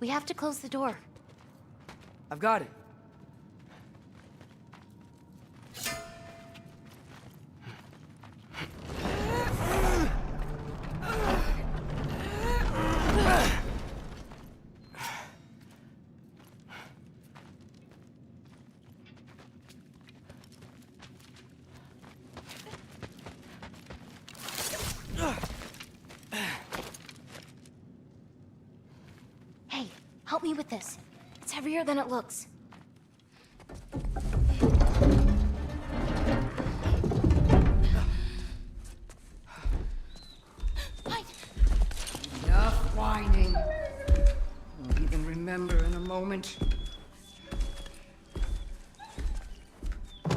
We have to close the door. I've got it. Hey, help me with this. It's heavier than it looks. Enough whining. Won't even remember in a moment. We're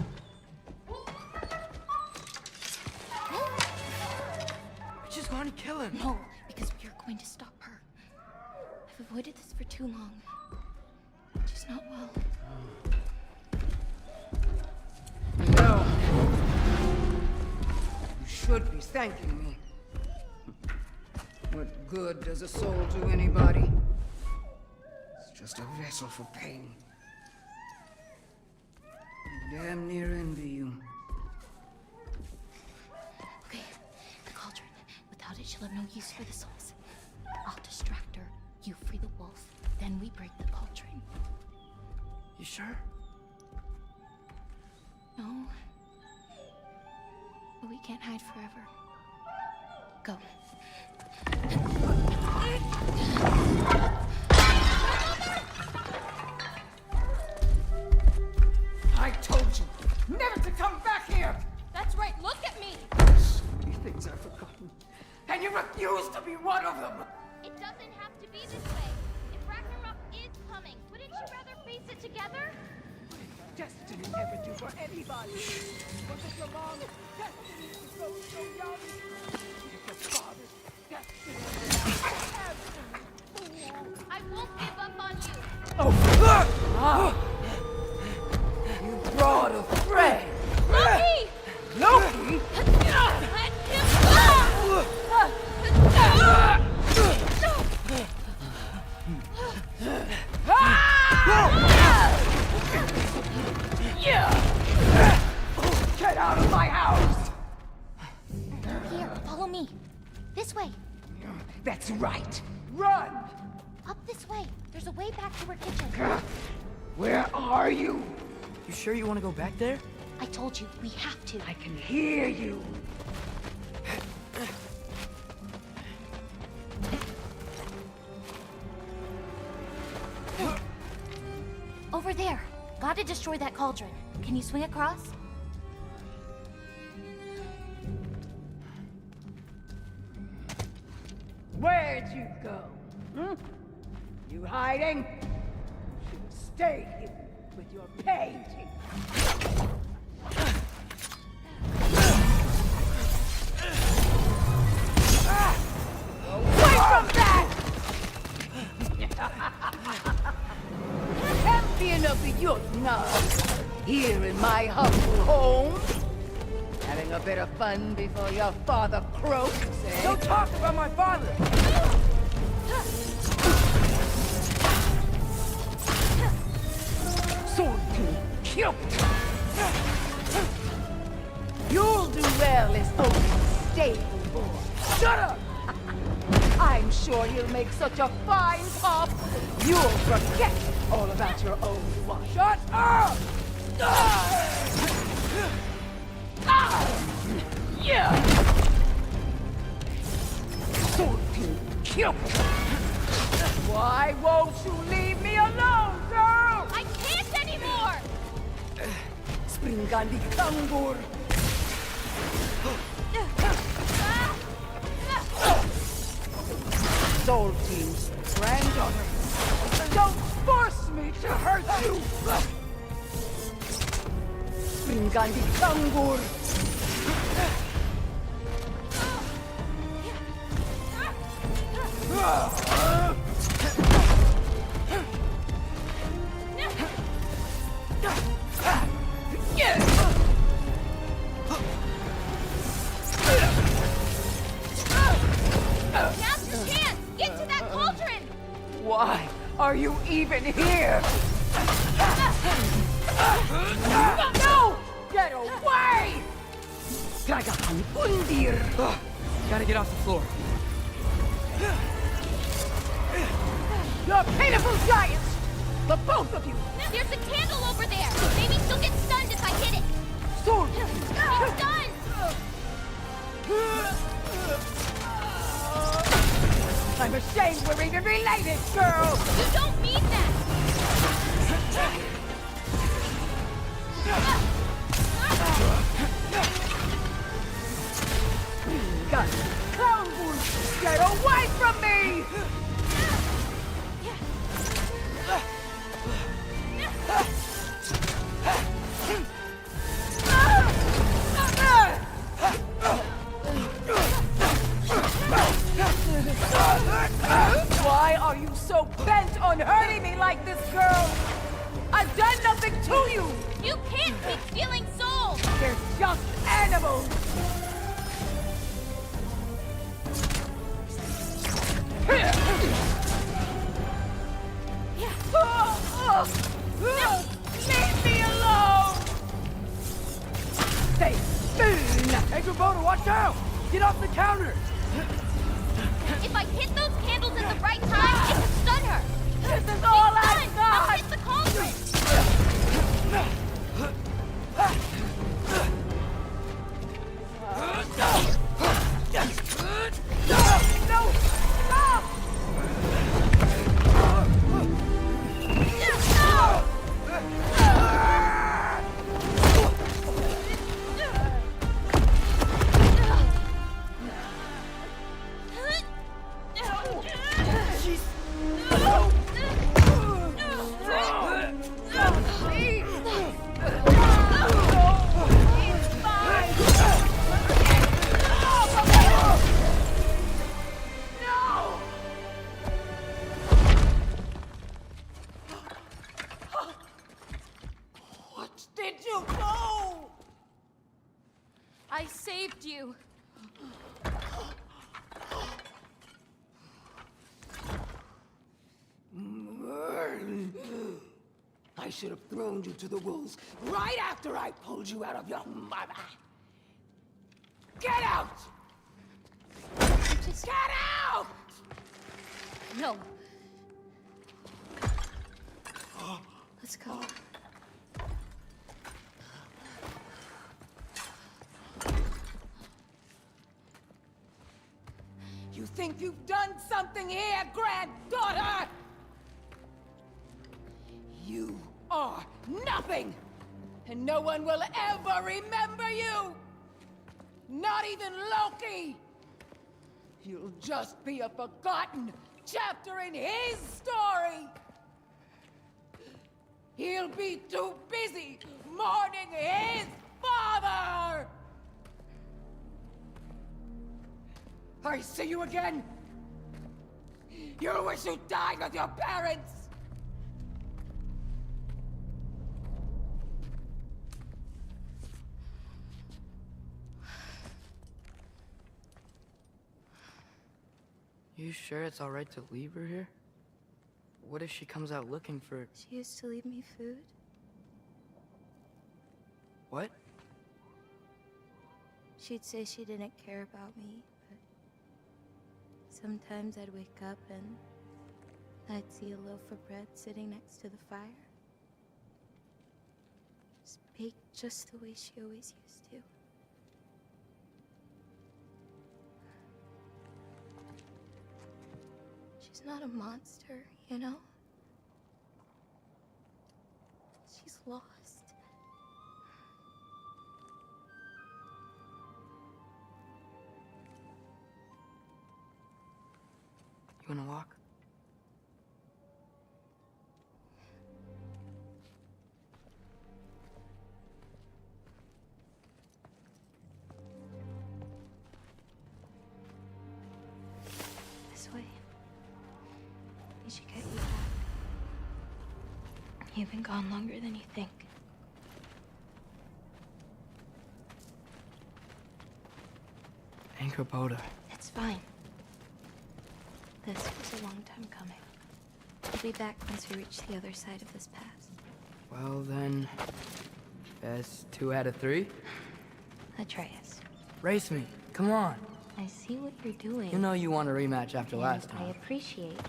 just going to kill him. No, because we are going to stop her. I've avoided this for too long. She's not well. No. You should be thanking me. What good does a soul do anybody? It's just a vessel for pain. I damn near envy you. Okay, the cauldron. Without it, she'll have no use for the souls. I'll distract her. You free the wolf. Then we break the cauldron. You sure? No. But we can't hide forever. Go. I told you never to come back here! That's right, look at me! So many things I've forgotten. And you refuse to be one of them! It doesn't have to be this way. If Ragnarök is coming, wouldn't you rather face it together? What did destiny ever do for anybody? Was it your mom's destiny to go so young? Was it your father's destiny? I won't give up on you. You brought a friend! Loki! Loki? Let him go! Get out of my house! Here, follow me. This way. That's right. Run! Up this way. There's a way back to our kitchen. Where are you? You sure you want to go back there? I told you, we have to. I can hear you. Over there. Gotta destroy that cauldron. Can you swing across? Where'd you go? You hiding? You should stay here with your painting. Away from that! Champion of the youth now, here in my humble home. Having a bit of fun before your father croaks, eh? Don't talk about my father! Sword to kill. You'll do well as Odin's stable boy. Shut up! I'm sure he'll make such a fine pop, you'll forget all about your old wife. Shut up! Yeah! Sword to kill. Why won't you leave me alone, girl? I can't anymore! Springandi Kangur. Soul Team's granddaughter. Don't force me to hurt you! Springandi Kangur. are you even here? No! Get away! Dragahan Undir! Gotta get off the floor. You're pitiful giants! The both of you! There's a candle over there. Maybe she'll get stunned if I hit it. Soon! She's done. I'm ashamed we're even related, girl! You don't mean that. God, clown wound! Get away from me! Why are you so bent on hurting me like this, girl? I've done nothing to you! You can't keep stealing souls. They're just animals! Leave me alone! Stay still! Hey, Robo, watch out! Get off the counter! If I hit those candles at the right time, it could stun her. This is all I've I'll got! hit the cauldron. No! Stop! What did you do? I saved you. I should have thrown you to the wolves right after I pulled you out of your mother. Get out! Just Get out! no. Let's go. You think you've done something here, granddaughter? You are nothing! And no one will ever remember you! Not even Loki! You'll just be a forgotten chapter in his story! He'll be too busy mourning his father! I see you again! You'll wish you died with your parents! You sure it's alright to leave her here? What if she comes out looking for... She used to leave me food. What? She'd say she didn't care about me, but sometimes I'd wake up and I'd see a loaf of bread sitting next to the fire. Just baked just the way she always used to. She's not a monster, you know? She's lost. You wanna walk? This way. We should get you back. You've been gone longer than you think. Anchor Boda. It's fine. This was a long time coming. We'll be back once we reach the other side of this pass. Well then, best 2 out of 3? Atreus, Race me, come on. I see what you're doing. You know you want a rematch after last I time. appreciate,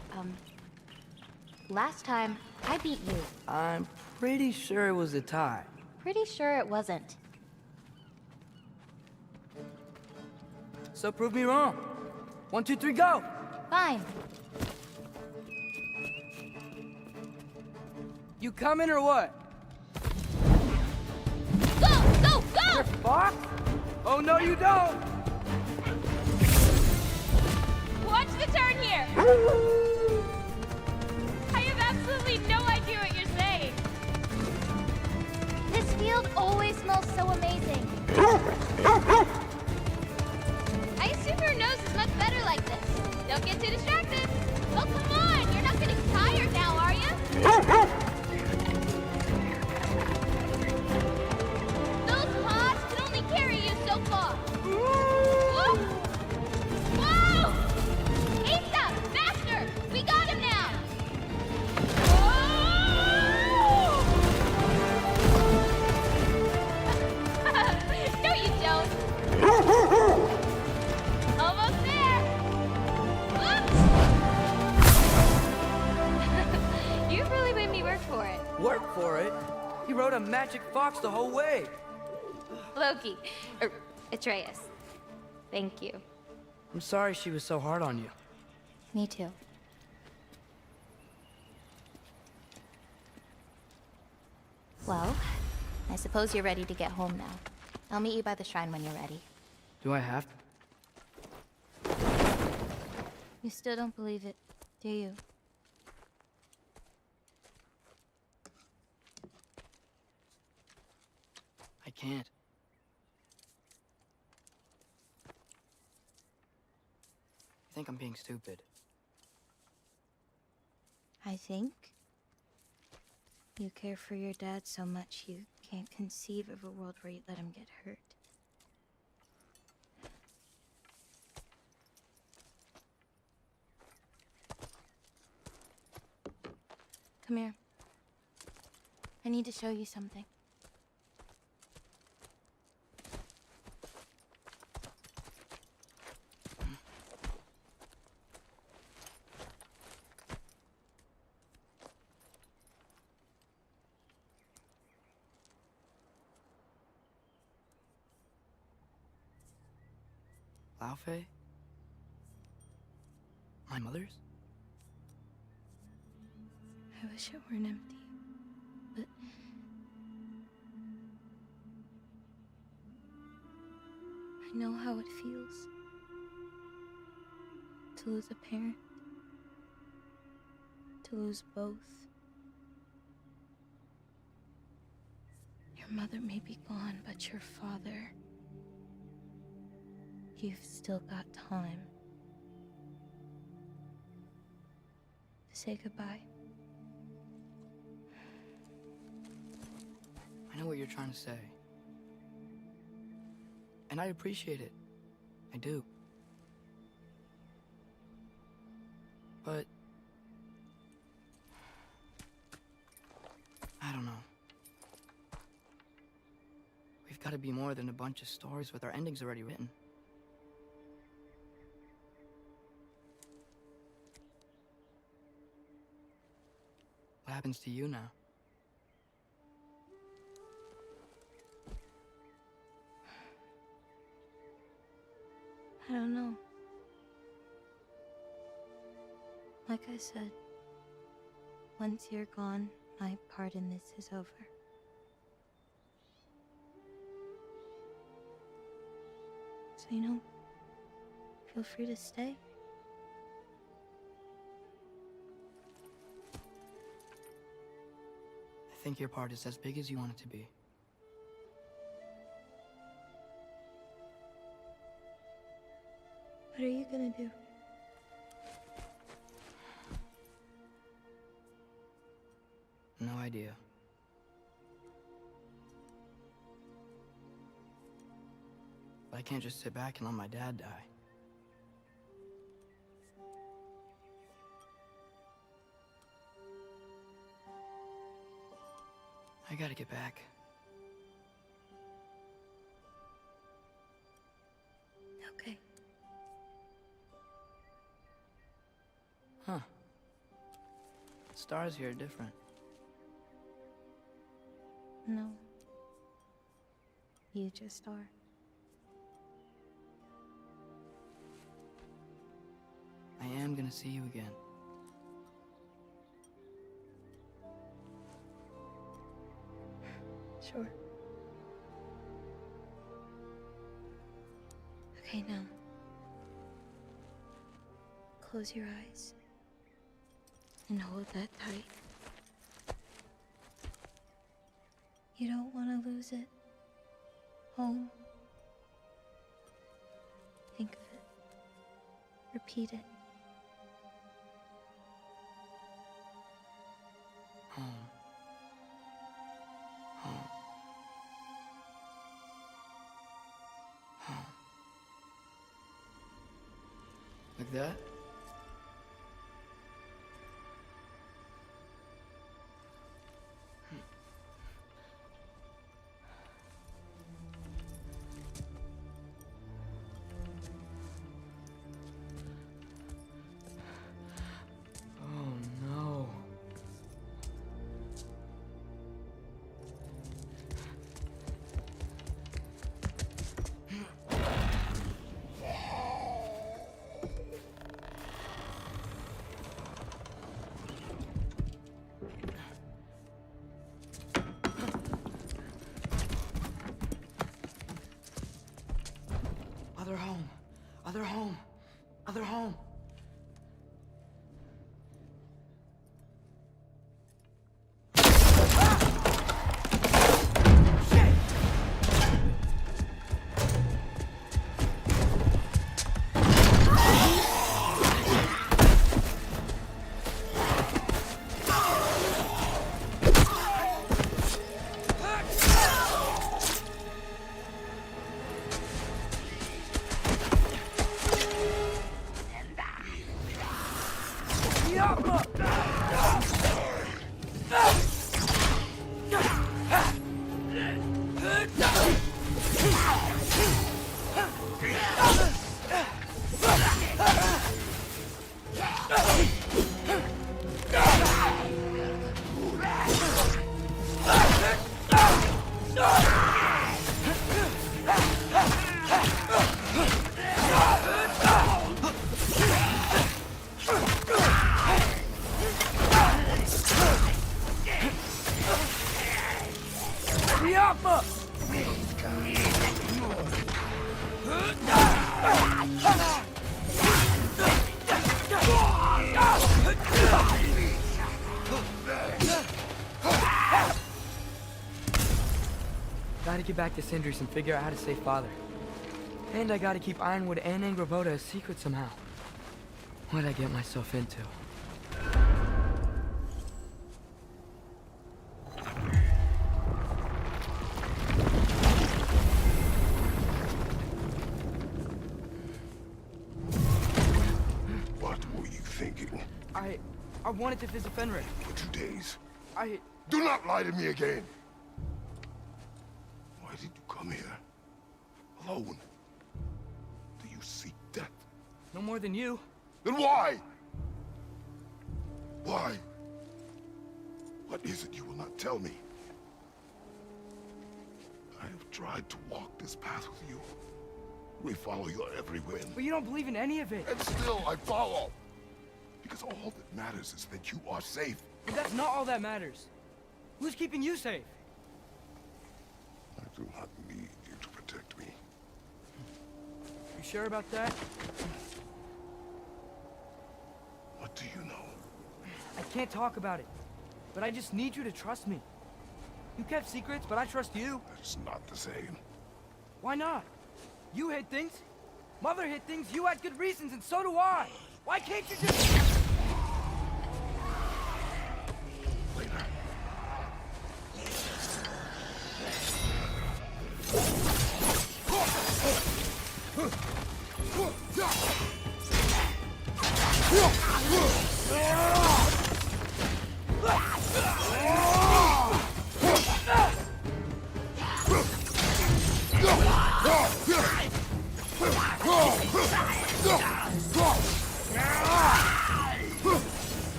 last time, I beat you. I'm pretty sure it was a tie. Pretty sure it wasn't. So prove me wrong. 1, 2, 3, go! Fine. You coming or what? Go! Go! Go! Fuck! Oh no, you don't! Watch the turn here! I have absolutely no idea what you're saying. This field always smells so amazing. I assume your nose is much better like this. Don't get too distracted. Oh, come on! You're not getting tired now, are you? Those paws can only carry you so far. Whoa! Whoa! Asa! Faster! We got him now! Whoa! No, you don't. Almost there. Whoops! You really made me work for it. Work for it? He rode a magic fox the whole way. Loki. Atreus. Thank you. I'm sorry she was so hard on you. Me too. Well, I suppose you're ready to get home now. I'll meet you by the shrine when you're ready. Do I have to? You still don't believe it, do you? I can't. I think I'm being stupid. I think you care for your dad so much you can't conceive of a world where you let him get hurt. Come here. I need to show you something. Laufey? My mother's? I wish it weren't empty, but I know how it feels to lose a parent, to lose both. Your mother may be gone, but your father, you've still got time to say goodbye. I know what you're trying to say. And I appreciate it. I do. But I don't know. We've got to be more than a bunch of stories with our endings already written. What happens to you now? I don't know. Like I said, once you're gone, my part in this is over. So, feel free to stay. I think your part is as big as you want it to be. What are you gonna do? No idea. But I can't just sit back and let my dad die. gotta get back. Okay. Huh. Stars here are different. No. You just are. I am gonna see you again. Sure. Okay, now. Close your eyes. And hold that tight. You don't want to lose it. Home. Think of it. Repeat it. Home. Home. Home. Like that? Other home. Other home. Other home. Gotta get back to Sindri's and figure out how to save Father. And I gotta keep Ironwood and Angrboda a secret somehow. What'd I get myself into? What were you thinking? I wanted to visit Fenrir. For 2 days? I... Do not lie to me again! Why did you come here? Alone? Do you seek death? No more than you. Then why? Why? What is it you will not tell me? I have tried to walk this path with you. We follow your every whim. But you don't believe in any of it. And still I follow. Because all that matters is that you are safe. But that's not all that matters. Who's keeping you safe? I do not need you to protect me. You sure about that? What do you know? I can't talk about it. But I just need you to trust me. You kept secrets, but I trust you. That's not the same. Why not? You hid things. Mother hid things. You had good reasons, and so do I. Why can't you just... Later.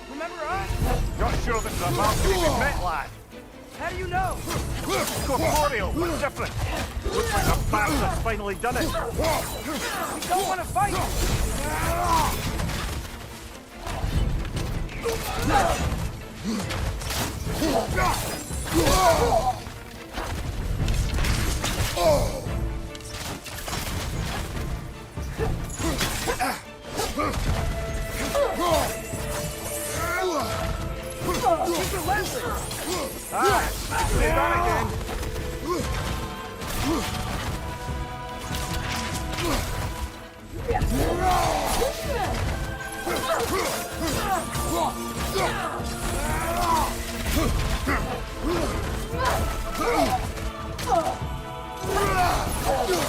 Remember us? Not sure this is a Valkyrie we've met, lad. How do you know? Corporeal, but different. Looks like the bastard's finally done it. We don't want to fight! Ah, stay on again.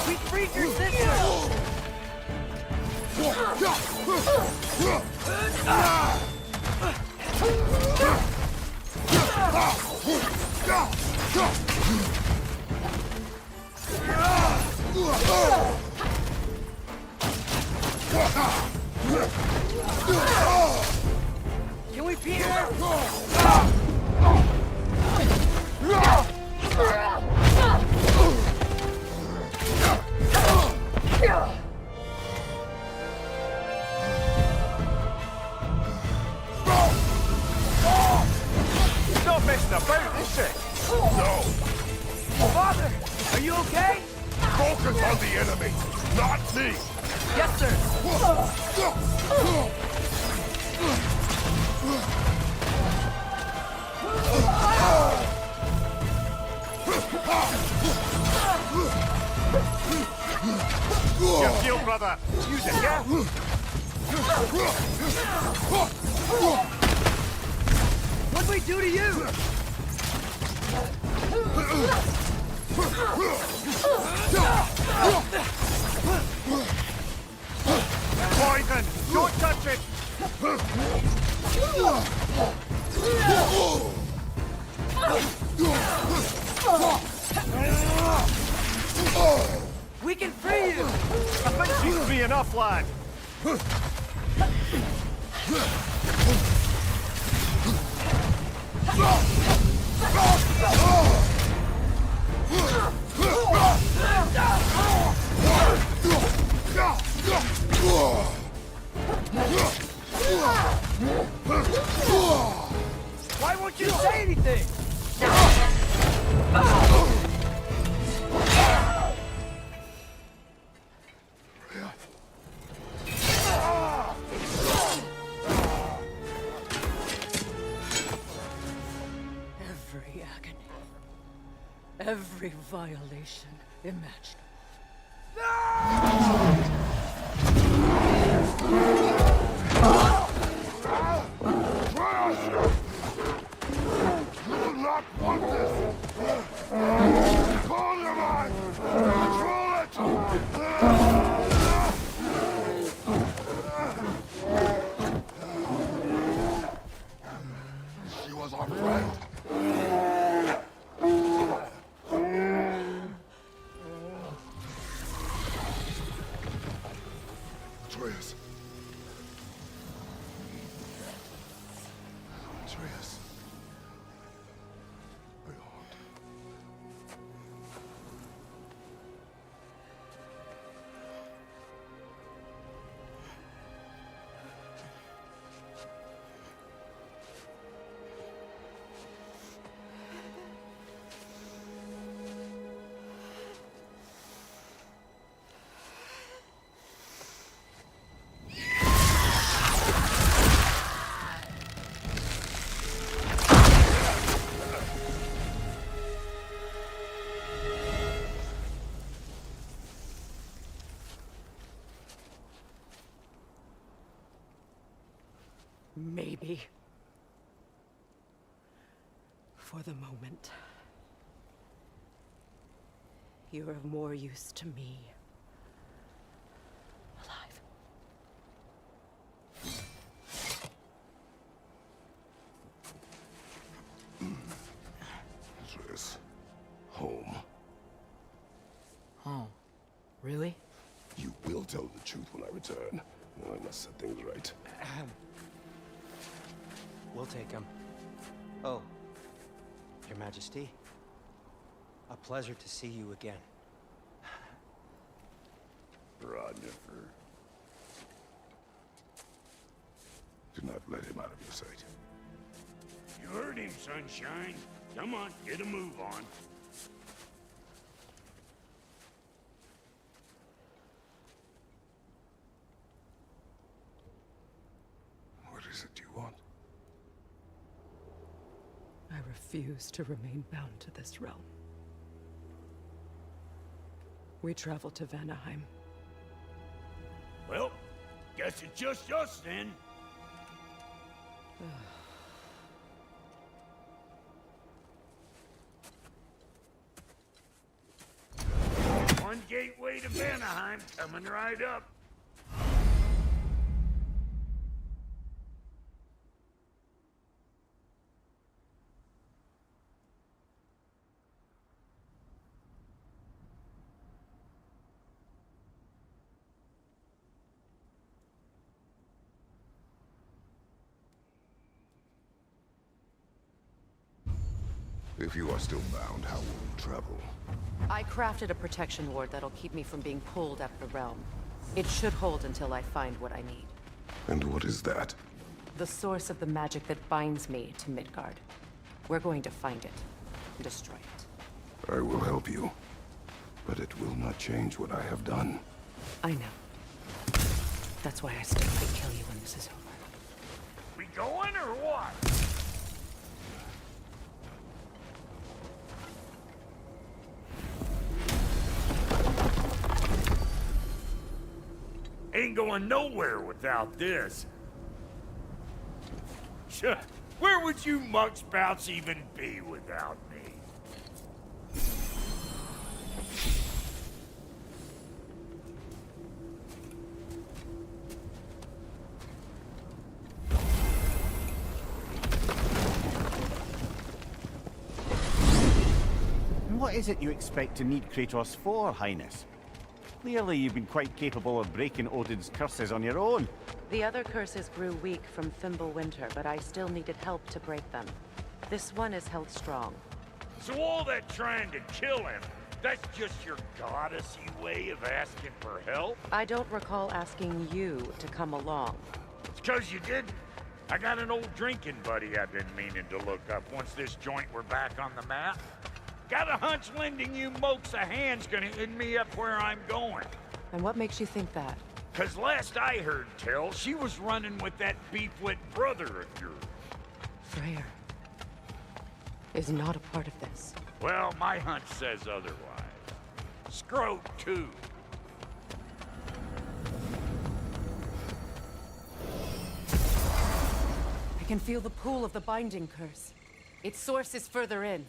We freed your sister! Can we beat her? Not messing about, is she? No! Father, are you okay? Focus on the enemy, not me! Yes, sir. Your shield, brother. Use it, yeah? What'd we do to you? Poison! Don't touch it! We can free you! I think she's free enough, lad. Why won't you say anything? Every agony. Every violation imaginable. You will not want this! Control your mind! Control it! She was our friend. Atreus. Atreus. Maybe. For the moment. You're of more use to me. Alive. This home. Oh, really? You will tell the truth when I return. I must set things right. We'll take him. Oh, Your Majesty. A pleasure to see you again. Ragnarök. Do not let him out of your sight. You heard him, Sunshine. Come on, get a move on. What is it you want? I refuse to remain bound to this realm. We travel to Vanaheim. Well, guess it's just us then. One gateway to Vanaheim coming right up. If you are still bound, how will you travel? I crafted a protection ward that'll keep me from being pulled out of the realm. It should hold until I find what I need. And what is that? The source of the magic that binds me to Midgard. We're going to find it and destroy it. I will help you. But it will not change what I have done. I know. That's why I still might kill you when this is over. We going or what? Ain't going nowhere without this. Sure, where would you muckspouts even be without me? What is it you expect to need Kratos for, Highness? Clearly you've been quite capable of breaking Odin's curses on your own. The other curses grew weak from Fimbulwinter, but I still needed help to break them. This one is held strong. So all that trying to kill him, that's just your goddessy way of asking for help? I don't recall asking you to come along. It's 'cause you did. I got an old drinking buddy I've been meaning to look up once this joint were back on the map. Got a hunch lending you mokes a hand's gonna end me up where I'm going. And what makes you think that? 'Cause last I heard tell, she was running with that beefwit brother of yours. Freyr is not a part of this. Well, my hunch says otherwise. Scroat, too. I can feel the pull of the binding curse. Its source is further in.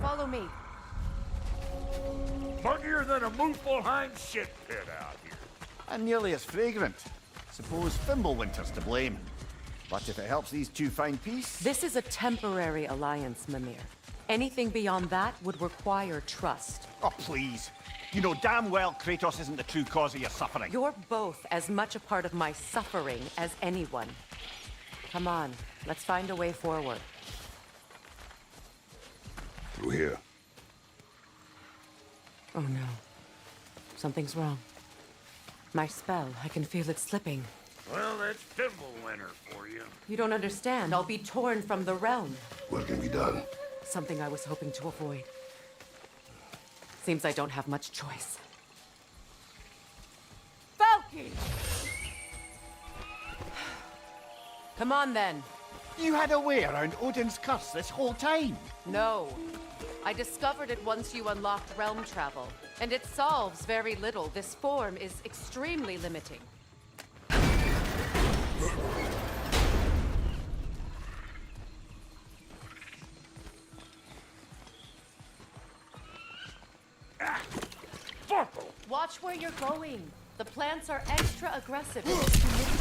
Follow me. Muggier than a Muspelheim shit pit out here. And nearly as fragrant. Suppose Fimbulwinter's to blame. But if it helps these two find peace... This is a temporary alliance, Mimir. Anything beyond that would require trust. Oh, please. You know damn well Kratos isn't the true cause of your suffering. You're both as much a part of my suffering as anyone. Come on, let's find a way forward. Through here. Oh no. Something's wrong. My spell, I can feel it slipping. Well, that's Winter for you. You don't understand. I'll be torn from the realm. What can be done? Something I was hoping to avoid. Seems I don't have much choice. Falky! Come on, then. You had a way around Odin's curse this whole time? No. I discovered it once you unlocked realm travel. And it solves very little. This form is extremely limiting. Watch where you're going. The plants are extra aggressive in this humidity.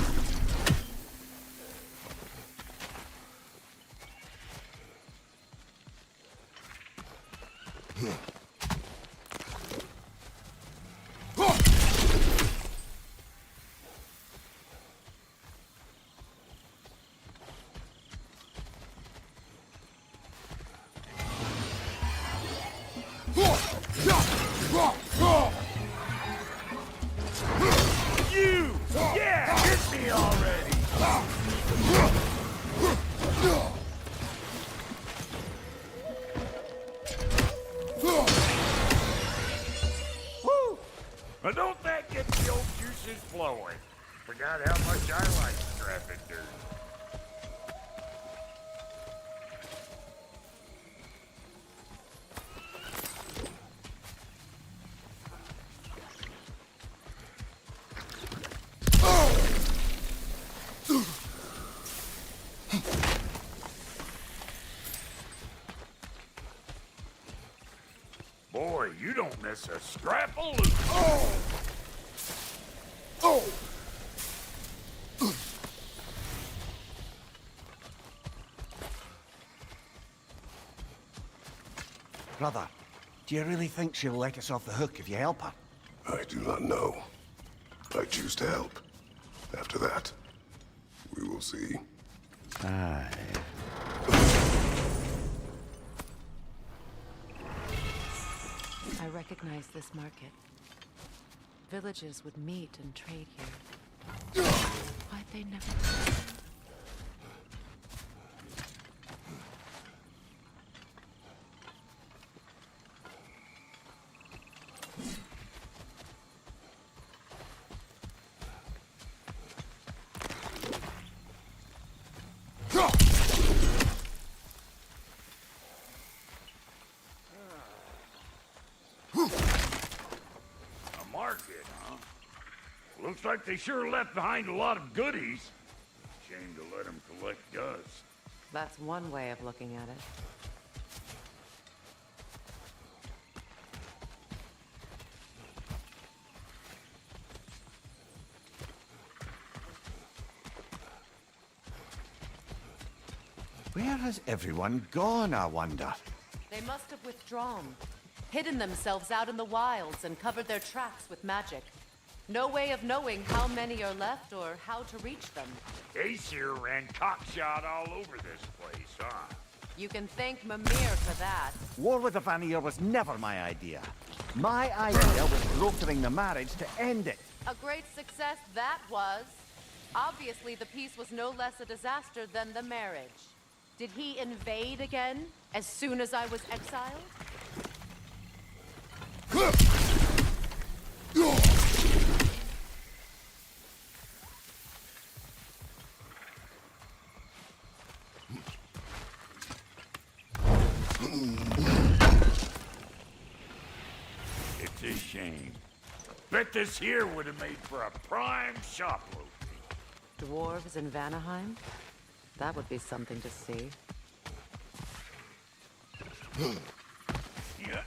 You! Yeah! Hit me already! Woo! Well, don't that get the old juices flowing? Forgot how much I like scrapping dirt. Boy, you don't miss a scrap of loot. Oh! Oh! Brother, do you really think she'll let us off the hook if you help her? I do not know. I choose to help. After that, we will see. Aye. I recognize this market. Villages would meet and trade here. Why'd they never... A market, huh? Looks like they sure left behind a lot of goodies. Shame to let them collect dust. That's one way of looking at it. Where has everyone gone, I wonder? They must have withdrawn, hidden themselves out in the wilds and covered their tracks with magic. No way of knowing how many are left or how to reach them. Aesir ran cockshot all over this place, huh? You can thank Mimir for that. War with the Vanir was never my idea. My idea was brokering the marriage to end it. A great success that was. Obviously, the peace was no less a disaster than the marriage. Did he invade again, as soon as I was exiled? It's a shame. Bet this here would have made for a prime shop load. Dwarves in Vanaheim? That would be something to see. Yeah.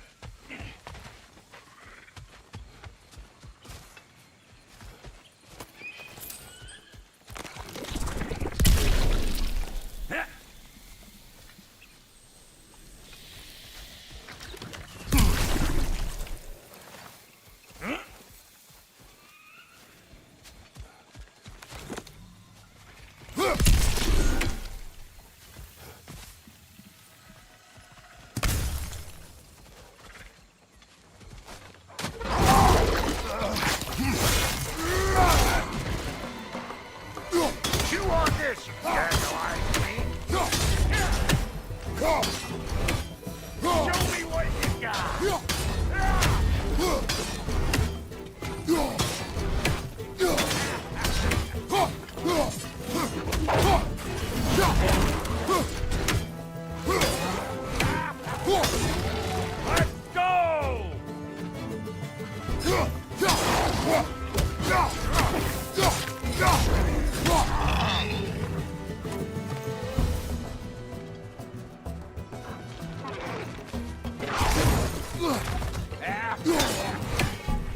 Show me what you got! Let's go!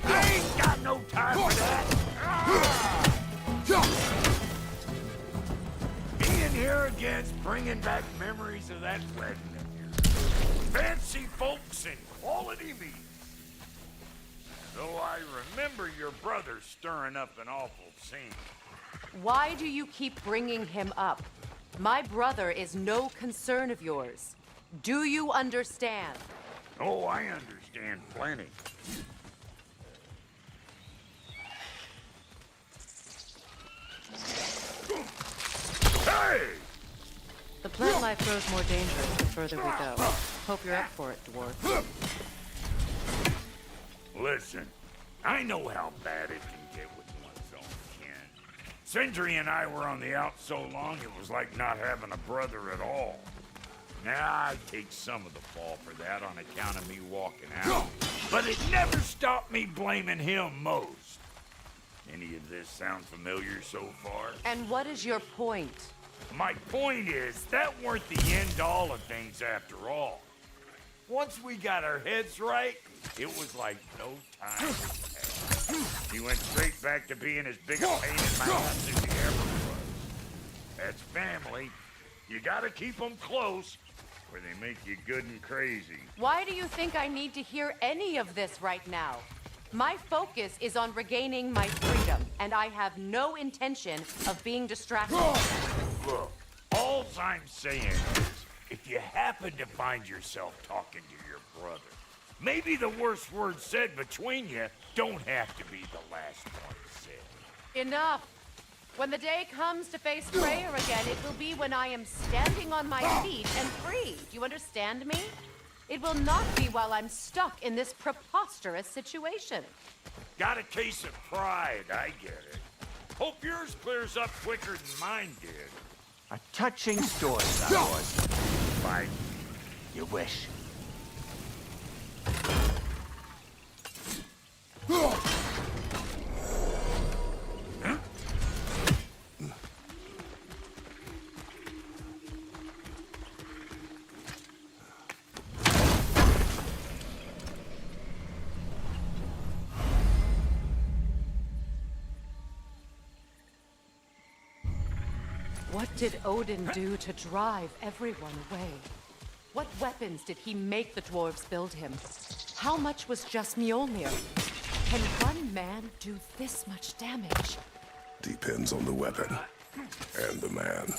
I ain't got no time for that! Being here again's bringing back memories of that wedding of yours. Fancy folks and quality meat. Though I remember your brother stirring up an awful scene. Why do you keep bringing him up? My brother is no concern of yours. Do you understand? Oh, I understand plenty. Hey! The plant life grows more dangerous the further we go. Hope you're up for it, dwarf. Listen, I know how bad it can get with one's own kin. Sindri and I were on the out so long it was like not having a brother at all. Now, I take some of the fall for that on account of me walking out. But it never stopped me blaming him most. Any of this sound familiar so far? And what is your point? My point is, that weren't the end-all of things after all. Once we got our heads right, it was like no time passed. He went straight back to being as big a pain in my ass as he ever was. That's family. You gotta keep them close, or they make you good and crazy. Why do you think I need to hear any of this right now? My focus is on regaining my freedom, and I have no intention of being distracted. Look, all I'm saying is, if you happen to find yourself talking to your brother, maybe the worst word said between you don't have to be the last one said. Enough! When the day comes to face Freya again, it will be when I am standing on my feet and free. Do you understand me? It will not be while I'm stuck in this preposterous situation. Got a case of pride, I get it. Hope yours clears up quicker than mine did. A touching story, that was. Fine. You wish. What did Odin do to drive everyone away? What weapons did he make the dwarves build him? How much was just Mjolnir? Can one man do this much damage? Depends on the weapon and the man.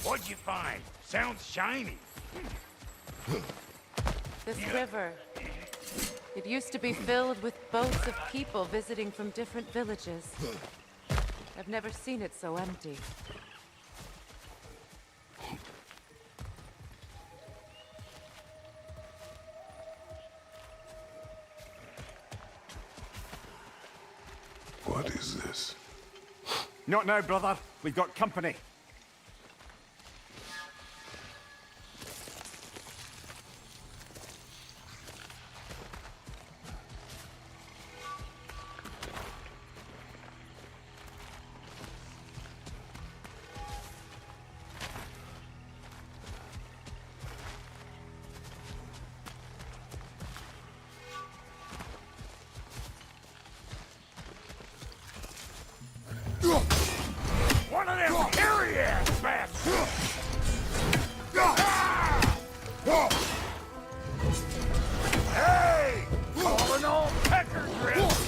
What'd you find? Sounds shiny. This river. It used to be filled with boats of people visiting from different villages. I've never seen it so empty. What is this? Not now, brother. We've got company. One of them hairy-ass bastards! Hey! Calling all pecker drift!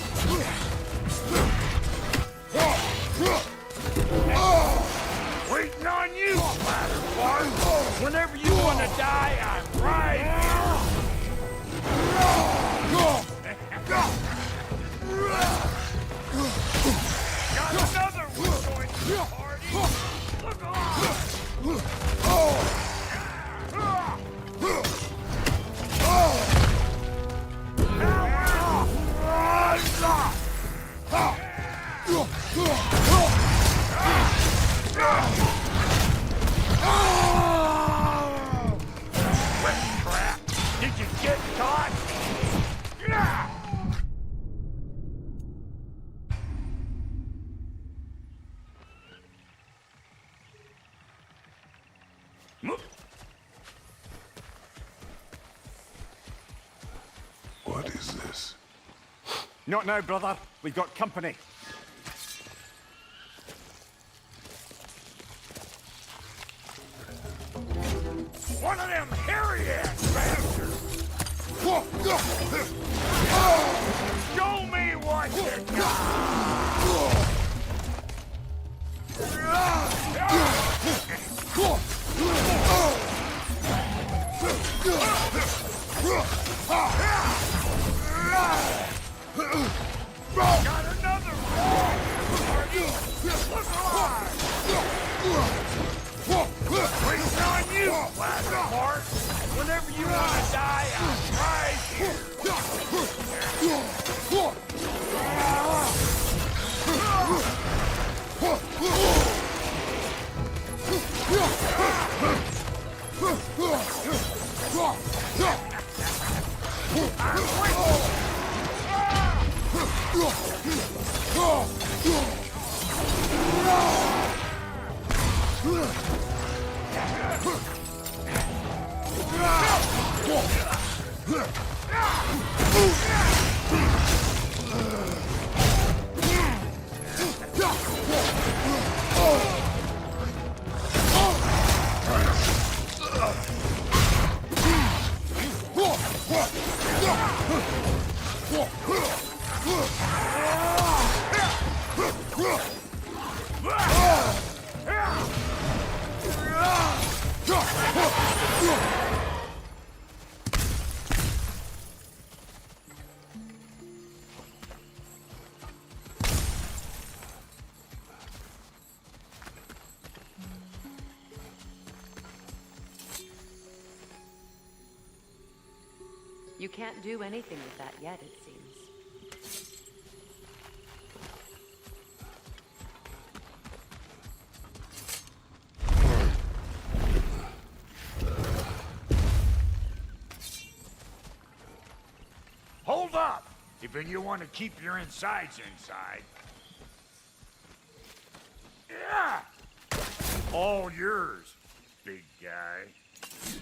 Waiting on you, Splatterfart! Whenever you want to die, I'm right here! Got another one joining the party! Look alive! Crap! Did you get caught? What is this? Not now, brother. We've got company. One of them hairy-ass bastards! Show me what you got another one! Look alive! Waiting on you, Blackheart! Whenever you want to die, I'm right here! You can't do anything with that yet, it seems. Hold up! If you want to keep your insides inside. Yeah! All yours, big guy.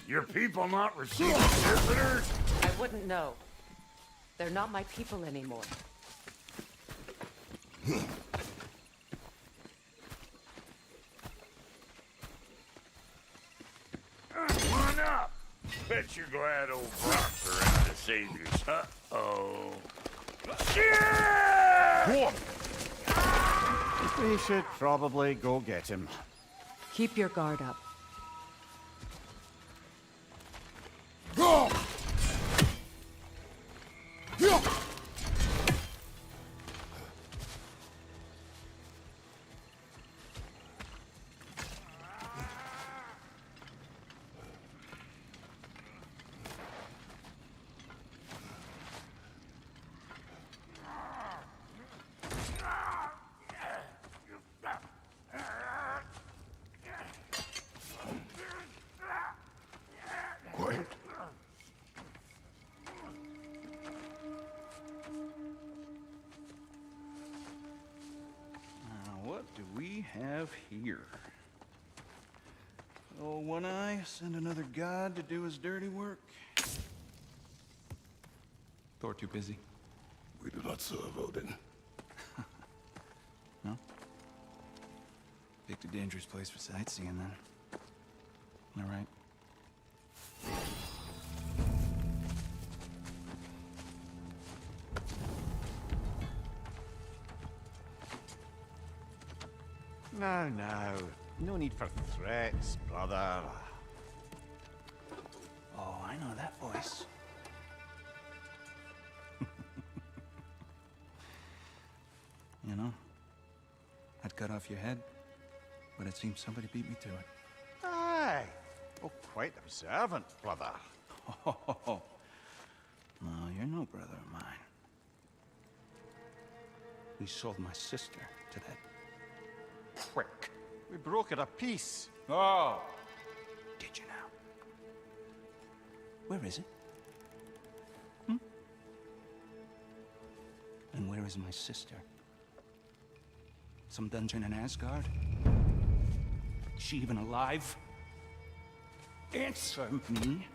Your people not receiving visitors? I wouldn't know. They're not my people anymore. Come on up. Bet you're glad old Brock's around to save you. Uh-oh. Yeah! We should probably go get him. Keep your guard up. Quiet. What do we have here? Oh, One Eye, send another god to do his dirty work. Thor too busy? We do not serve Odin. No? Picked a dangerous place for sightseeing, then. All right. Now, now. No need for threats, brother. Oh, I know that voice. cut off your head, but it seems somebody beat me to it. Aye. Oh, quite observant, brother. Oh, no, you're no brother of mine. We sold my sister to that prick. We broke it a piece. Oh! Did you now? Where is it? And where is my sister? Some dungeon in Asgard? Is she even alive? Answer me.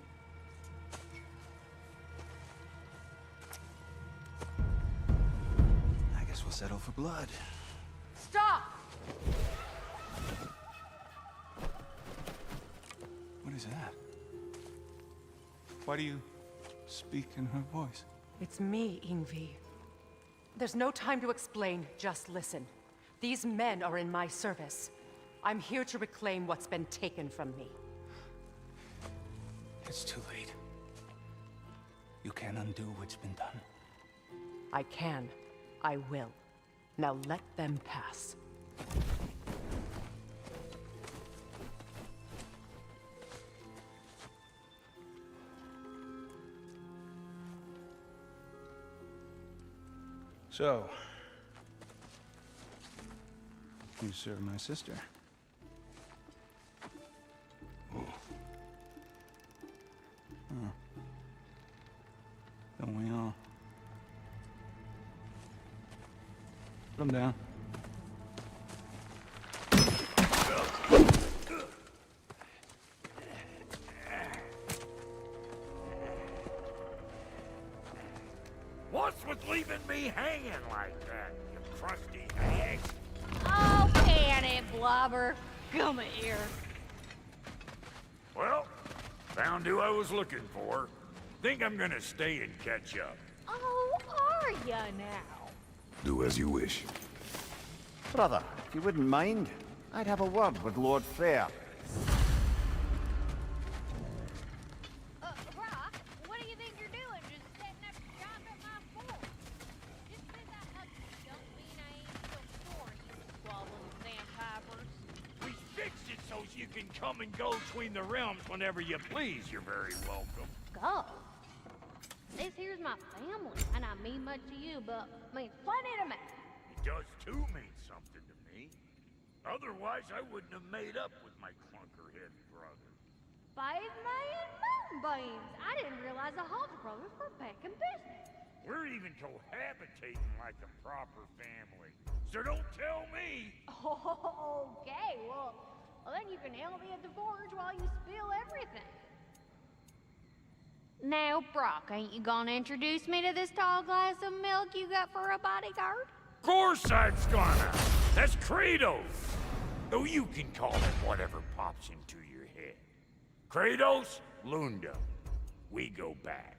I guess we'll settle for blood. Stop! What is that? Why do you speak in her voice? It's me, Ingvi. There's no time to explain, just listen. These men are in my service. I'm here to reclaim what's been taken from me. It's too late. You can't undo what's been done. I can. I will. Now let them pass. So, you serve my sister. Oh. Don't we all? Put him down. What's with leaving me hanging like that, you crusty hag? Oh, can it, Blobber? Come here. Well, found who I was looking for. Think I'm gonna stay and catch up. Oh, are ya now? Do as you wish. Brother, if you wouldn't mind, I'd have a word with Lord Freyr. Brock, what do you think you're doing? Just setting up shop at my fort? Just 'cause I hug you don't mean I ain't so sorry, you squabbling sandpipers. We fixed it so you can come and go between the realms whenever you please. You're very welcome. Go. This here's my family, and I mean much to you, but means plenty to me. It does too mean something to me. Otherwise, I wouldn't have made up with my clunker-headed brother. 5 million moonbeams! I didn't realize the Hobbs brothers were back in business. We're even cohabitating like a proper family. So don't tell me! Okay, well, then you can help me at the forge while you spill everything. Now, Brock, ain't you gonna introduce me to this tall glass of milk you got for a bodyguard? Of course I'm gonna! That's Kratos! Though you can call him whatever pops into your head. Kratos, Lunda. We go back.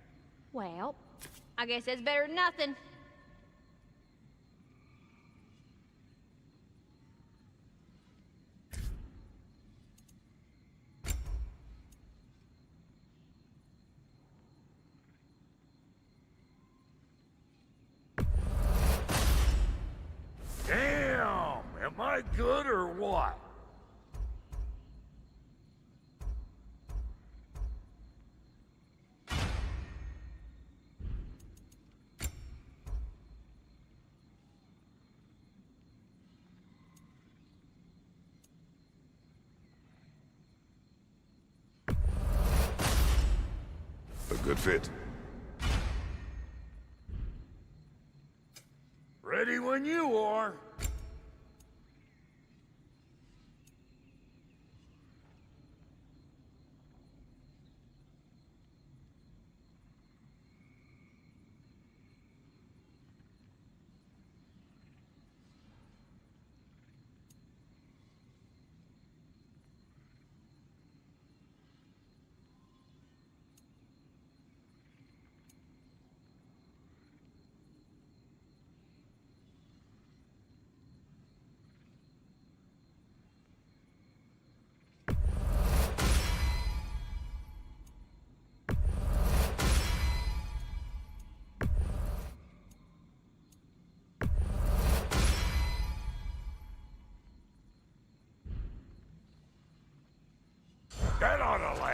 Well, I guess that's better than nothing. Damn! Am I good or what? A good fit. Ready when you are.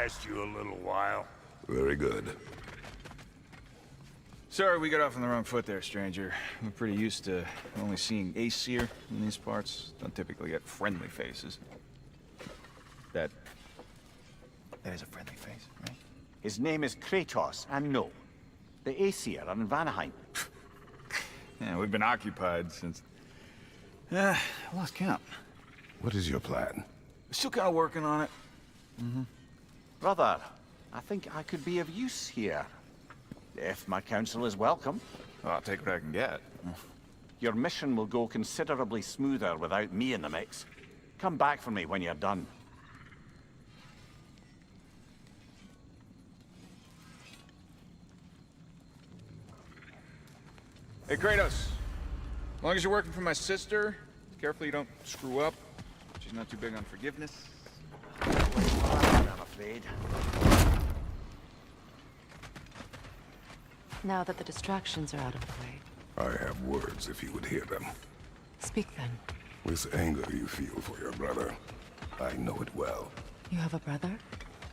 last you a little while. Very good. Sorry we got off on the wrong foot there, stranger. We're pretty used to only seeing Aesir in these parts. Don't typically get friendly faces. That is a friendly face, right? His name is Kratos, and no. The Aesir are in Vanaheim. Yeah, we've been occupied since... I lost count. What is your plan? Still kind of working on it. Brother, I think I could be of use here. If my counsel is welcome. Well, I'll take what I can get. Your mission will go considerably smoother without me in the mix. Come back for me when you're done. Hey, Kratos. As long as you're working for my sister, careful you don't screw up. She's not too big on forgiveness. I'm afraid. Now that the distractions are out of the way, I have words if you would hear them. speak then. This anger you feel for your brother, I know it well. You have a brother?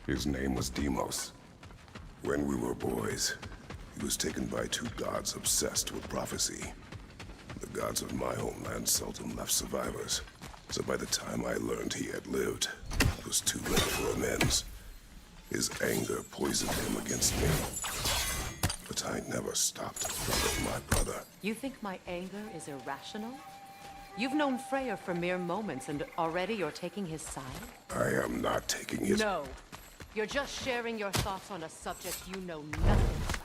His name was Deimos. When we were boys, he was taken by two gods obsessed with prophecy. The gods of my homeland seldom left survivors, so by the time I learned he had lived, it was too late for amends. His anger poisoned him against me. But I never stopped loving my brother. You think my anger is irrational? You've known Freyr for mere moments, and already you're taking his side? I am not taking his... No. You're just sharing your thoughts on a subject you know nothing about.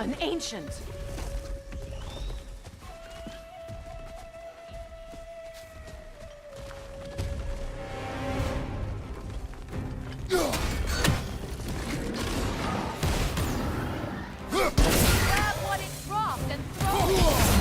An ancient! Grab what it dropped and throw it!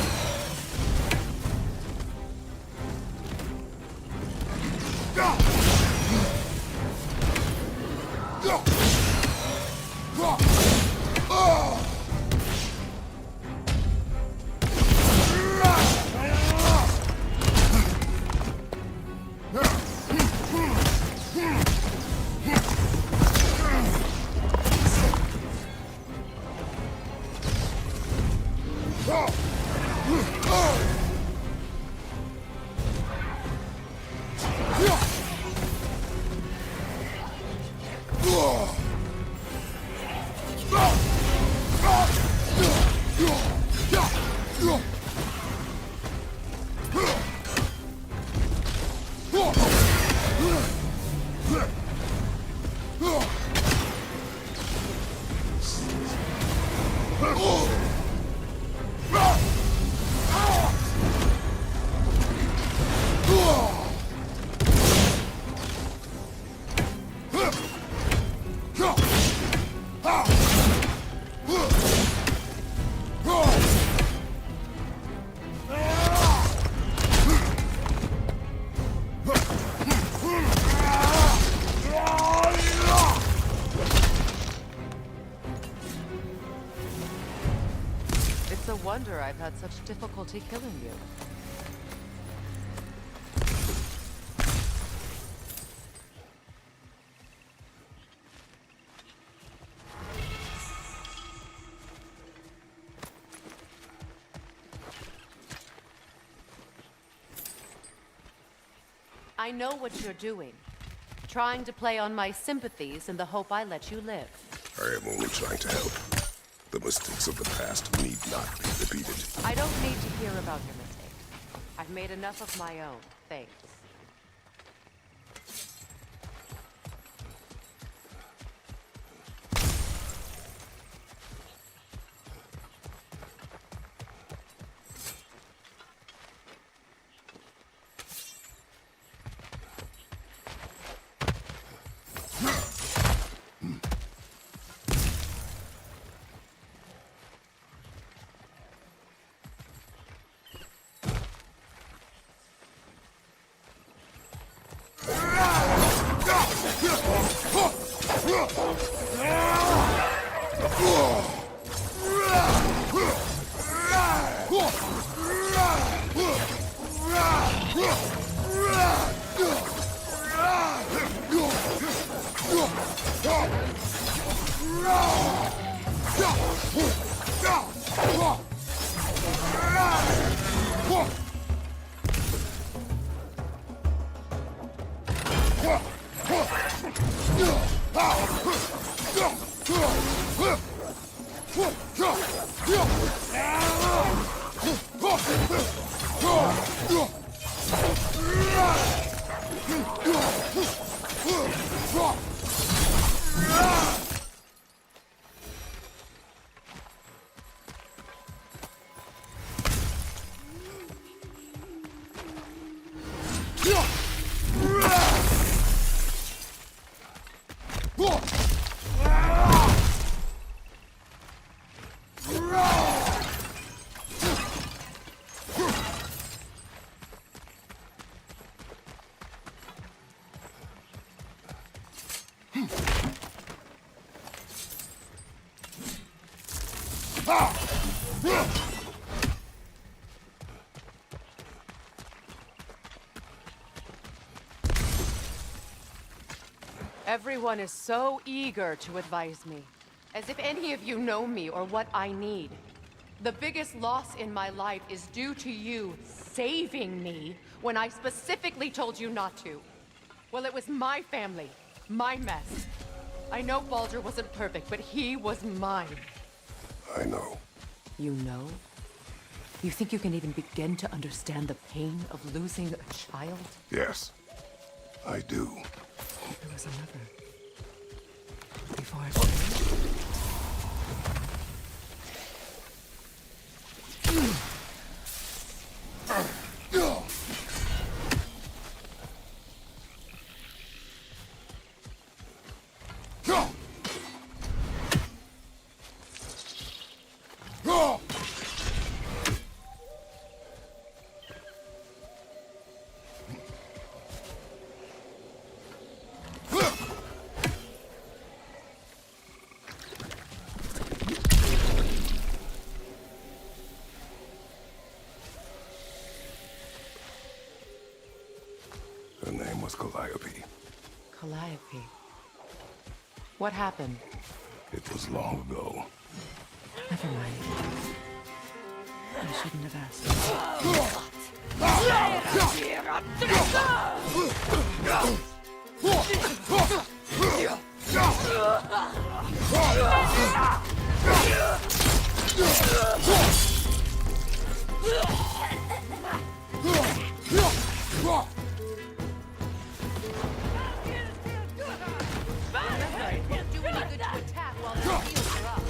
It's a wonder I've had such difficulty killing you. I know what you're doing. Trying to play on my sympathies in the hope I let you live. I am only trying to help. The mistakes of the past need not be repeated. I don't need to hear about your mistakes. I've made enough of my own, thanks. Everyone is so eager to advise me, as if any of you know me or what I need. The biggest loss in my life is due to you saving me when I specifically told you not to. Well, it was my family, my mess. I know Baldur wasn't perfect, but he was mine. I know. You know? You think you can even begin to understand the pain of losing a child? Yes, I do. There was another. Before I came. Her name was Calliope. Calliope. What happened? It was long ago. Never mind. I shouldn't have asked. It won't do any good to attack while their heels are up.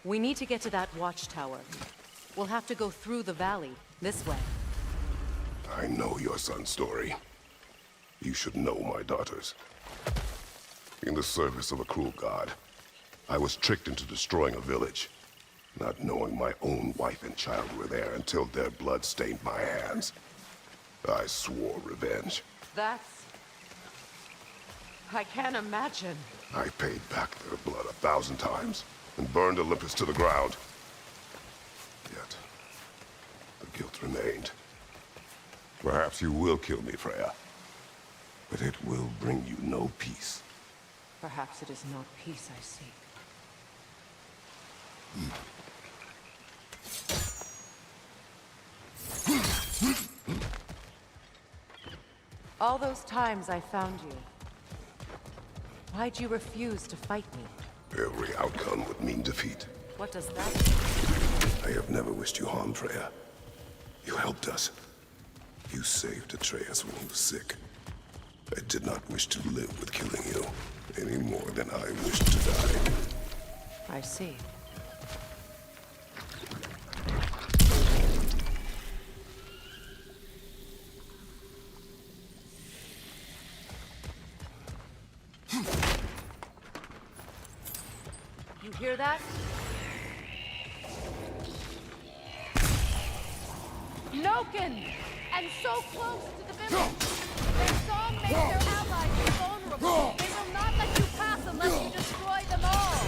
We need to get to that watchtower. We'll have to go through the valley, this way. I know your son's story. You should know my daughter's. In the service of a cruel god, I was tricked into destroying a village, not knowing my own wife and child were there until their blood stained my hands. I swore revenge. That's... I can't imagine. I paid back their blood 1,000 times and burned Olympus to the ground. Yet, the guilt remained. Perhaps you will kill me, Freya, but it will bring you no peace. Perhaps it is not peace I seek. All those times I found you, why'd you refuse to fight me? Every outcome would mean defeat. What does that mean? I have never wished you harm, Freya. You helped us. You saved Atreus when he was sick. I did not wish to live with killing you, any more than I wished to die. I see. You hear that? Noken! And so close to the village! Their song makes their allies invulnerable! They will not let you pass unless you destroy them all!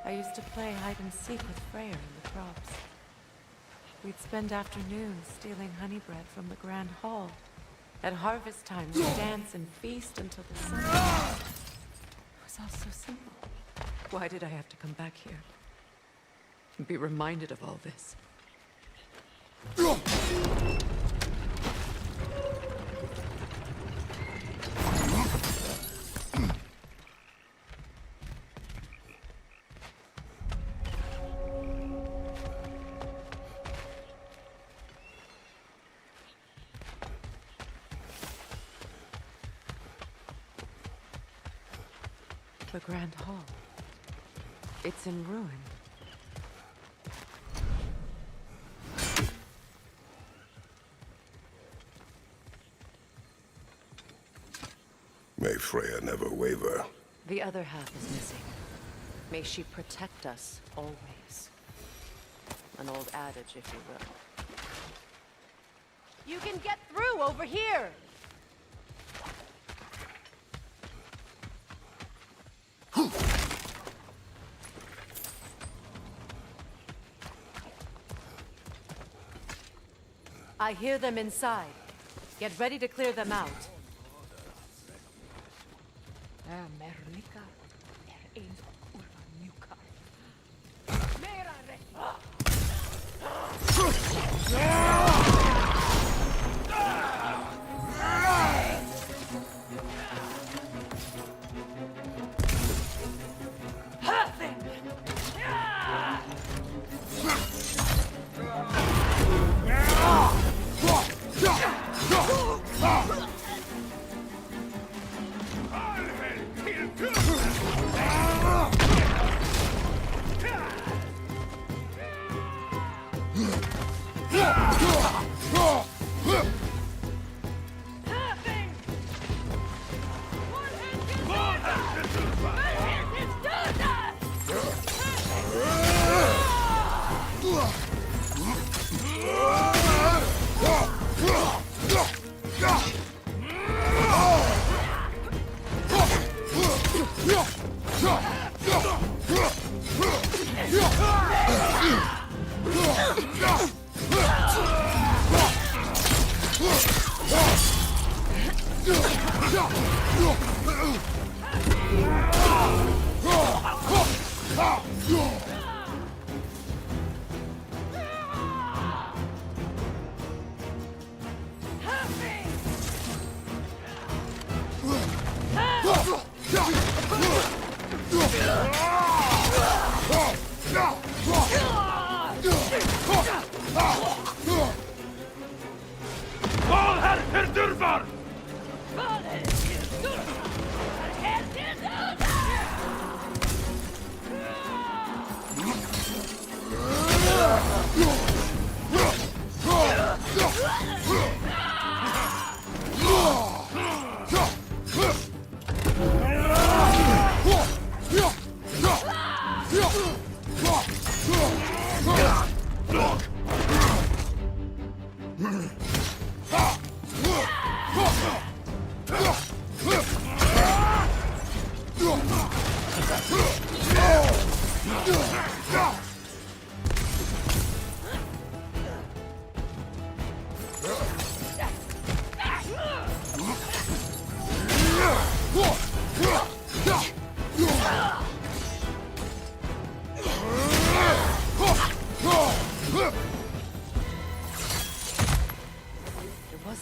I used to play hide and seek with Freyr in the crops. We'd spend afternoons stealing honey bread from the Grand Hall. At harvest time, we'd dance and feast until the sun rose. It was all so simple. Why did I have to come back here? And be reminded of all this? The Grand Hall. It's in ruin. May Freya never waver. The other half is missing. May she protect us always. An old adage, if you will. You can get through over here! I hear them inside. Get ready to clear them out.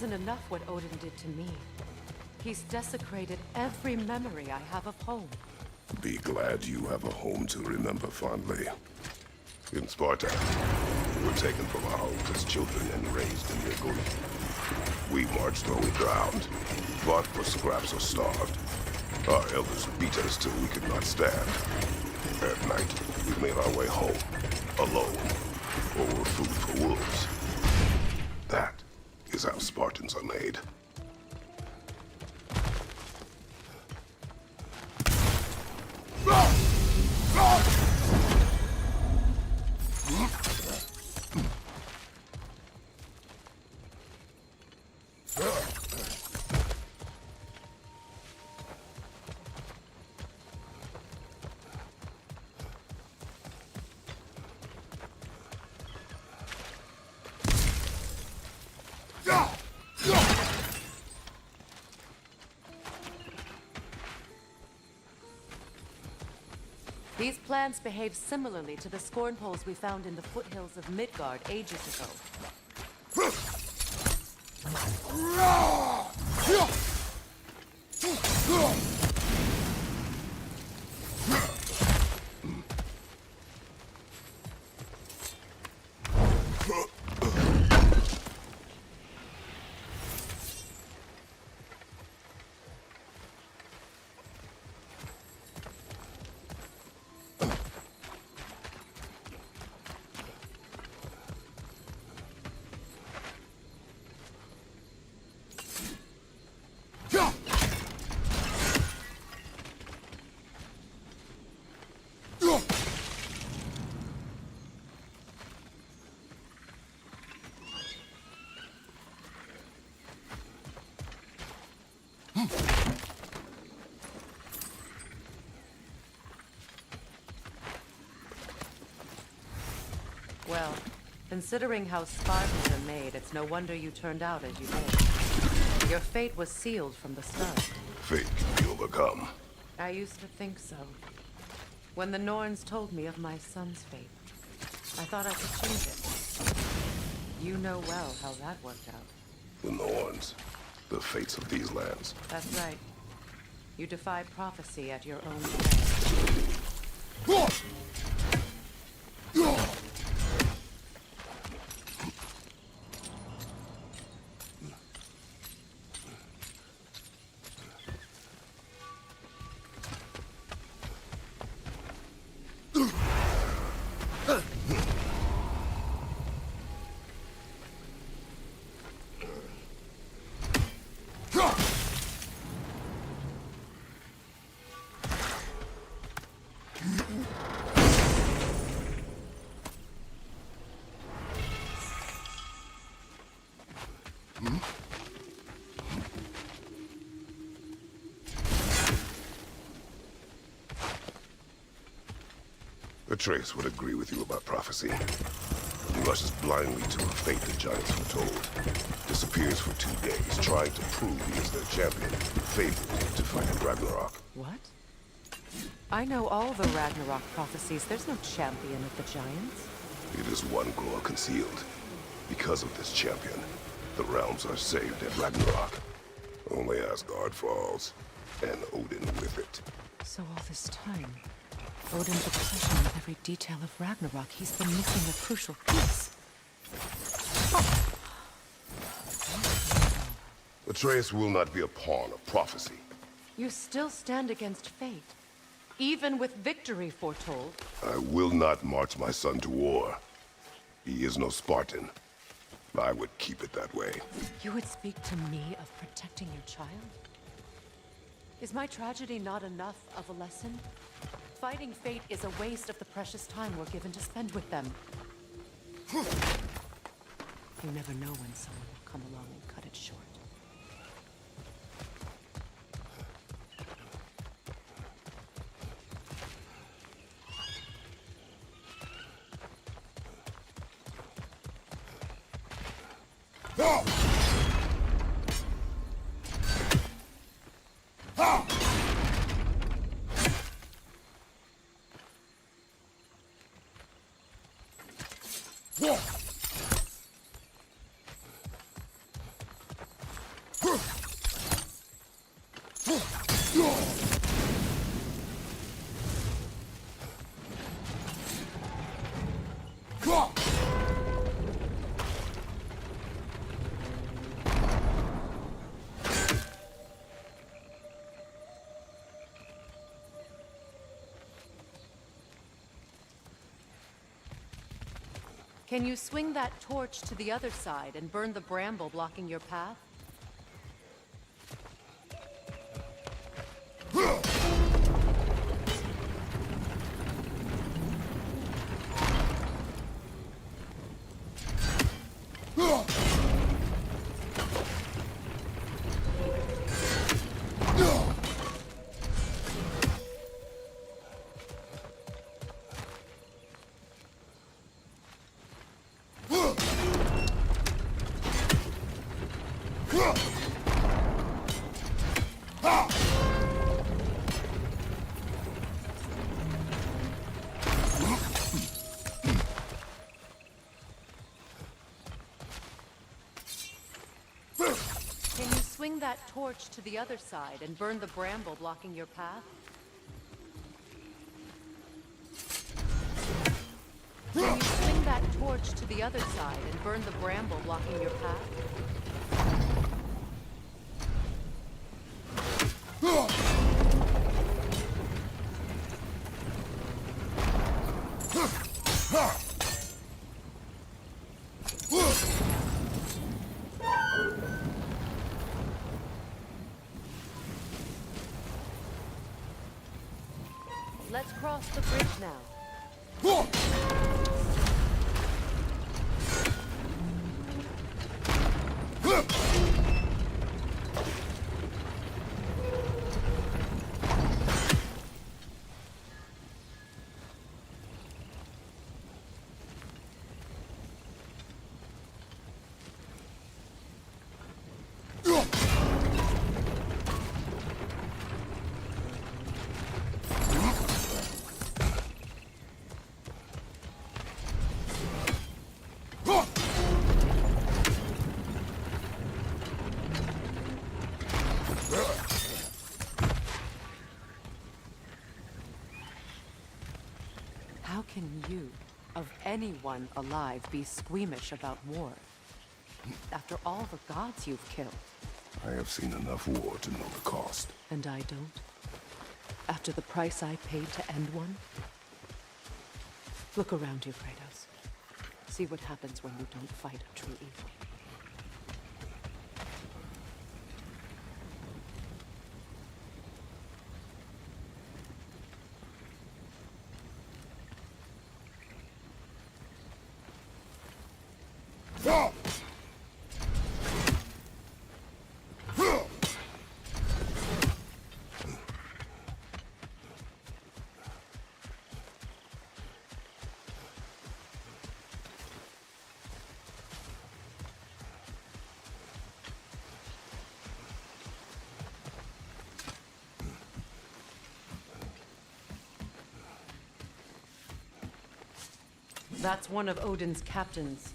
Enough what Odin did to me. He's desecrated every memory I have of home. Be glad you have a home to remember fondly. In Sparta, we were taken from our homes as children and raised in their glee. We marched or we drowned, fought for scraps or starved. Our elders beat us till we could not stand. At night, we made our way home, alone, or were food for wolves. That is how Spartans are made. These plants behave similarly to the scorn poles we found in the foothills of Midgard ages ago. Well, considering how Spartans are made, it's no wonder you turned out as you did. Your fate was sealed from the start. Fate can be overcome. I used to think so. When the Norns told me of my son's fate, I thought I could change it. You know well how that worked out. The Norns. The fates of these lands. That's right. You defy prophecy at your own peril. Atreus would agree with you about prophecy. He rushes blindly to a fate the giants foretold. Disappears for 2 days, trying to prove he is their champion, favored to fight in Ragnarok. What? I know all the Ragnarok prophecies. There's no champion of the giants. It is one glow concealed. Because of this champion, the realms are saved at Ragnarok. Only Asgard falls, and Odin with it. So all this time, Odin's obsession with every detail of Ragnarok, he's been missing a crucial piece. Atreus will not be a pawn of prophecy. You still stand against fate, even with victory foretold. I will not march my son to war. He is no Spartan. I would keep it that way. You would speak to me of protecting your child? Is my tragedy not enough of a lesson? Fighting fate is a waste of the precious time we're given to spend with them. You never know when someone will come along and cut it short. Can you swing that torch to the other side and burn the bramble blocking your path? swing that torch to the other side and burn the bramble blocking your path? Can you swing that torch to the other side and burn the bramble blocking your path? Let's cross the bridge now. How can you, of anyone alive, be squeamish about war? After all the gods you've killed. I have seen enough war to know the cost. And I don't? After the price I paid to end one? Look around you, Kratos. See what happens when you don't fight a true evil. That's one of Odin's captains.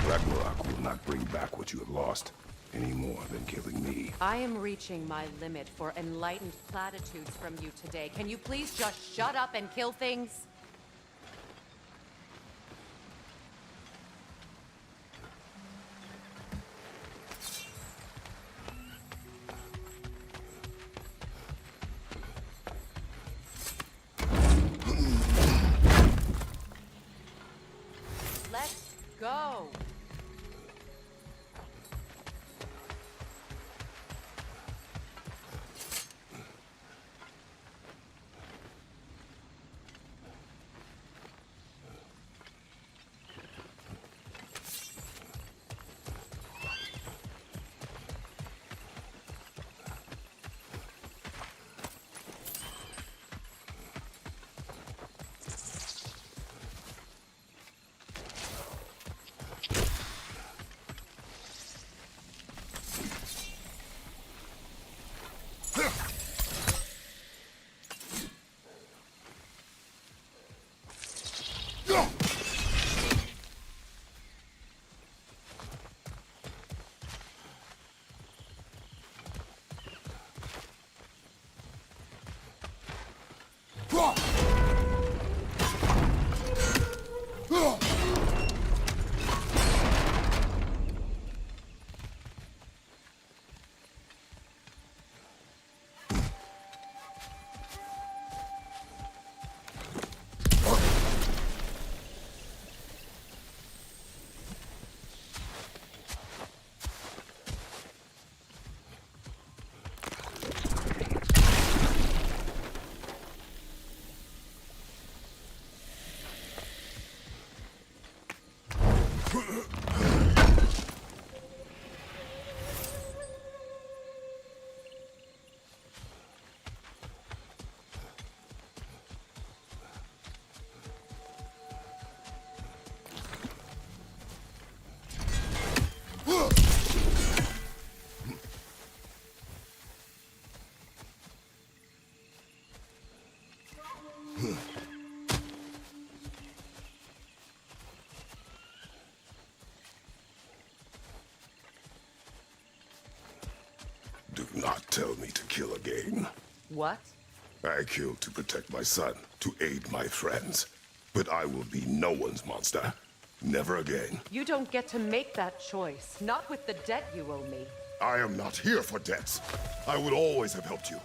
Ragnarök will not bring back what you have lost, any more than killing me. I am reaching my limit for enlightened platitudes from you today. Can you please just shut up and kill things? Let's go! Do not tell me to kill again. What? I killed to protect my son, to aid my friends. But I will be no one's monster. Never again. You don't get to make that choice. Not with the debt you owe me. I am not here for debts. I would always have helped you.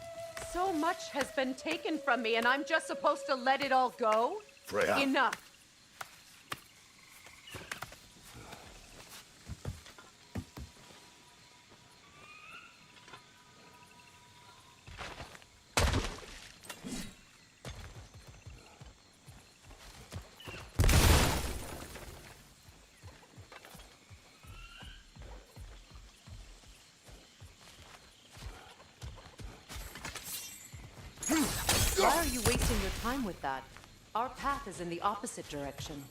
So much has been taken from me, and I'm just supposed to let it all go? Freya. Enough. Why are you wasting your time with that? Our path is in the opposite direction.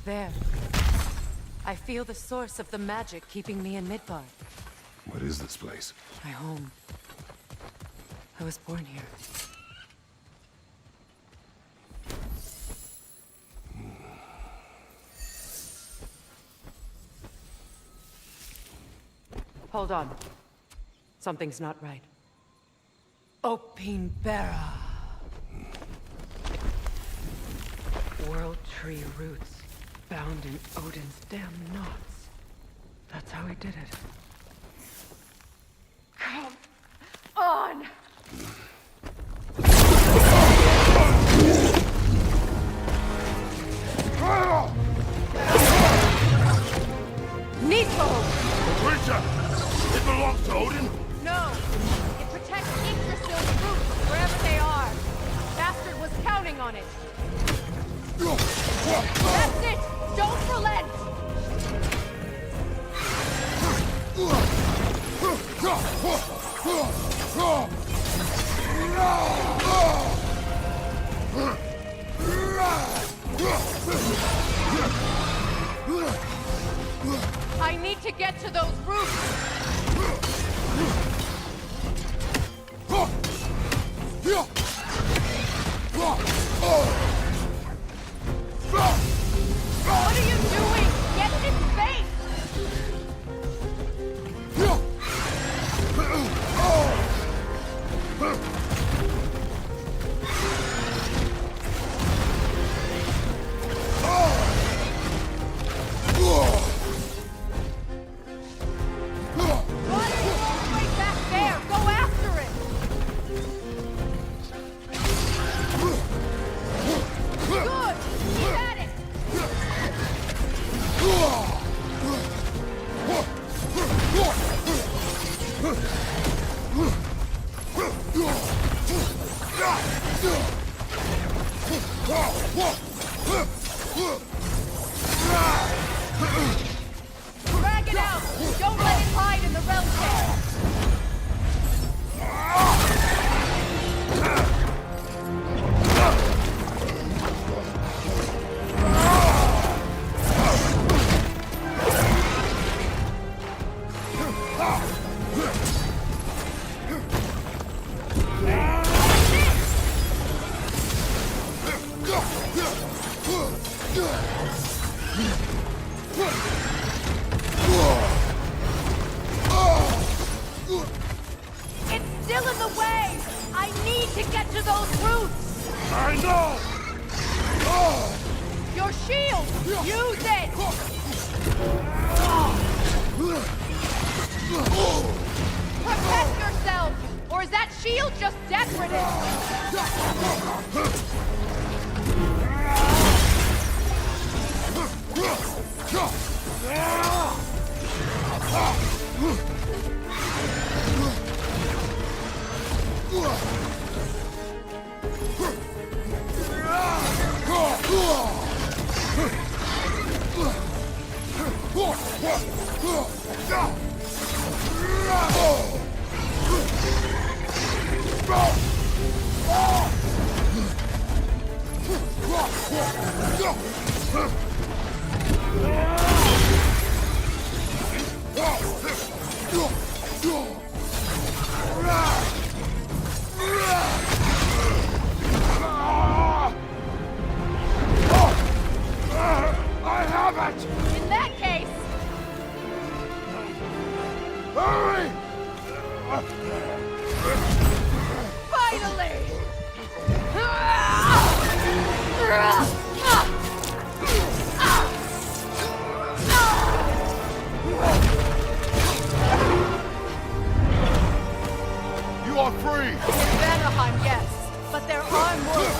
There. I feel the source of the magic keeping me in Midgard. What is this place? My home. I was born here. Hold on. Something's not right. Opinbera. World tree roots bound in Odin's damn knots. That's how he did it. Come on! Nico! Creature! It belongs to Odin? No! It protects Yggdrasil's roots, wherever they are. Bastard was counting on it. That's it! Don't relent! I need to get to those roots! What are you doing? Get in his face! Right back there! Go after it! Good! Keep at it! Drag it out! Don't let it hide in the realm there! It's still in the way! I need to get to those roots! I know! Your shield! Use it! Protect yourself! Or is that shield just decorative? I have it! In that case, Hurry! finally! You are free! In Vanaheim, yes, but there are more.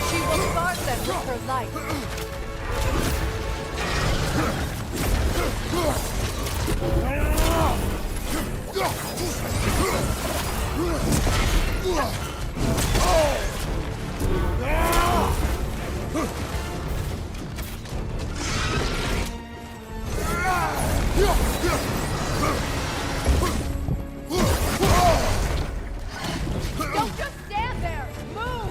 She will guard them with her life. Don't just stand there! Move!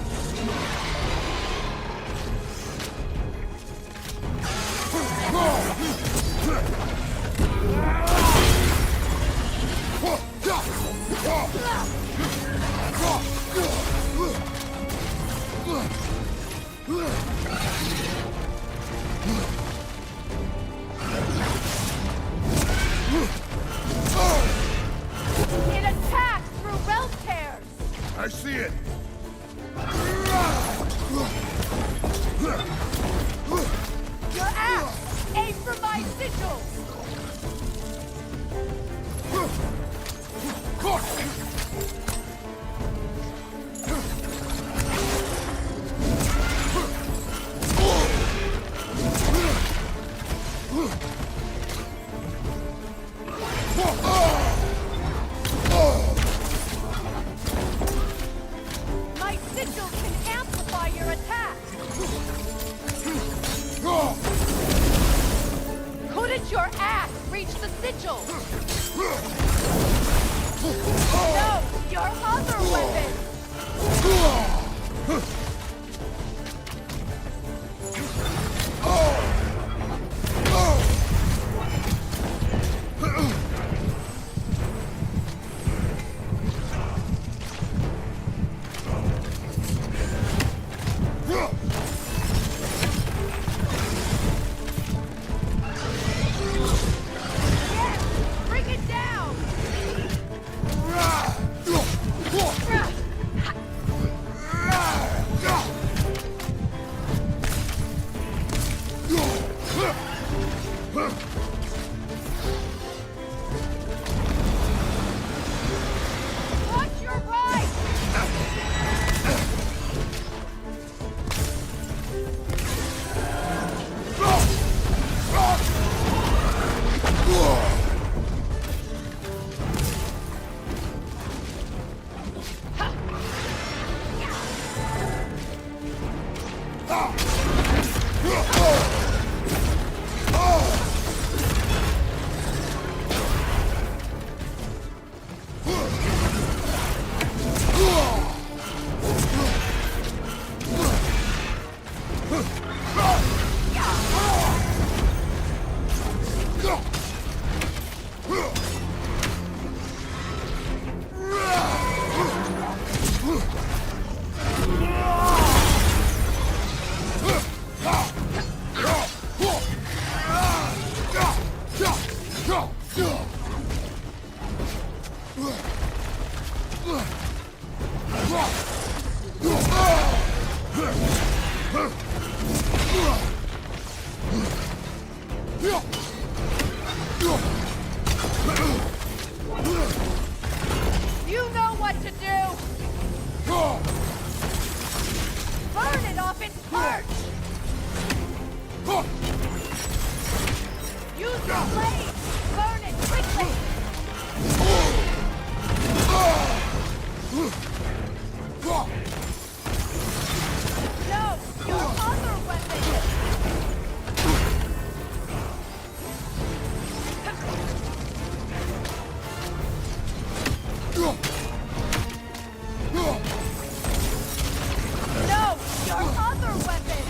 It attacks through realm tears! I see it! Your axe! Aim for my sigils! My sigils can amplify your attack! Couldn't your axe reach the sigil? No! Your other weapon! Yes! Bring it down! Watch your right! You know what to do! Burn it off its perch! Use your blade! Burn it quickly! No! Your other weapon! No! Your other weapon!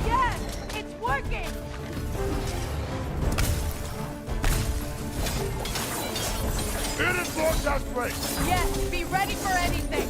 Yes, it's working! Reinforce that place! Yes, be ready for anything!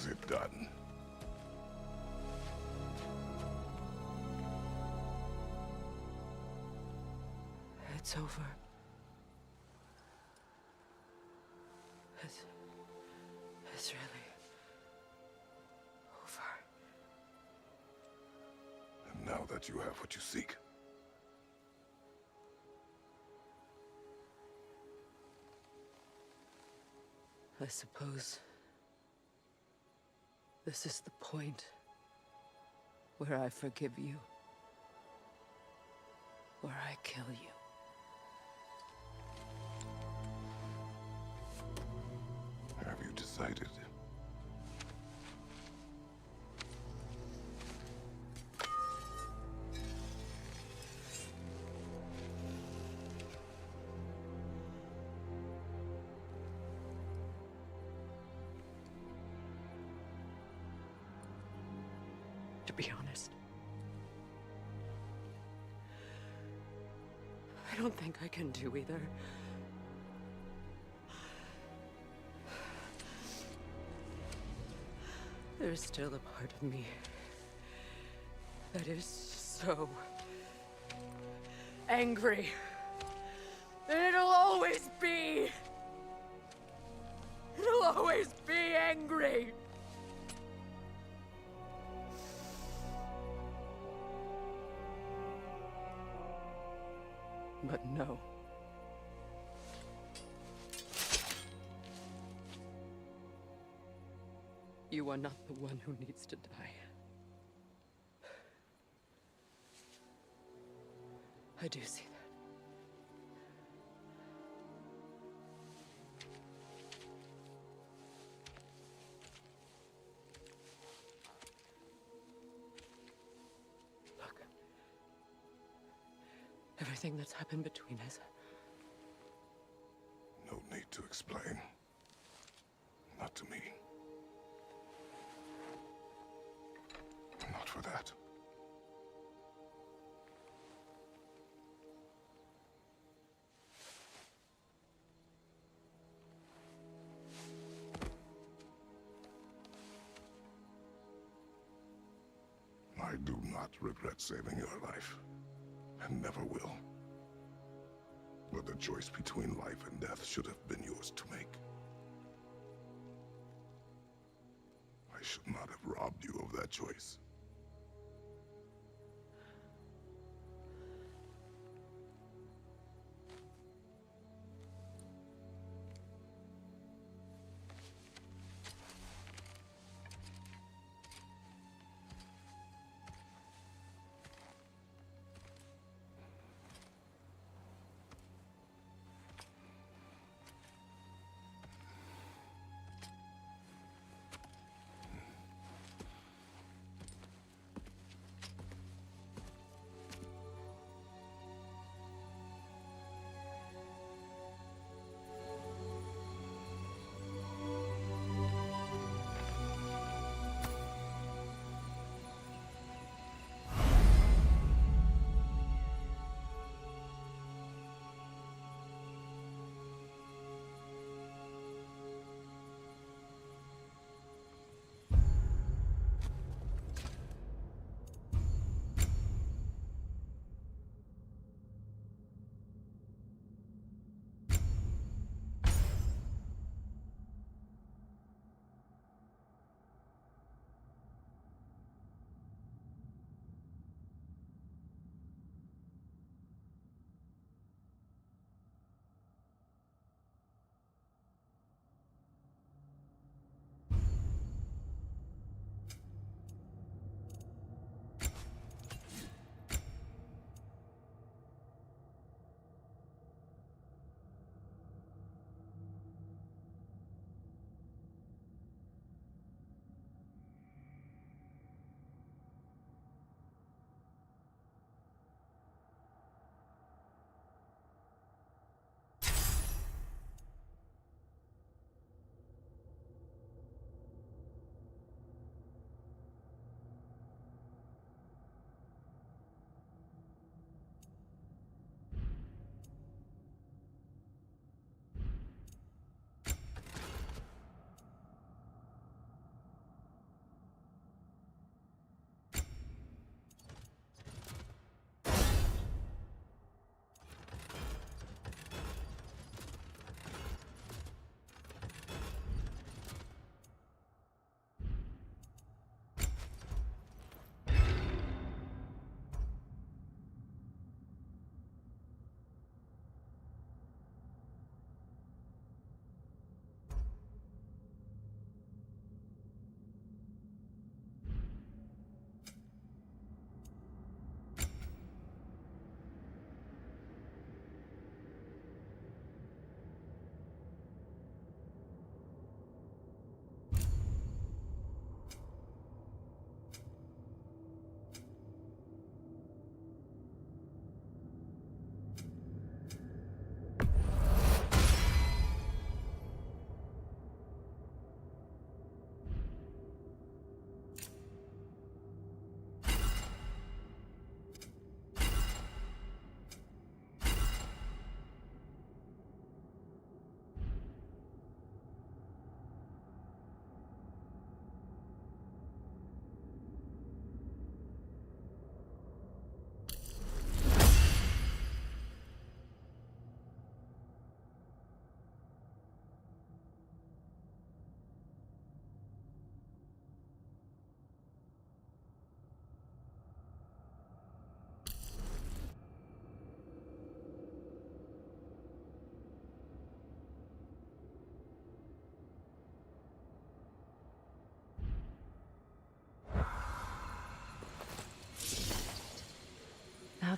Is it done? It's over. is really over. And now that you have what you seek, I suppose this is the point where I forgive you, where I kill you. have you decided? To be honest, I don't think I can do either. There's still a part of me that is so angry. And it'll always be. It'll always be angry. But no. You are not the one who needs to die. I do see that. Look. Everything that's happened between us. No need to explain. Not to me. Not for that. I do not regret saving your life, and never will. But the choice between life and death should have been yours to make. I should not have robbed you of that choice.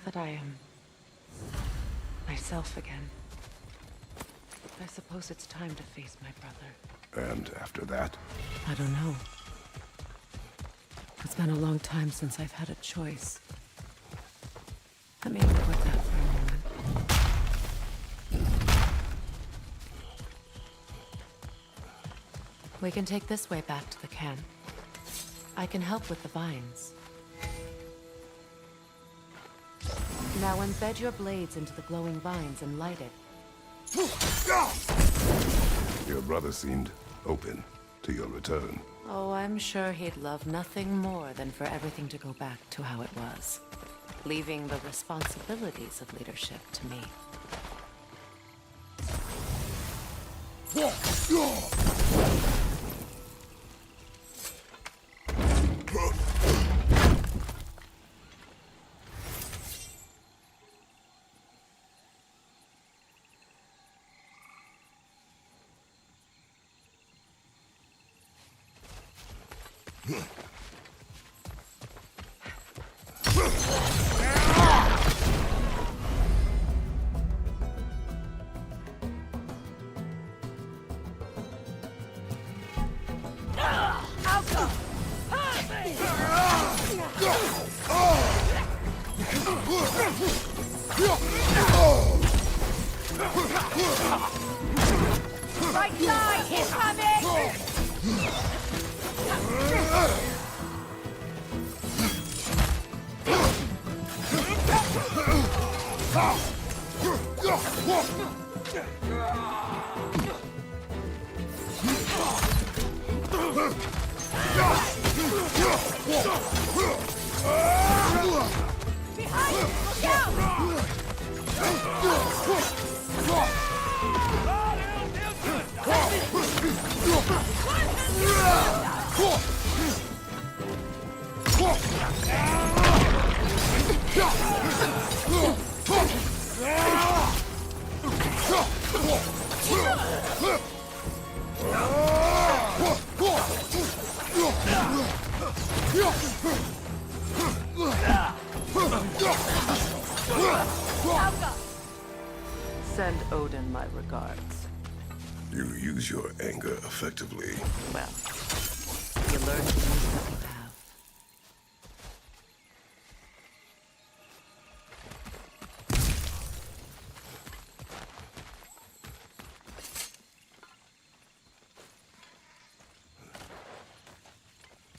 that I am myself again. I suppose it's time to face my brother. And after that? I don't know. It's been a long time since I've had a choice. Let me record that for a moment. We can take this way back to the camp. I can help with the vines. Now embed your blades into the glowing vines and light it. Your brother seemed open to your return. Oh, I'm sure he'd love nothing more than for everything to go back to how it was, leaving the responsibilities of leadership to me. Right side, he's coming! Behind! Look out! Send Odin my regards. You use your anger effectively. Well, you learn to use what you have.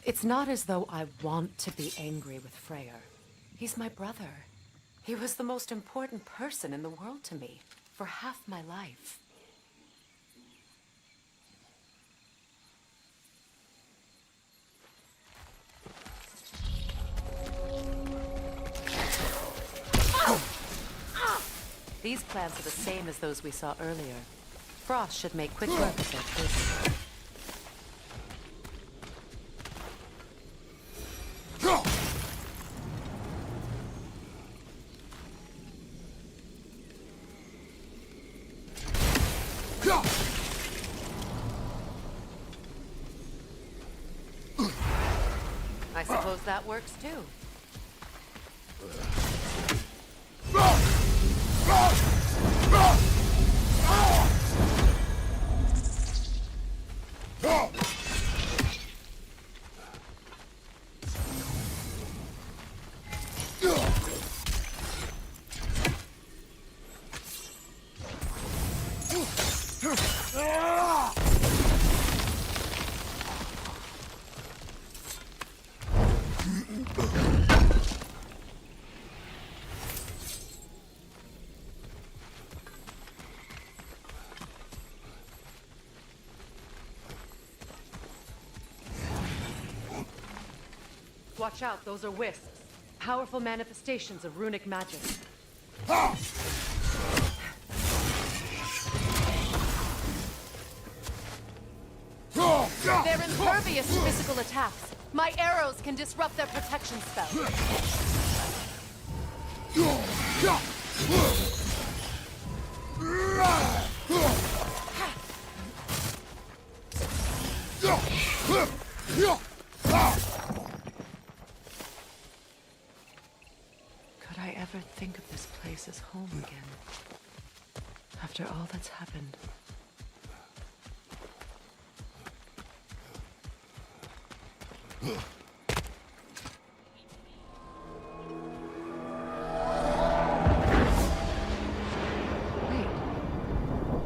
It's not as though I want to be angry with Freyr. He's my brother. He was the most important person in the world to me for half my life. These plants are the same as those we saw earlier. Frost should make quick work of their poison. I suppose that works too. Watch out, those are wisps. Powerful manifestations of runic magic. They're impervious to physical attacks. My arrows can disrupt their protection spell. Could I ever ever think of this place as home again. After all that's happened. Wait.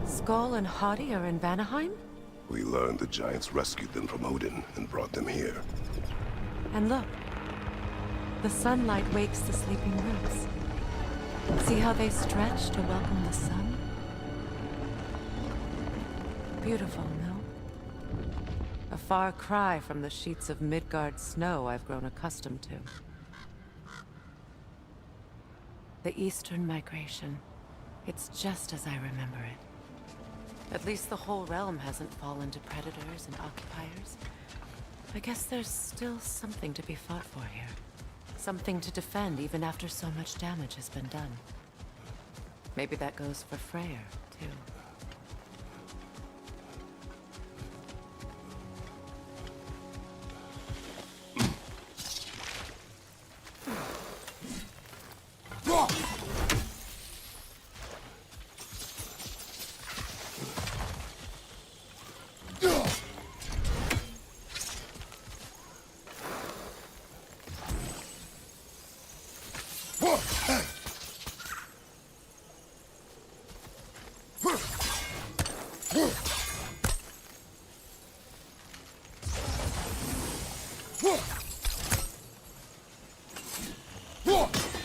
Skull and Hati are in Vanaheim? We learned the giants rescued them from Odin and brought them here. And look. The sunlight wakes the sleeping roots. See how they stretch to welcome the sun? Beautiful, no? A far cry from the sheets of Midgard snow I've grown accustomed to. The Eastern Migration. It's just as I remember it. At least the whole realm hasn't fallen to predators and occupiers. I guess there's still something to be fought for here. Something to defend even after so much damage has been done. Maybe that goes for Freyr, too.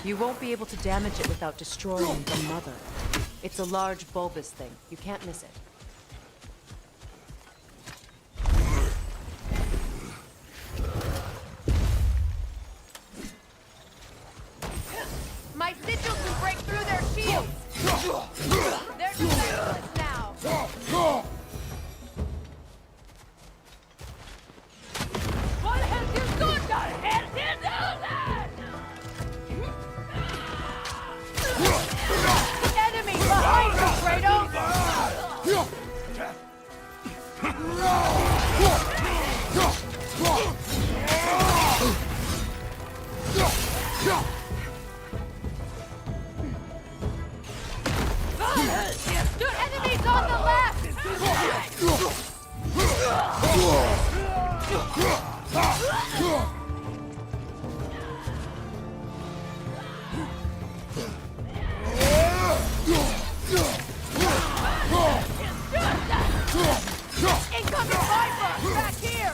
You won't be able to damage it without destroying the mother. It's a large bulbous thing. You can't miss it. My sigils can break through their shields! They're defenseless now! What have you done? What have you done? Enemy behind you, Kratos! Enemies on the left! Incoming Viper! Back here!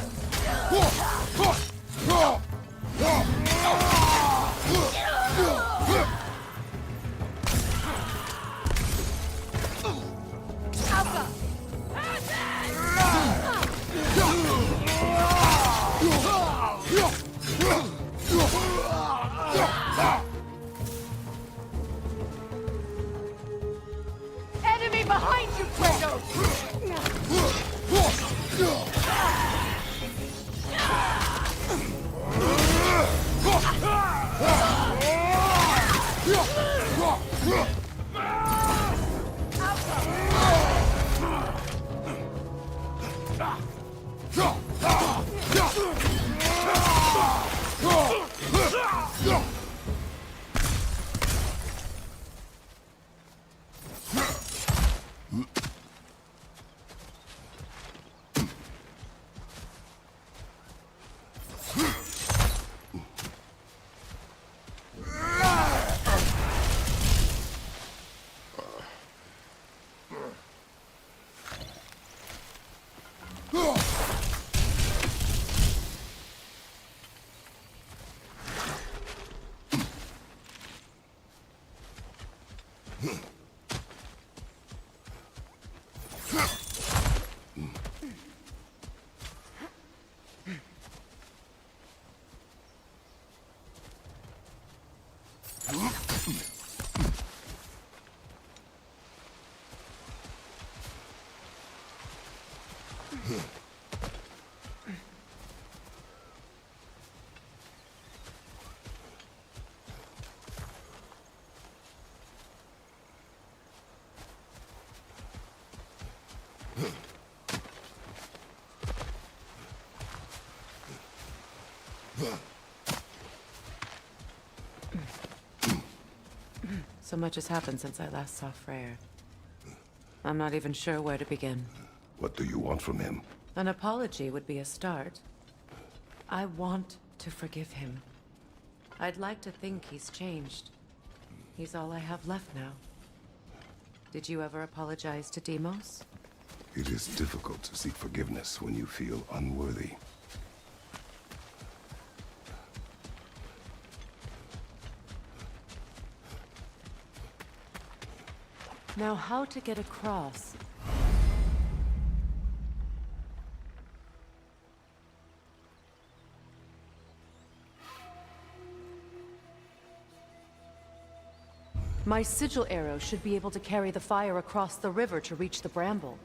Alpha! Enemy behind you, Kratos! So much has happened since I last saw Freyr. I'm not even sure where to begin. What do you want from him? An apology would be a start. I want to forgive him. I'd like to think he's changed. He's all I have left now. Did you ever apologize to Deimos? It is difficult to seek forgiveness when you feel unworthy. Now, how to get across? My sigil arrow should be able to carry the fire across the river to reach the bramble.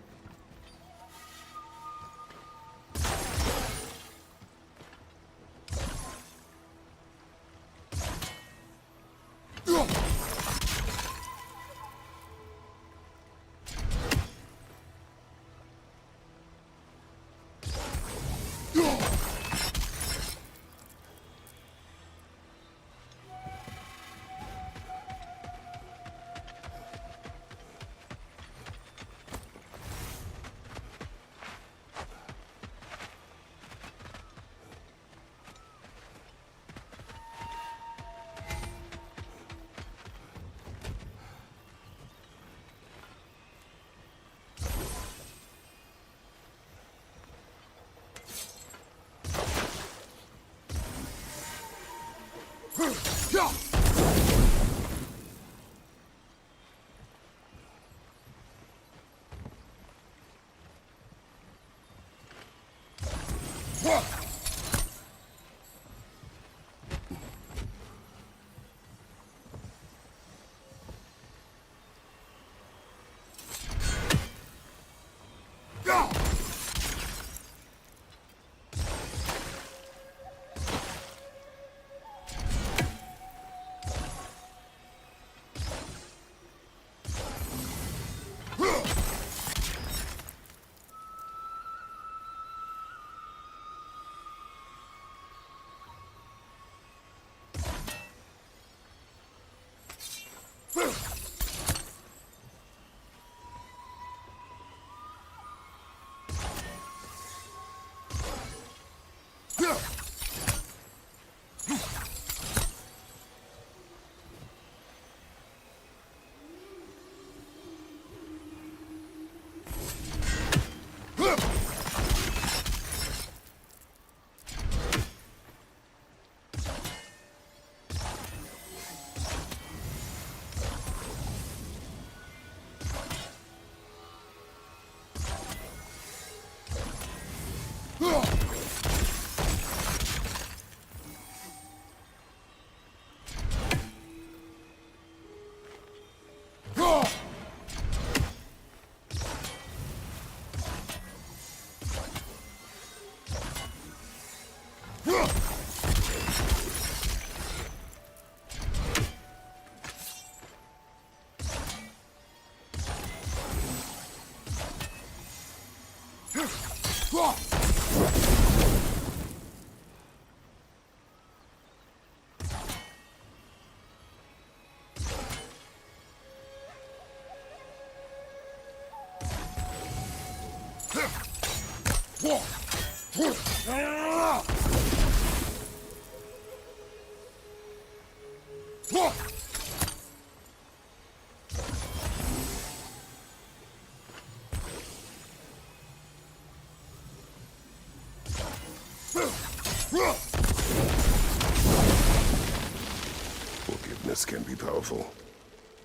Forgiveness can be powerful,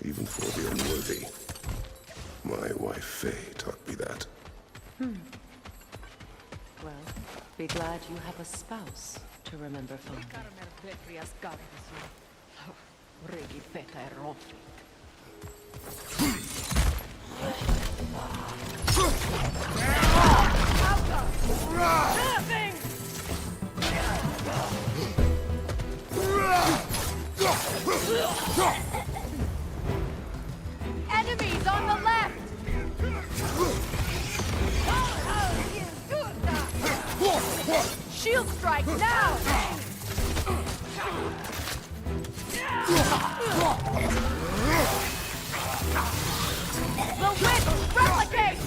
even for the unworthy. My wife Faye taught me that. Well, be glad you have a spouse to remember fondly. Enemies on the left! Shield strike now! The witch! Replicate!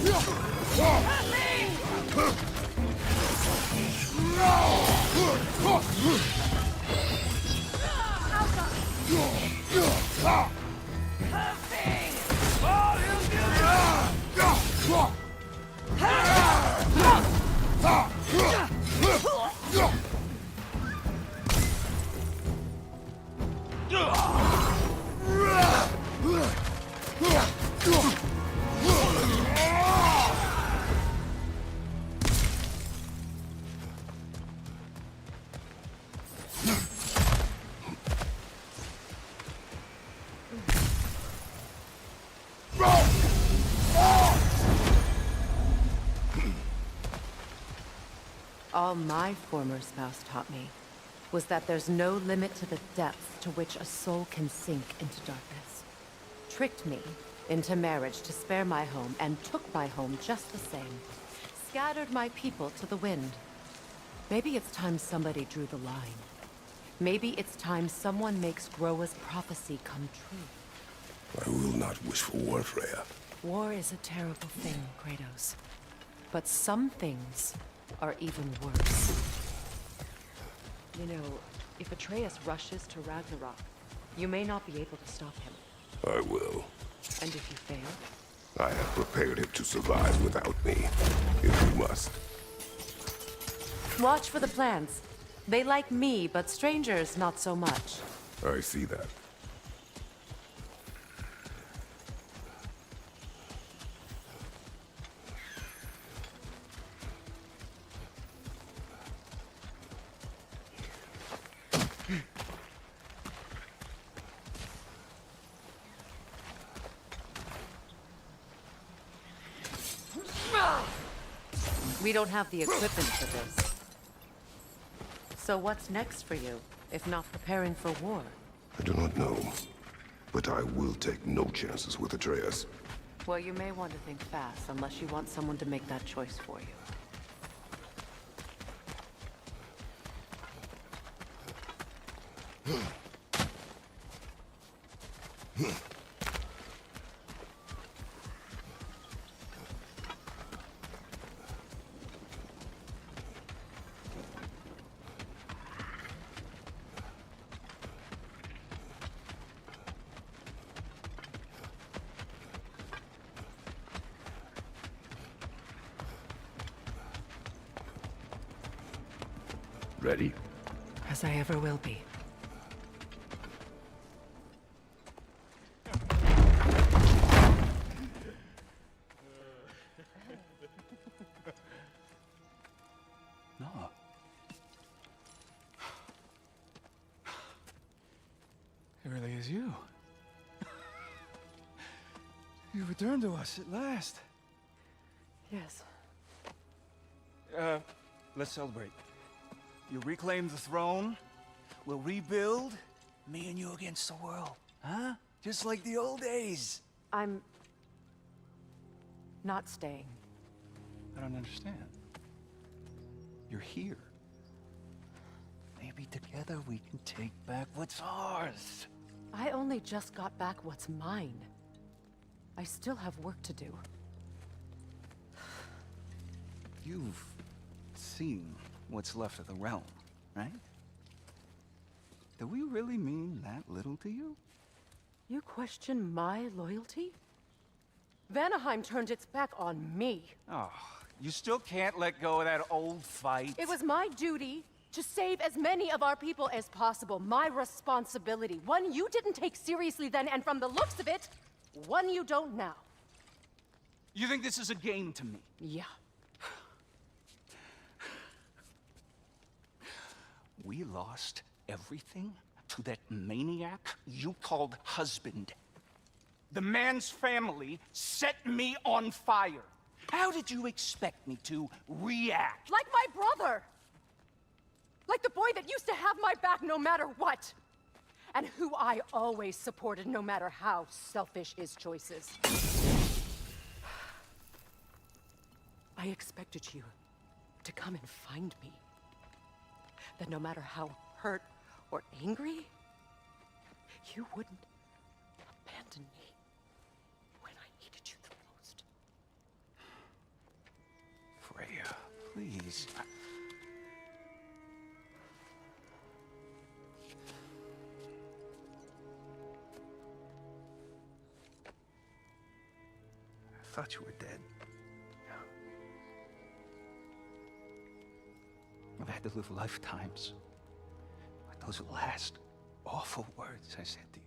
All my former spouse taught me was that there's no limit to the depth to which a soul can sink into darkness. Tricked me into marriage to spare my home and took my home just the same. Scattered my people to the wind. Maybe it's time somebody drew the line. Maybe it's time someone makes Groa's prophecy come true. I will not wish for war, Freya. War is a terrible thing, Kratos. But some things are even worse. You know, if Atreus rushes to Ragnarok, you may not be able to stop him. I will. And if you fail? I have prepared him to survive without me, if he must. Watch for the plants. They like me, but strangers not so much. I see that. We don't have the equipment for this. So what's next for you, if not preparing for war? I do not know, but I will take no chances with Atreus. Well, you may want to think fast, unless you want someone to make that choice for you. Ready? As I ever will be. No. It really is you. You returned to us at last. Yes. Let's celebrate. You reclaim the throne. We'll rebuild. Me and you against the world. Huh? Just like the old days. I'm not staying. I don't understand. You're here. Maybe together we can take back what's ours. I only just got back what's mine. I still have work to do. You've seen what's left of the realm, right? Do we really mean that little to you? You question my loyalty? Vanaheim turned its back on me. Oh, you still can't let go of that old fight? It was my duty to save as many of our people as possible. My responsibility. One you didn't take seriously then, and from the looks of it, one you don't now. You think this is a game to me? Yeah. We lost everything to that maniac you called husband. The man's family set me on fire. How did you expect me to react? Like my brother! Like the boy that used to have my back no matter what! And who I always supported no matter how selfish his choices. I expected you to come and find me. That no matter how hurt or angry, You wouldn't abandon me when I needed you the most. Freya, please. I thought you were dead. I've had to live lifetimes with those last awful words I said to you.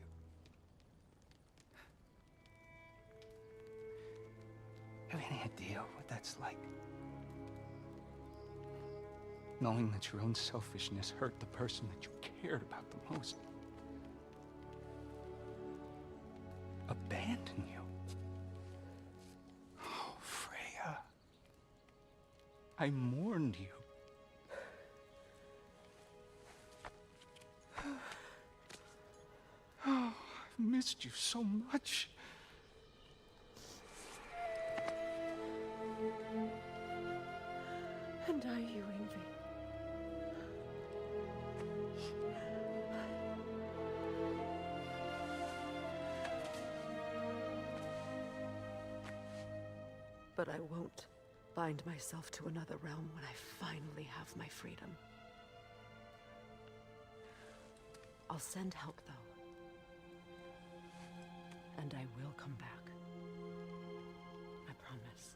Have any idea what that's like? Knowing that your own selfishness hurt the person that you cared about the most. Abandon you. Oh, Freya. I mourned you. Oh, I've missed you so much. And are you, Ingvi? But I won't bind myself to another realm when I finally have my freedom. I'll send help, though. And I will come back. I promise.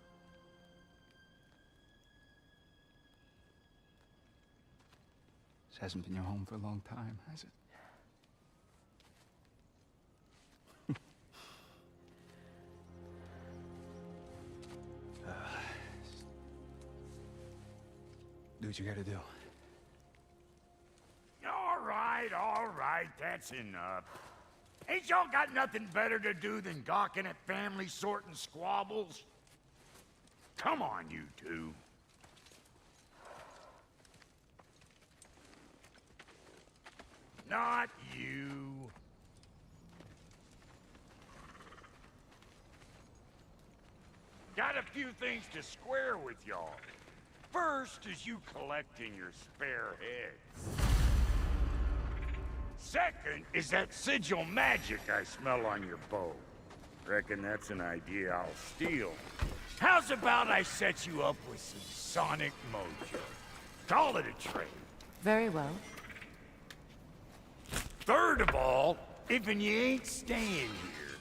This hasn't been your home for a long time, has it? Do what you gotta do. All right, that's enough. Ain't y'all got nothing better to do than gawking at family sorting squabbles? Come on, you two. Not you. Got a few things to square with y'all. First is you collecting your spare heads. Second is that sigil magic I smell on your bow. Reckon that's an idea I'll steal. How's about I set you up with some sonic mojo? Call it a trade. Very well. Third of all, if you ain't staying here,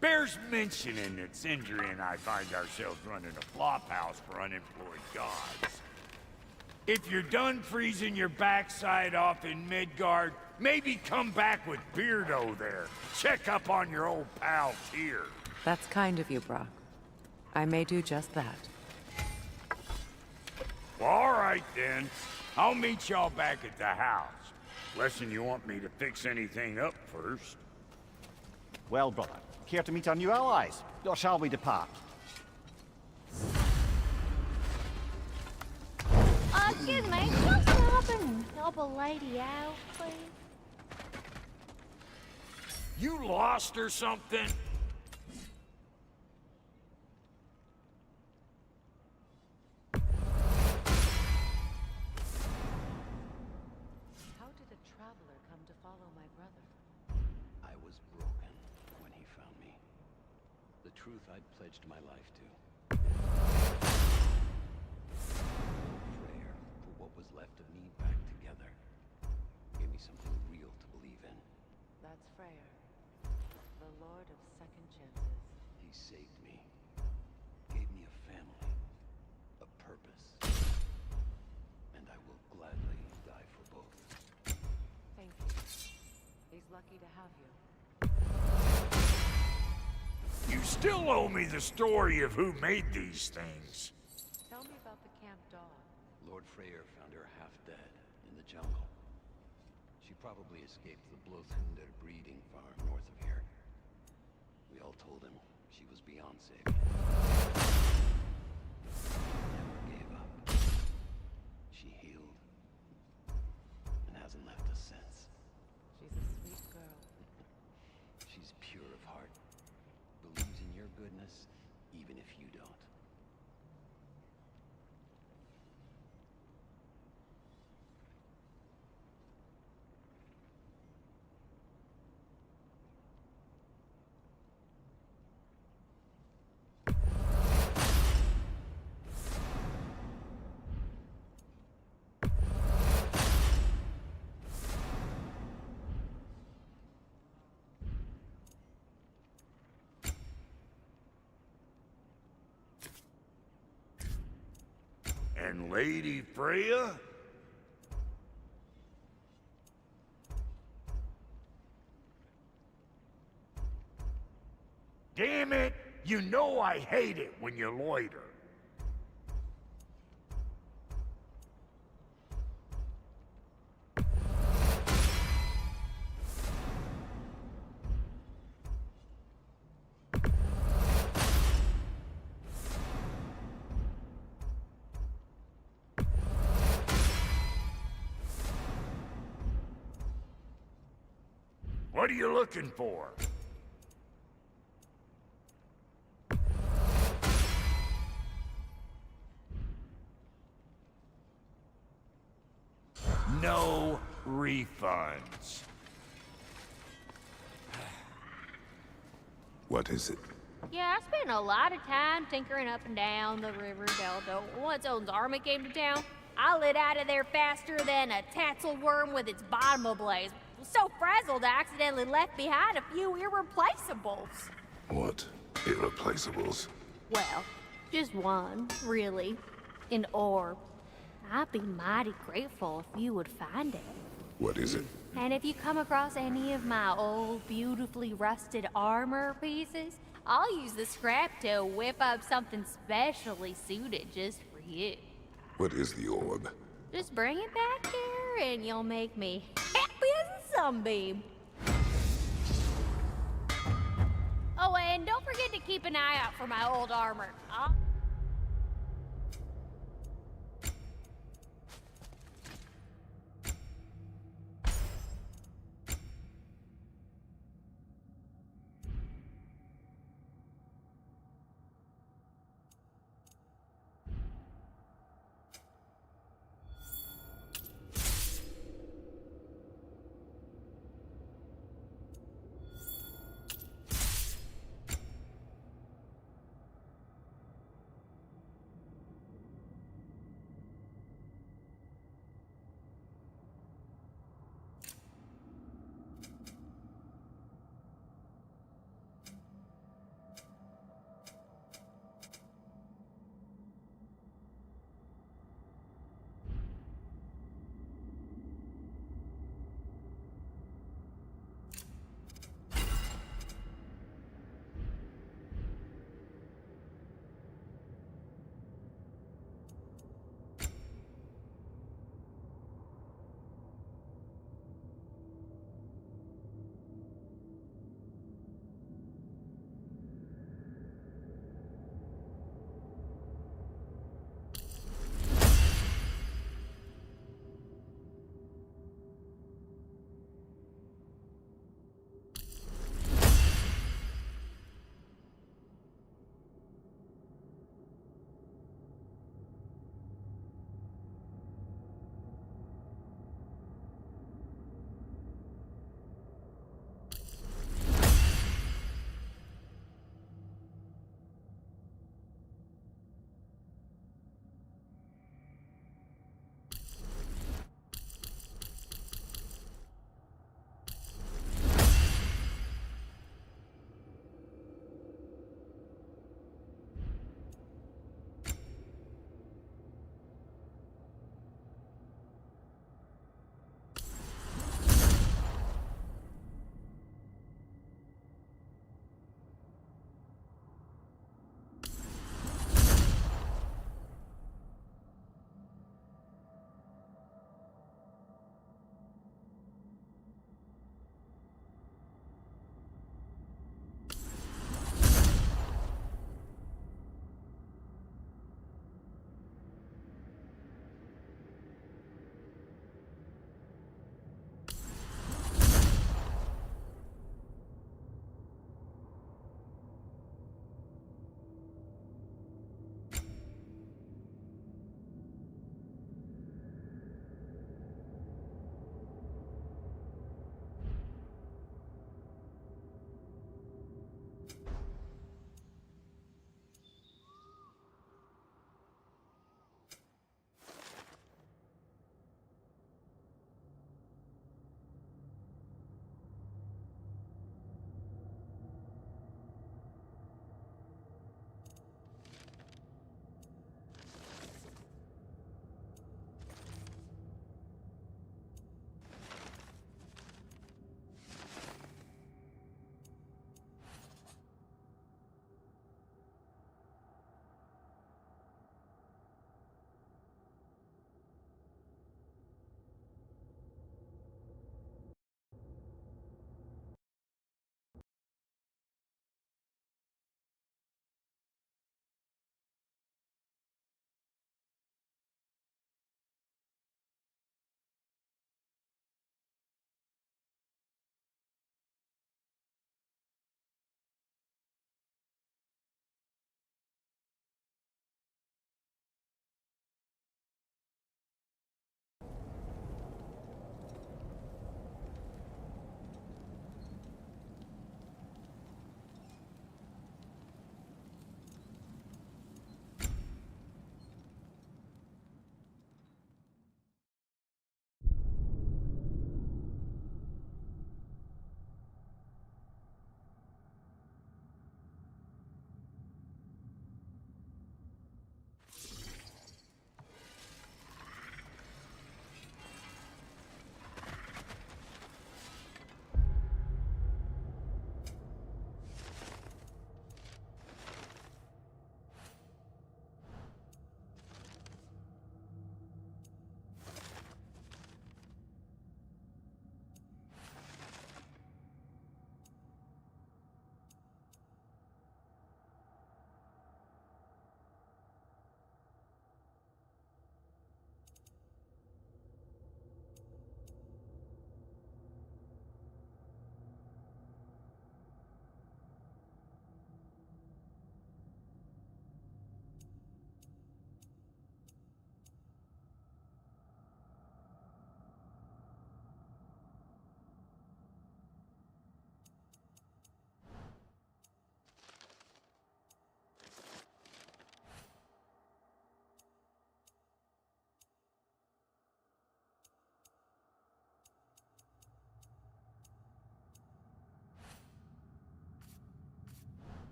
bears mentioning that Sindri and I find ourselves running a flop house for unemployed gods. If you're done freezing your backside off in Midgard, maybe come back with Beardo there. Check up on your old pal Tyr. That's kind of you, Brock. I may do just that. Well, all right then. I'll meet y'all back at the house. Lesson you want me to fix anything up first. Well, brother, care to meet our new allies? Or shall we depart? Excuse me, can I stop and help a lady out, please? You lost or something? How did a traveler come to follow my brother? I was broken when he found me. The truth I'd pledged my life to. Prayer for what was left of me back together. Gave me something real to believe in. That's Freyr, the Lord of Second Chances. He saved me. Gave me a family. A purpose. And I will gladly die for both. Thank you. He's lucky to have you. You still owe me the story of who made these things. Tell me about the camp dog. Lord Freyr found her half dead in the jungle. She probably escaped the Blothunder breeding farm north of here. We all told him she was beyond saving. Never gave up. She healed and hasn't left us since. She's a sweet girl. She's pure of heart. Believes in your goodness, even if you don't. And Lady Freya? Damn it! You know I hate it when you loiter. What are you looking for? No refunds. What is it? Yeah, I spent a lot of time tinkering up and down the river delta. Once Odin's army came to town, I lit out of there faster than a tassel worm with its bottom ablaze. Was so frazzled I accidentally left behind a few irreplaceables. What? Irreplaceables? Well, just one, really. An orb. I'd be mighty grateful if you would find it. What is it? And if you come across any of my old, beautifully rusted armor pieces, I'll use the scrap to whip up something specially suited just for you. What is the orb? Just bring it back here and you'll make me happy as a sunbeam. Oh, and don't forget to keep an eye out for my old armor.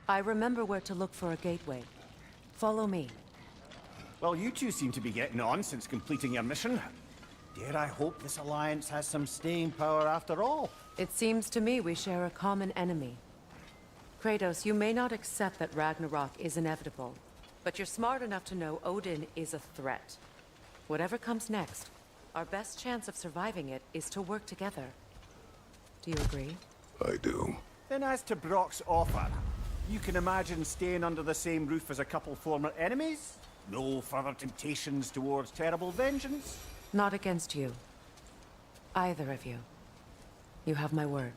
I remember where to look for a gateway. Follow me. Well, you two seem to be getting on since completing your mission. Dare I hope this alliance has some staying power after all? It seems to me we share a common enemy. Kratos, you may not accept that Ragnarok is inevitable, but you're smart enough to know Odin is a threat. Whatever comes next, our best chance of surviving it is to work together. Do you agree? I do. Then as to Brock's offer, you can imagine staying under the same roof as a couple former enemies? No further temptations towards terrible vengeance? Not against you. Either of you. You have my word.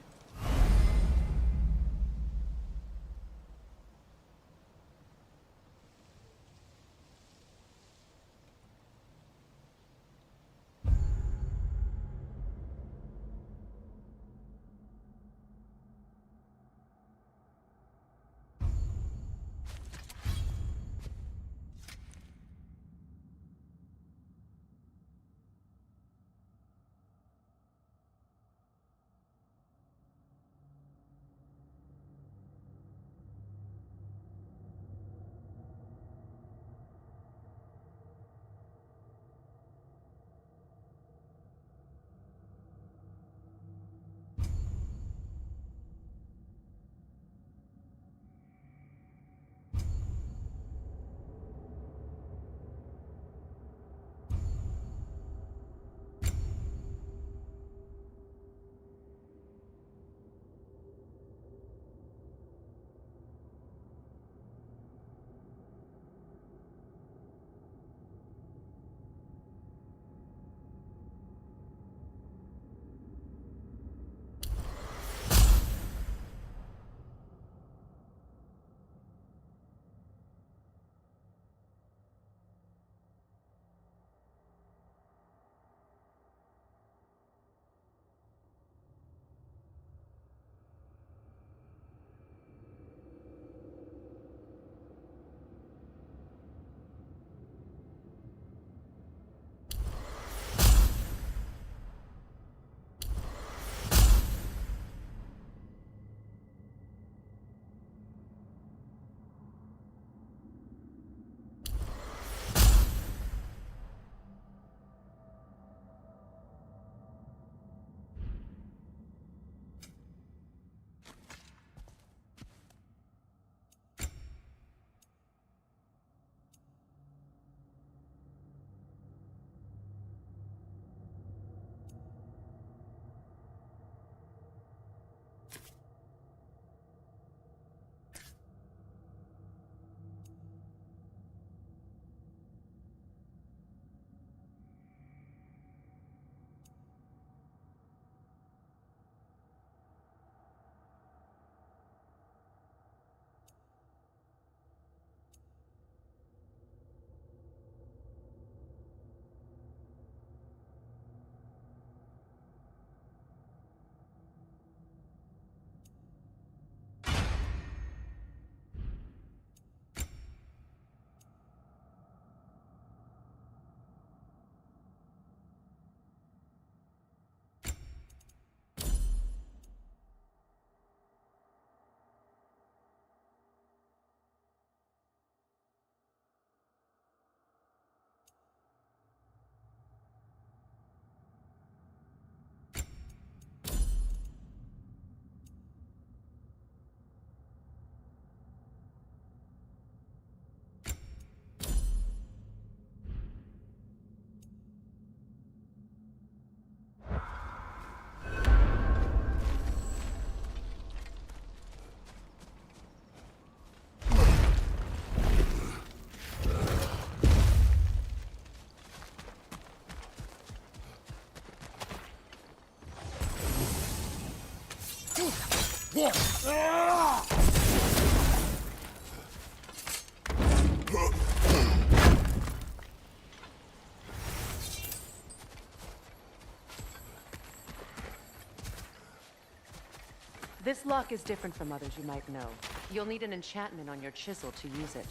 This lock is different from others you might know. You'll need an enchantment on your chisel to use it.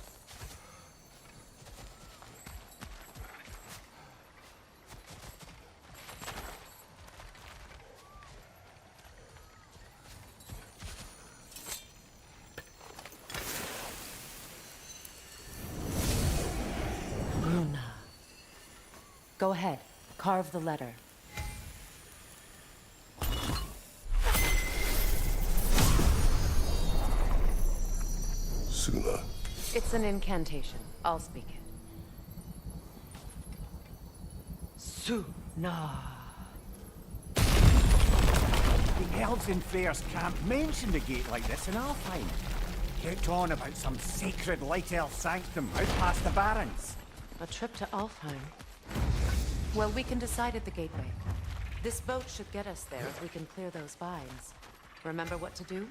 Go ahead. Carve the letter. Suna. It's an incantation. I'll speak it. Suna. The elves in Freyr's can't mention the gate like this in Alfheim. Kept on about some sacred light elf sanctum out past the barrens. A trip to Alfheim. Well, we can decide at the gateway. This boat should get us there if we can clear those vines. Remember what to do?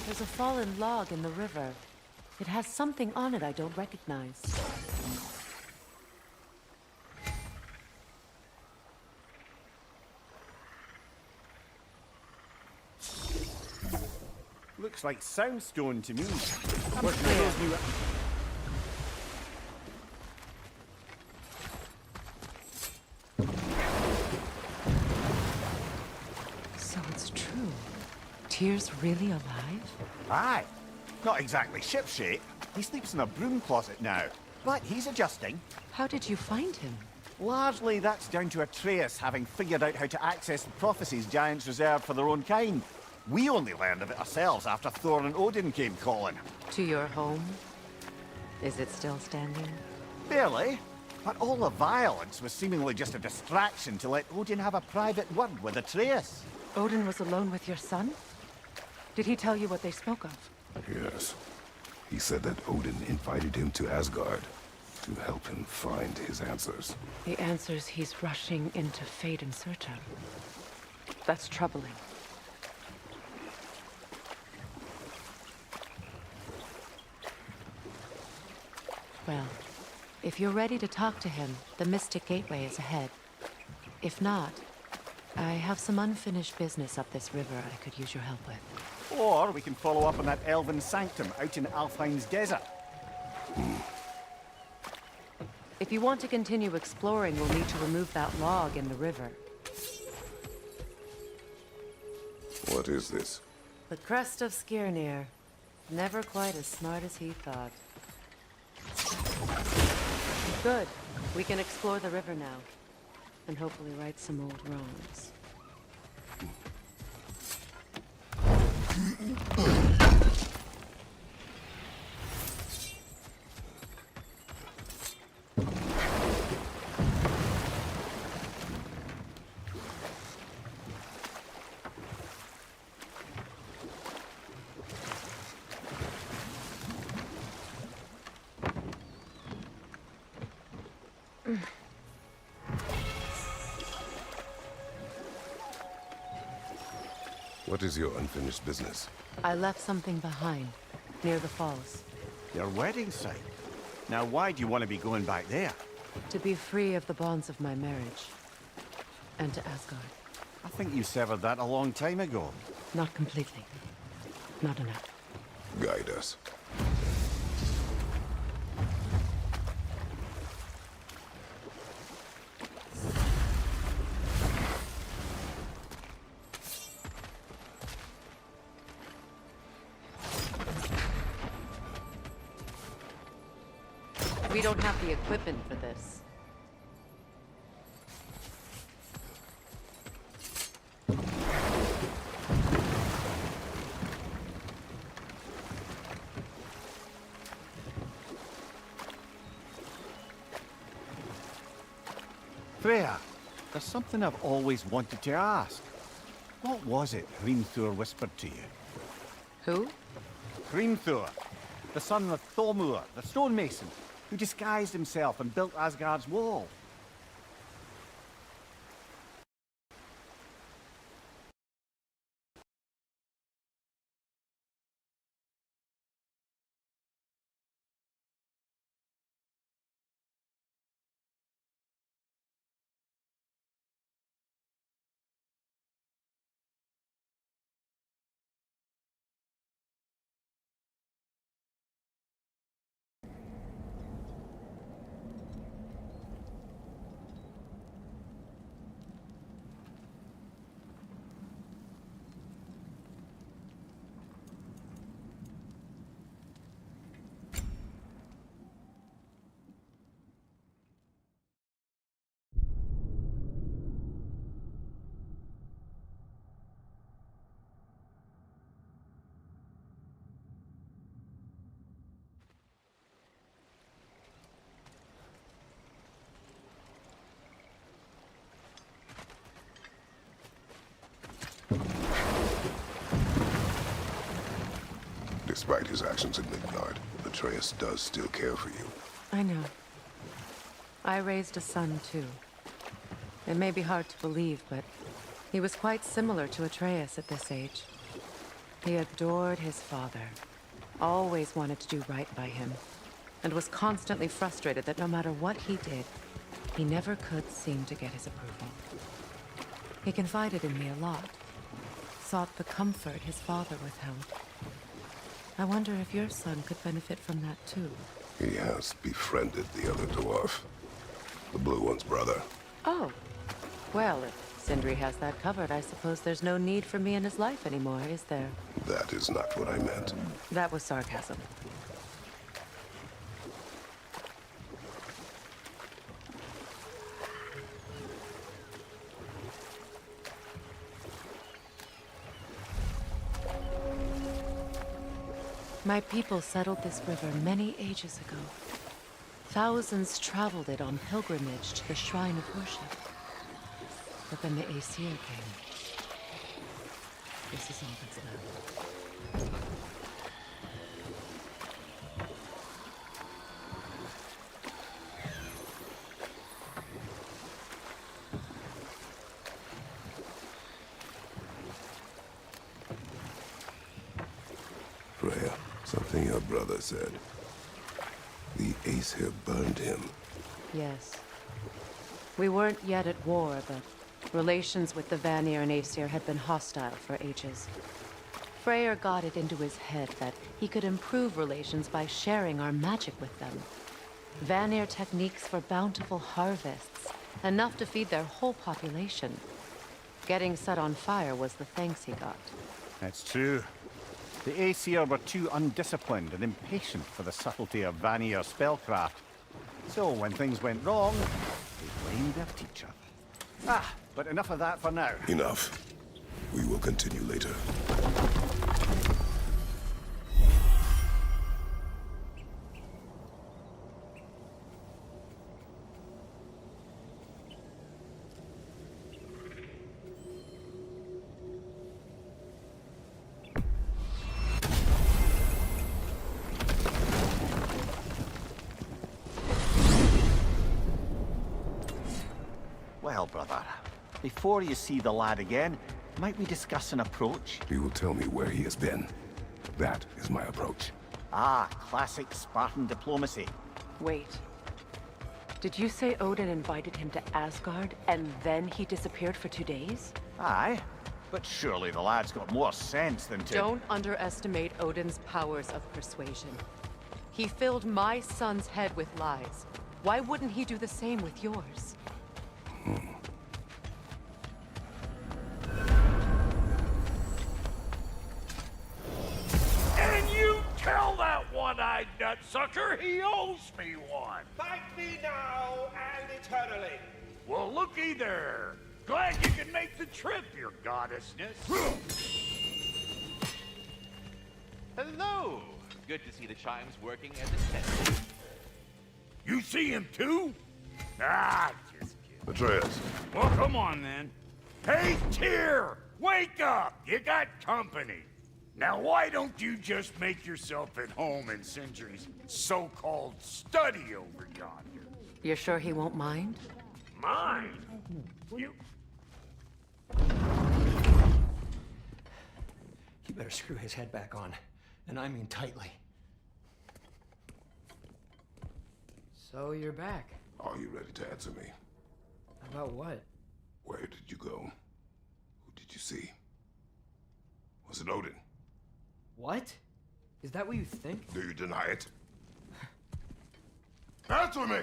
There's a fallen log in the river. It has something on it I don't recognize. Looks like soundstone to me. We're clear. So it's true. Tyr's really alive? Aye. Not exactly shipshape. He sleeps in a broom closet now. But he's adjusting. How did you find him? Largely that's down to Atreus having figured out how to access the prophecies giants reserved for their own kind. We only learned of it ourselves after Thor and Odin came calling. To your home? Is it still standing? Barely. But all the violence was seemingly just a distraction to let Odin have a private word with Atreus. Odin was alone with your son? Did he tell you what they spoke of? Yes. He said that Odin invited him to Asgard to help him find his answers. The answers he's rushing into fate in search of. That's troubling. Well, if you're ready to talk to him, the Mystic Gateway is ahead. If not, I have some unfinished business up this river I could use your help with. Or we can follow up on that elven sanctum out in Alfheim's desert. If you want to continue exploring, we'll need to remove that log in the river. What is this? The crest of Skirnir. Never quite as smart as he thought. Good. We can explore the river now. And hopefully right some old wrongs. What is your unfinished business? I left something behind, near the falls. Your wedding site. Now why do you want to be going back there? To be free of the bonds of my marriage. And to Asgard. I think you severed that a long time ago. Not completely. Not enough. Guide us. We don't have the equipment for this. Freya, there's something I've always wanted to ask. What was it Hrimthur whispered to you? Who? Hrimthur, the son of Thormur, the stonemason. who disguised himself and built Asgard's wall. Despite his actions in Midgard, Atreus does still care for you. I know. I raised a son, too. It may be hard to believe, but he was quite similar to Atreus at this age. He adored his father, always wanted to do right by him, and was constantly frustrated that no matter what he did, he never could seem to get his approval. He confided in me a lot, sought the comfort his father withheld. I wonder if your son could benefit from that too. He has befriended the other dwarf. The blue one's brother. Oh. Well, if Sindri has that covered, I suppose there's no need for me in his life anymore, is there? That is not what I meant. That was sarcasm. My people settled this river many ages ago. Thousands traveled it on pilgrimage to the shrine of worship. But then the Aesir came. This is all that's left. Freya, something your brother said. The Aesir burned him. Yes. We weren't yet at war, but relations with the Vanir and Aesir had been hostile for ages. Freyr got it into his head that he could improve relations by sharing our magic with them. Vanir techniques for bountiful harvests, enough to feed their whole population. Getting set on fire was the thanks he got. That's true. The Aesir were too undisciplined and impatient for the subtlety of Vanir spellcraft. So when things went wrong, they blamed their teacher. Ah, but enough of that for now. Enough. We will continue later. Well, brother, before you see the lad again, might we discuss an approach? He will tell me where he has been. That is my approach. Ah, classic Spartan diplomacy. Wait. Did you say Odin invited him to Asgard, and then he disappeared for 2 days? Aye, but surely the lad's got more sense than to... Don't underestimate Odin's powers of persuasion. He filled my son's head with lies. Why wouldn't he do the same with yours? And you tell that one-eyed nutsucker he owes me one. Fight me now and eternally. Well, looky there. Glad you can make the trip, your goddessness. Hello. Good to see the chimes working as intended. You see him too? Ah, just kidding. Atreus. Well, come on then. Hey, Tyr! Wake up! You got company. Now why don't you just make yourself at home in Sindri's so-called study over yonder? You're sure he won't mind? Mine? You... You better screw his head back on. And I mean tightly. So you're back. Are you ready to answer me? About what? Where did you go? Who did you see? Was it Odin? What? Is that what you think? Do you deny it? Answer me!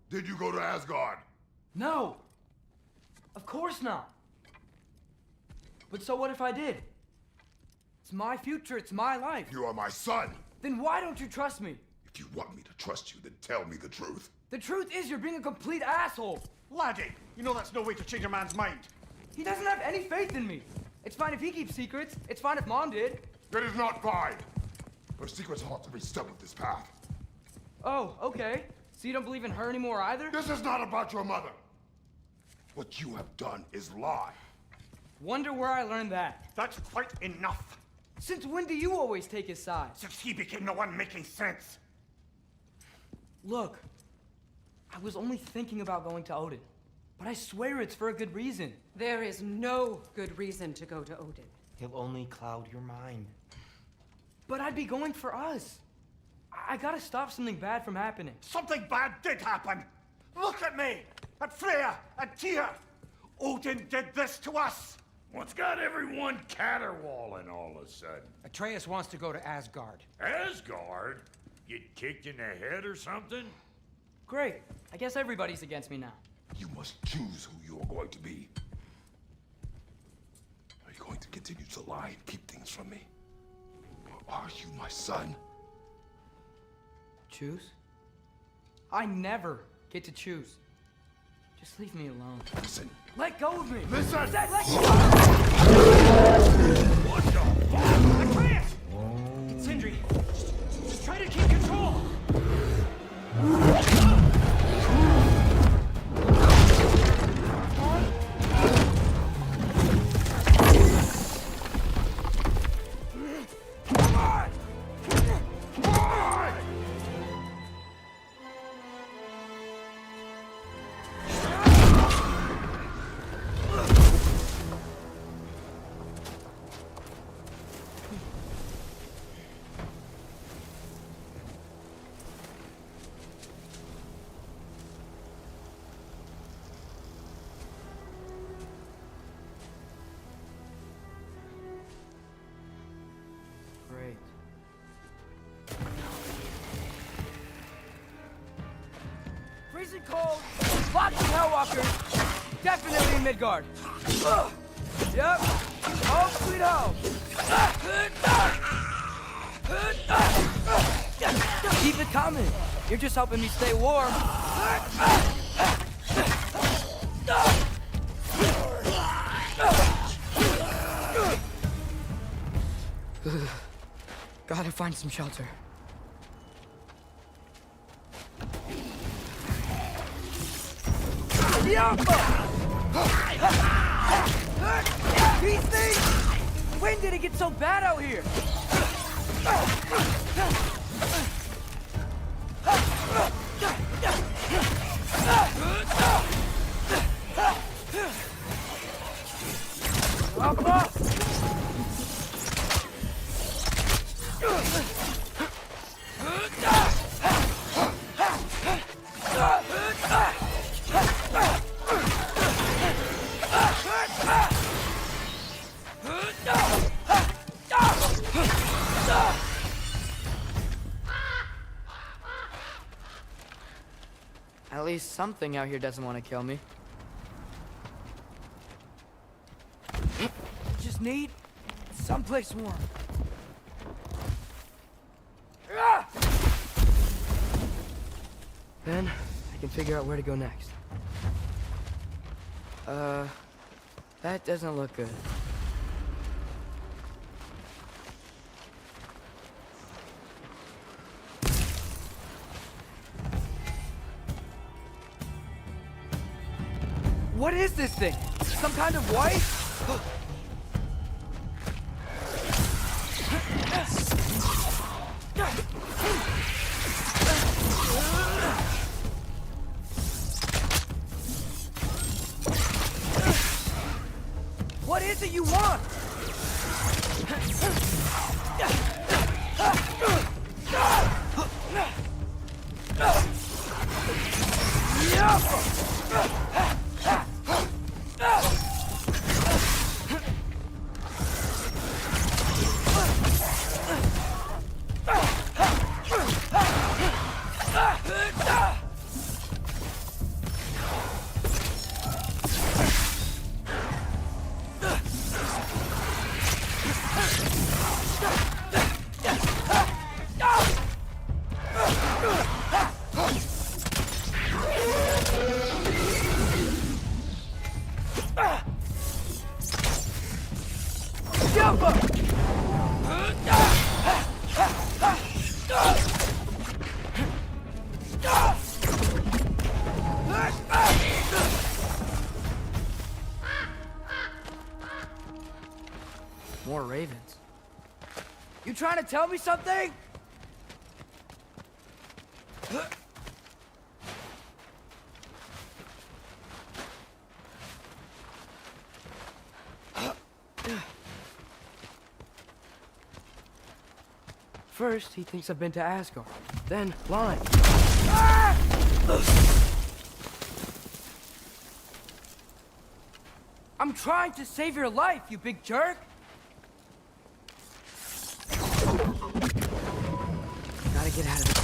Did you go to Asgard? No! Of course not! But so what if I did? It's my future, it's my life. You are my son! Then why don't you trust me? If you want me to trust you, then tell me the truth. The truth is you're being a complete asshole. Laddie, you know that's no way to change a man's mind. He doesn't have any faith in me. It's fine if he keeps secrets. It's fine if Mom did. That is not fine. Her secrets ought to be step of this path. Oh, okay. So you don't believe in her anymore either? This is not about your mother. What you have done is lie. Wonder where I learned that. That's quite enough. Since when do you always take his side? Since he became the one making sense. Look, I was only thinking about going to Odin. But I swear it's for a good reason. There is no good reason to go to Odin. He'll only cloud your mind. But I'd be going for us. I gotta stop something bad from happening. Something bad did happen. Look at me, at Freya, at Tyr. Odin did this to us. What's got everyone caterwauling all of a sudden? Atreus wants to go to Asgard. Asgard? Get kicked in the head or something? Great. I guess everybody's against me now. You must choose who you are going to be. Are you going to continue to lie and keep things from me? Or are you my son? Choose? I never get to choose. Just leave me alone. Listen. Let go of me! Listen! Let go! What the fuck? Atreus! Sindri, just try to keep control! Great. Freezing cold, lots of Hellwalkers, definitely in Midgard. Yep, home sweet home. Keep it coming. You're just helping me stay warm. Gotta find some shelter. These things! When did it get so bad out here? At least something out here doesn't want to kill me. Just need someplace warm. Then I can figure out where to go next. That doesn't look good. What is this thing? Some kind of wife? trying to tell me something? First, he thinks I've been to Asgard. Then, lying. Ah! I'm trying to save your life, you big jerk! Gotta get out of this.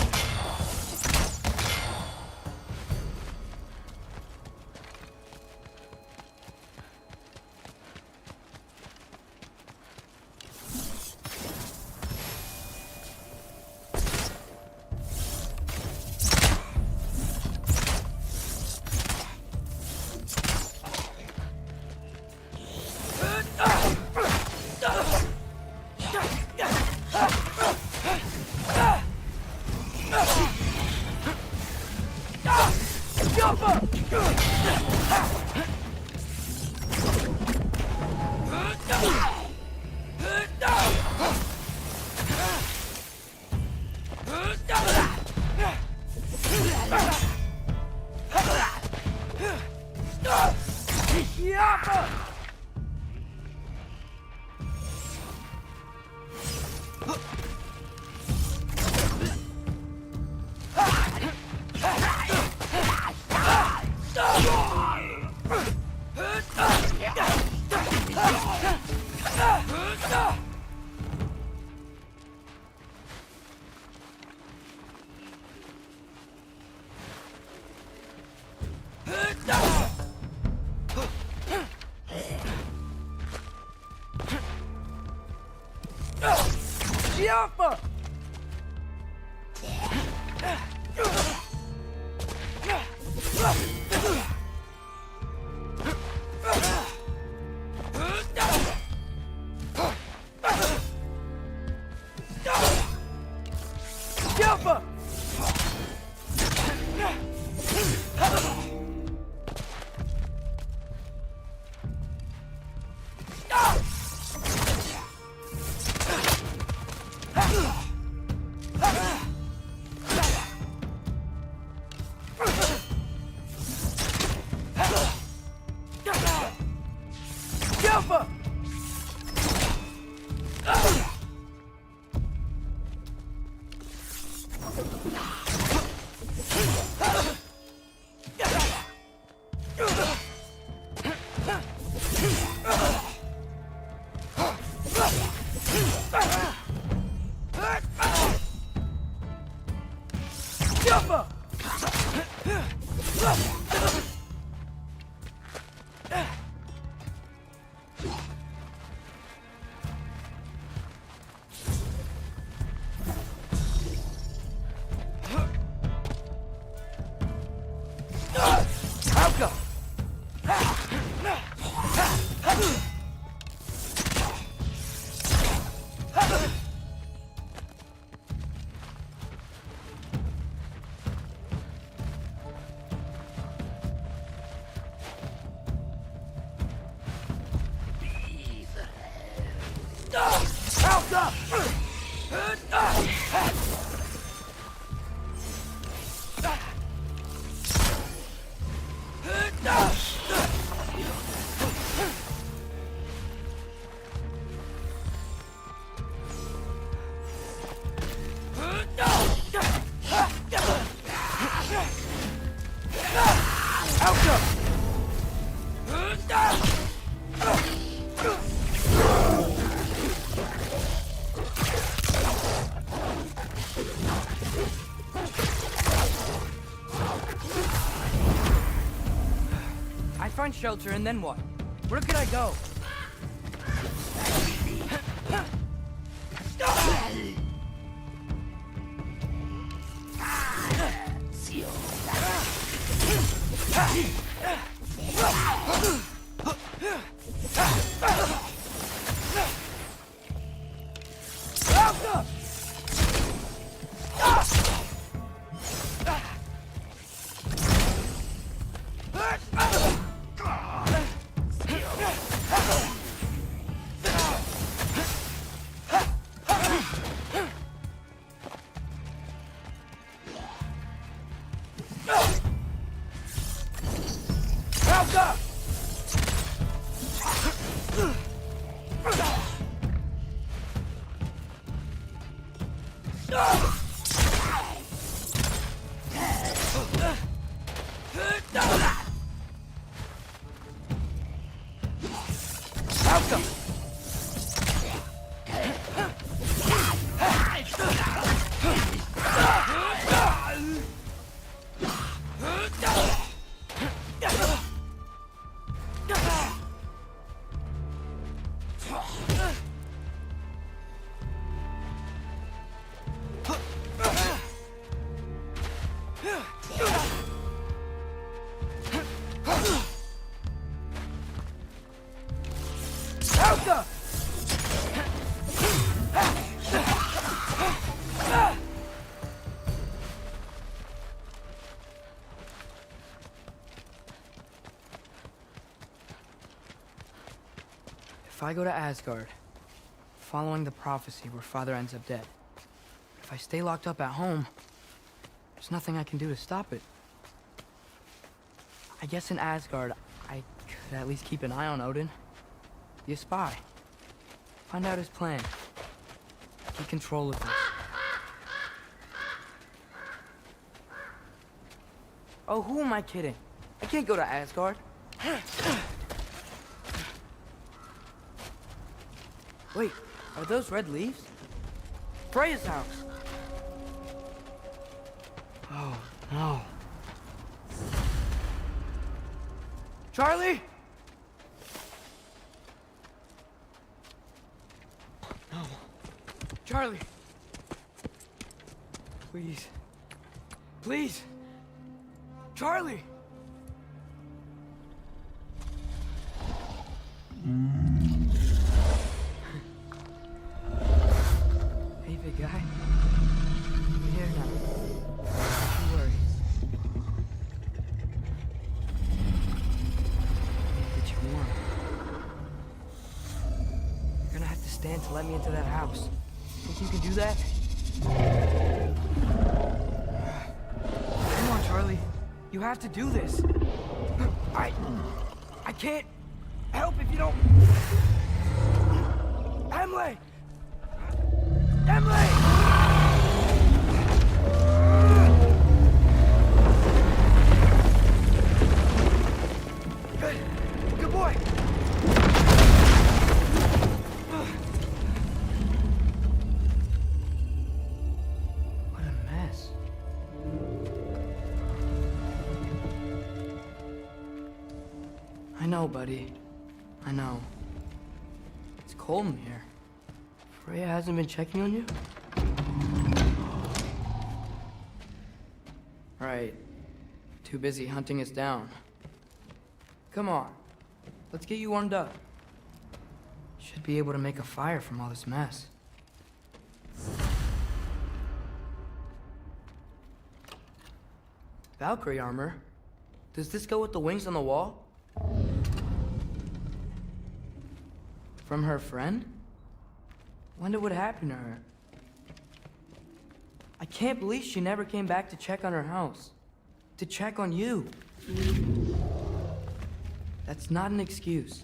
Find shelter, and then what? Where could I go? Helga! Helga! Helga! If I go to Asgard, following the prophecy where Father ends up dead, if I stay locked up at home, there's nothing I can do to stop it. I guess in Asgard, I could at least keep an eye on Odin. Be a spy. Find out his plan. Get control of this. Oh, who am I kidding? I can't go to Asgard. Wait, are those red leaves? Freya's house! Oh, no. Charlie? No. Charlie! Please. Please! Charlie! Hey, big guy. We're here now. Don't worry. Get you warm. You're gonna have to stand to let me into that house. Think you can do that? Come on, Charlie. You have to do this. I can't help if you don't. Emily! Emily! Good boy. What a mess. I know, buddy. I know. It's cold in here. Freya hasn't been checking on you? Right. Too busy hunting us down. Come on. Let's get you warmed up. Should be able to make a fire from all this mess. Valkyrie armor? Does this go with the wings on the wall? From her friend? Wonder what happened to her. I can't believe she never came back to check on her house. To check on you. That's not an excuse.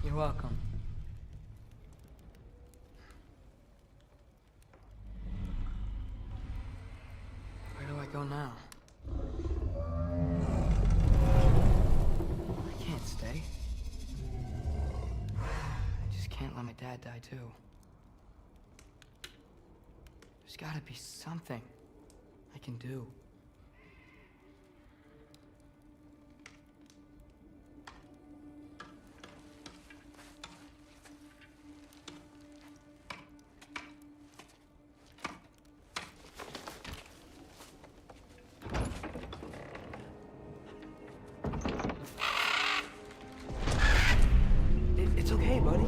You're welcome. Where do I go now? I can't stay. I just can't let my dad die too. There's gotta be something I can do. It's okay, buddy.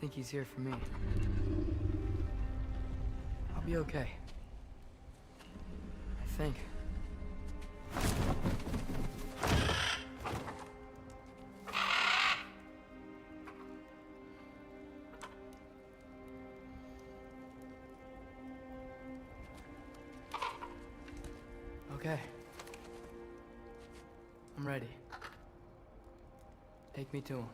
think he's here for me. I'll be okay. I think. Okay. I'm ready. Take me to him.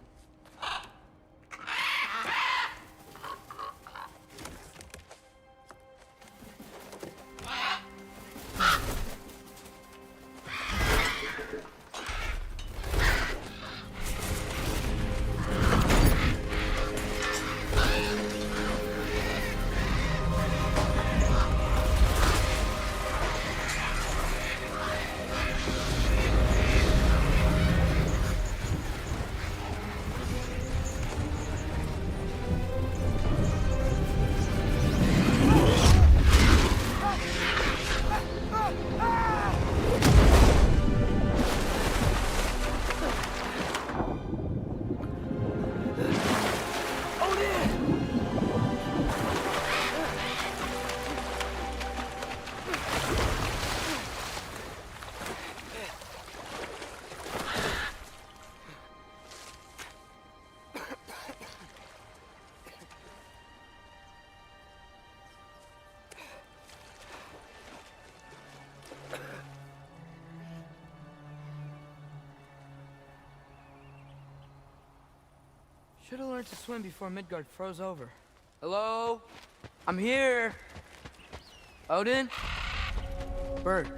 Should have learned to swim before Midgard froze over. Hello? I'm here! Odin? Bird.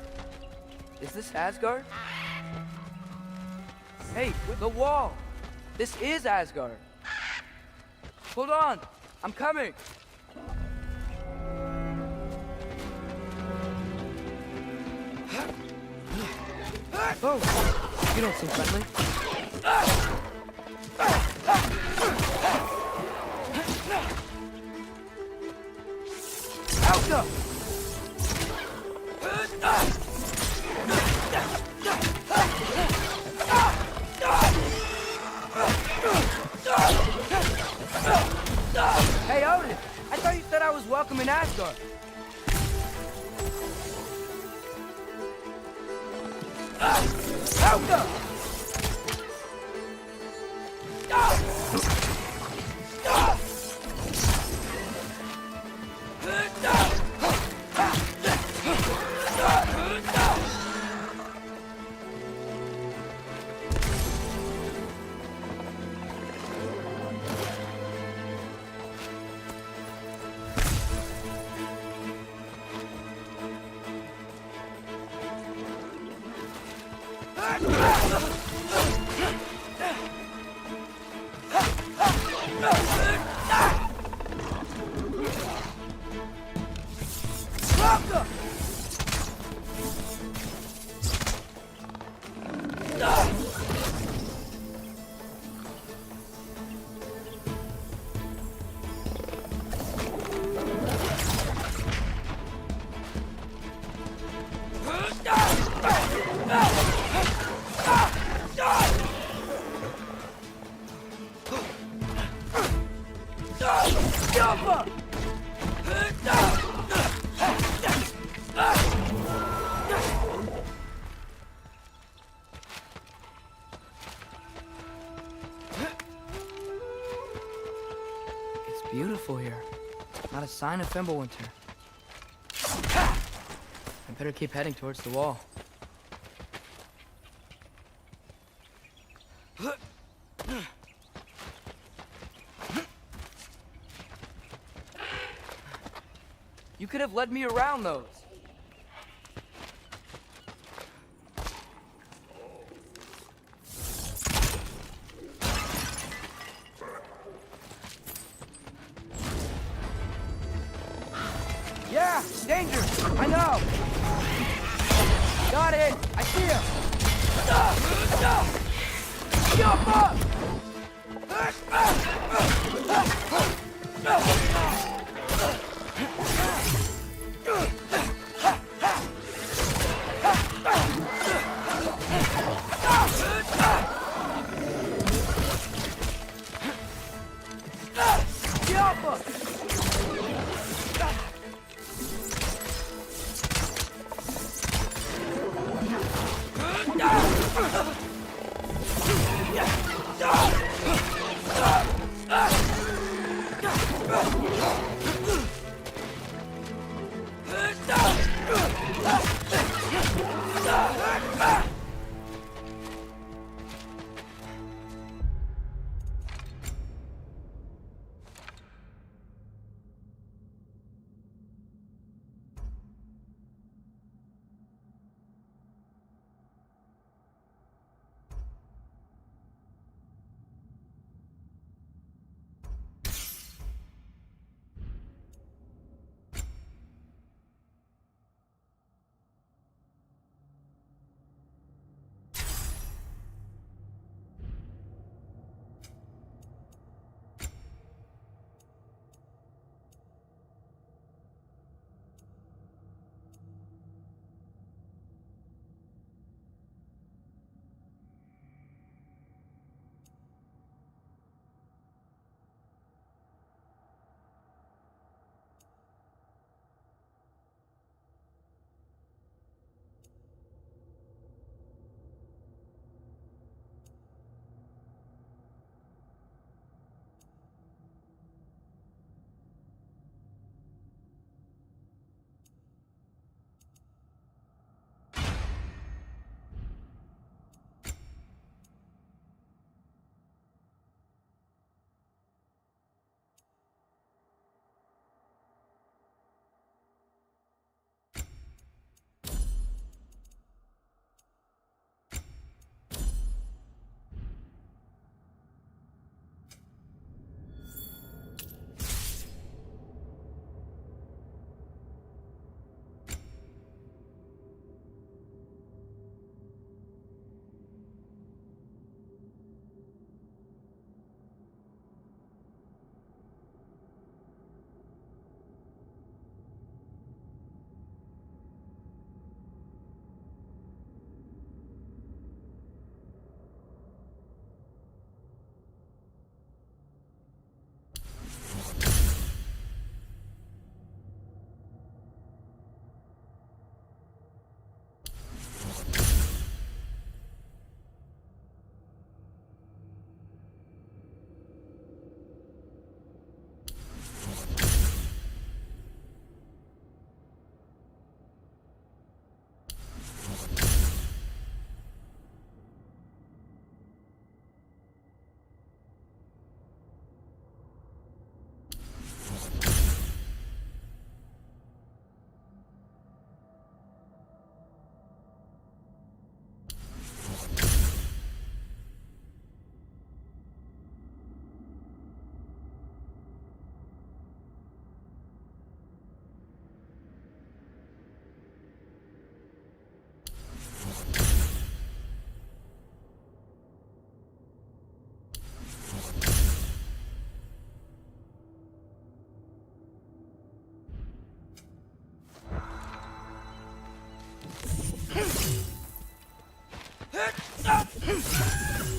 Is this Asgard? Hey, the wall! This is Asgard! Hold on! I'm coming! Oh! You don't seem friendly. Out! Hey, Odin! I thought you said I was welcome in Asgard. Out! It's beautiful here. Not a sign of Fimbulwinter. I better keep heading towards the wall. You could have led me around those. Yeah, danger! I know! Got it! I see him! Jump up!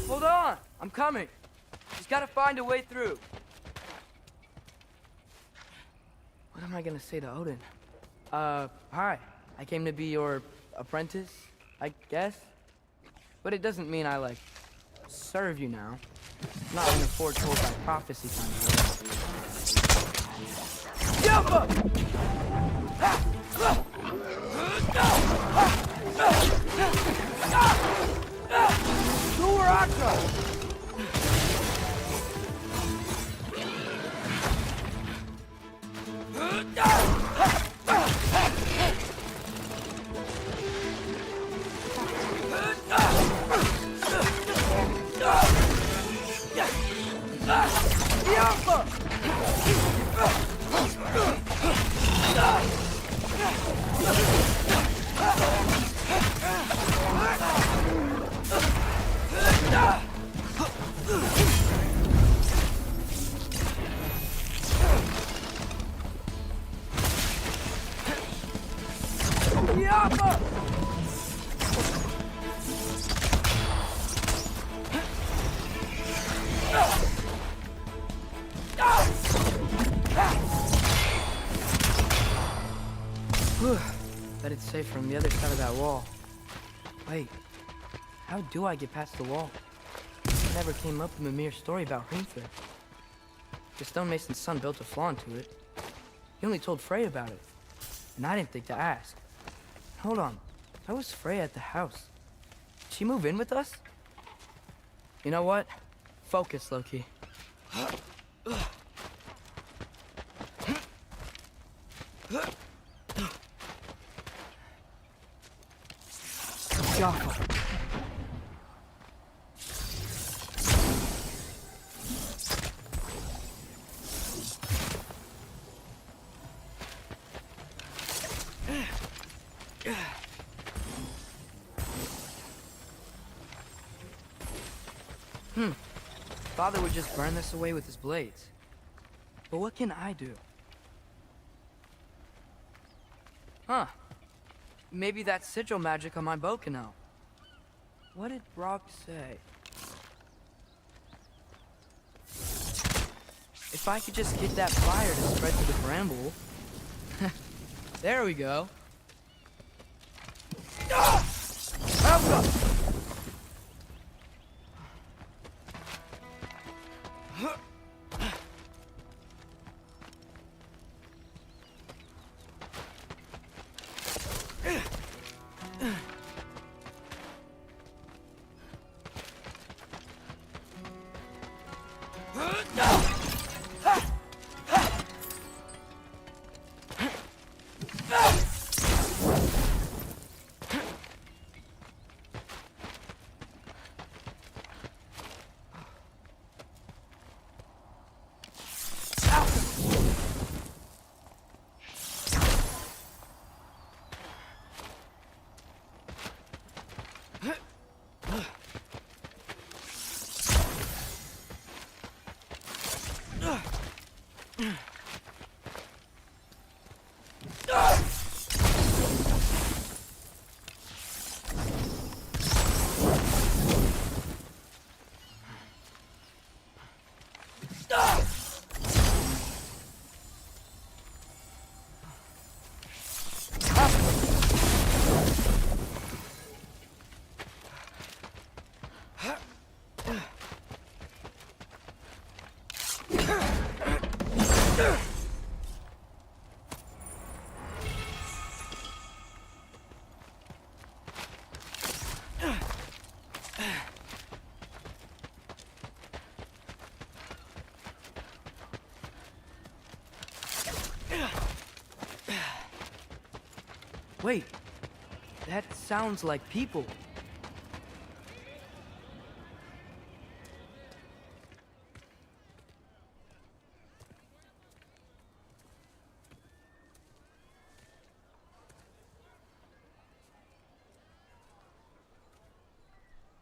Hold on! I'm coming! Just gotta find a way through. What am I gonna say to Odin? Hi. I came to be your apprentice, I guess? But it doesn't mean I, like, serve you now. Not in a foretold by prophecy kind of way. Bet it's safe from the other side of that wall. Wait, how do I get past the wall? It never came up in the mere story about Hrimthur. The stonemason's son built a flaw into it. He only told Frey about it, and I didn't think to ask. Hold on, how was Frey at the house? Did she move in with us? You know what? Focus, Loki. Jaffa. Father would just burn this away with his blades. But what can I do? Huh. Maybe that sigil magic on my bow can help. What did Brock say? If I could just get that fire to spread to the bramble. There we go. Alpha! Wait, that sounds like people.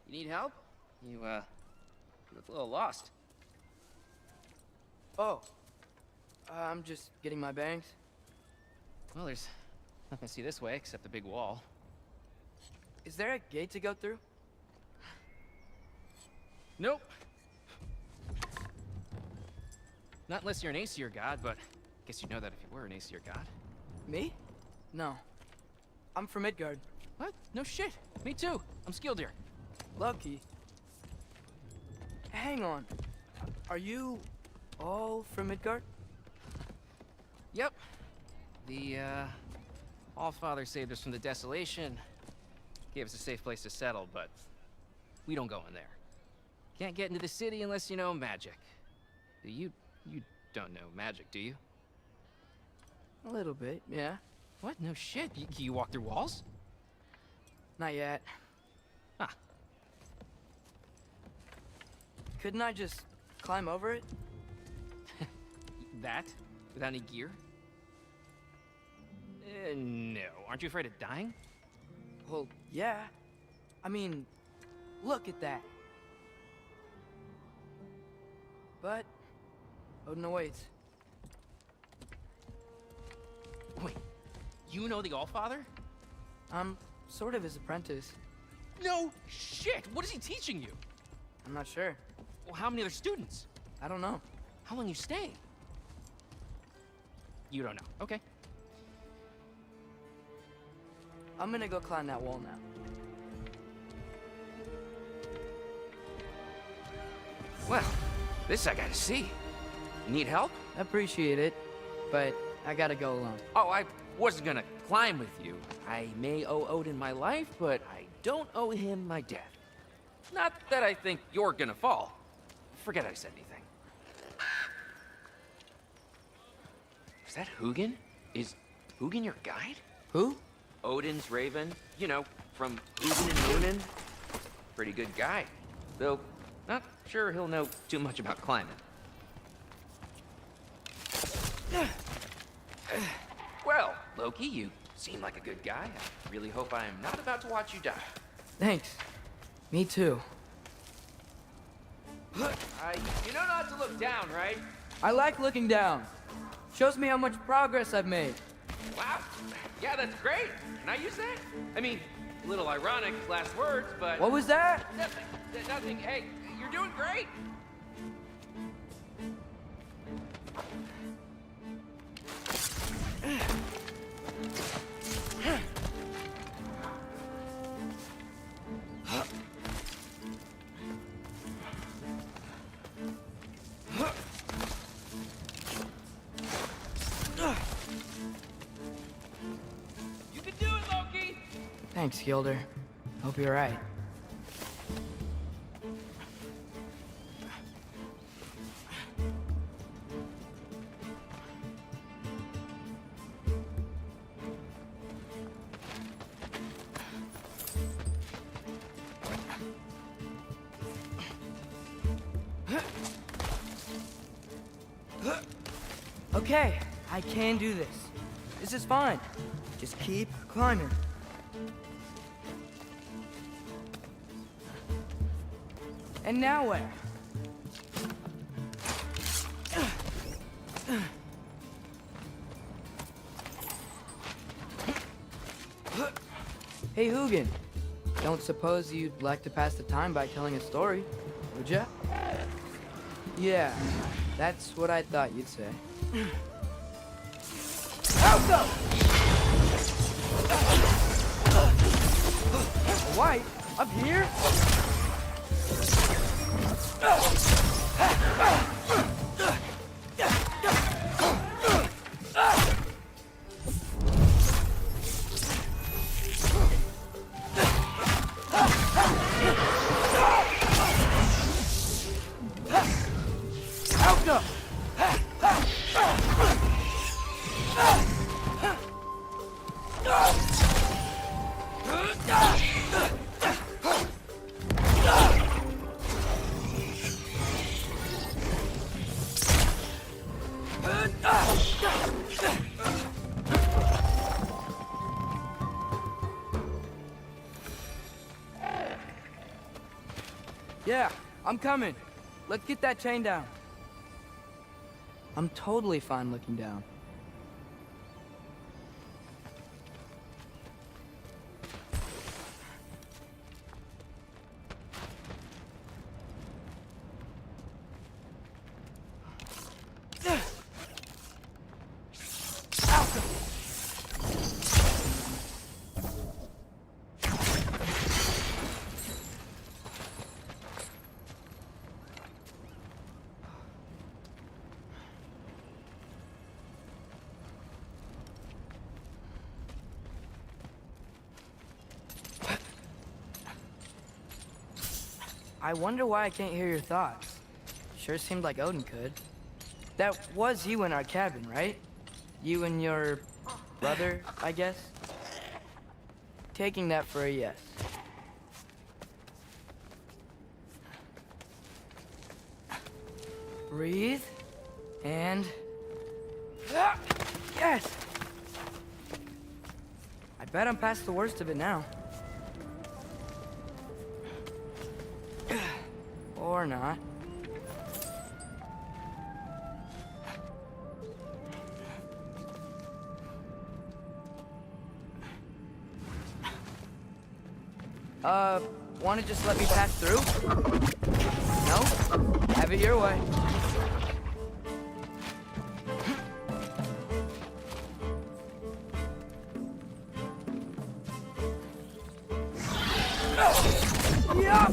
You need help? You look a little lost. Oh, I'm just getting my bangs. Well, there's nothing to see this way except the big wall. Is there a gate to go through? Nope. Not unless you're an Aesir god, but guess you'd know that if you were an Aesir god. Me? No. I'm from Midgard. What? No shit. Me too. I'm Skildir. Lucky. Hang on. Are you all from Midgard? Yep. The, Allfather saved us from the desolation. Gave us a safe place to settle, but we don't go in there. Can't get into the city unless you know magic. You don't know magic, do you? A little bit, yeah. What? No shit. You walk through walls? Not yet. Huh. Couldn't I just climb over it? That? Without any gear? No. Aren't you afraid of dying? Well, yeah. I mean, look at that. But Odin awaits. Wait, you know the Allfather? I'm sort of his apprentice. No shit! What is he teaching you? I'm not sure. Well, how many other students? I don't know. How long you stay? You don't know. Okay. I'm gonna go climb that wall now. Well, this I gotta see. You need help? Appreciate it, but I gotta go alone. Oh, I wasn't gonna climb with you. I may owe Odin my life, but I don't owe him my death. Not that I think you're gonna fall. Forget I said anything. Is that Hugin? Is Hugin your guide? Who? Odin's raven. You know, from Hugin and Munin. Pretty good guy. Though, not sure he'll know too much about climbing. Well, Loki, you seem like a good guy. I really hope I am not about to watch you die. Thanks. Me too. You know not to look down, right? I like looking down. Shows me how much progress I've made. Wow. Yeah, that's great. Can I use that? I mean, a little ironic last words, but... What was that? Nothing. Nothing. Hey, you're doing great. You can do it, Loki! Thanks, Gilder. Hope you're right. Okay, I can do this. This is fine. Just keep climbing. And now where? Hey, Hugin. Don't suppose you'd like to pass the time by telling a story, would ya? Yeah, that's what I thought you'd say. Out White, up here? Yeah, I'm coming. Let's get that chain down. I'm totally fine looking down. I wonder why I can't hear your thoughts. Sure seemed like Odin could. That was you in our cabin, right? You and your brother, I guess? Taking that for a yes. Breathe. And... Yes! I bet I'm past the worst of it now. Or not. Wanna just let me pass through? No? Have it your way. Yeah,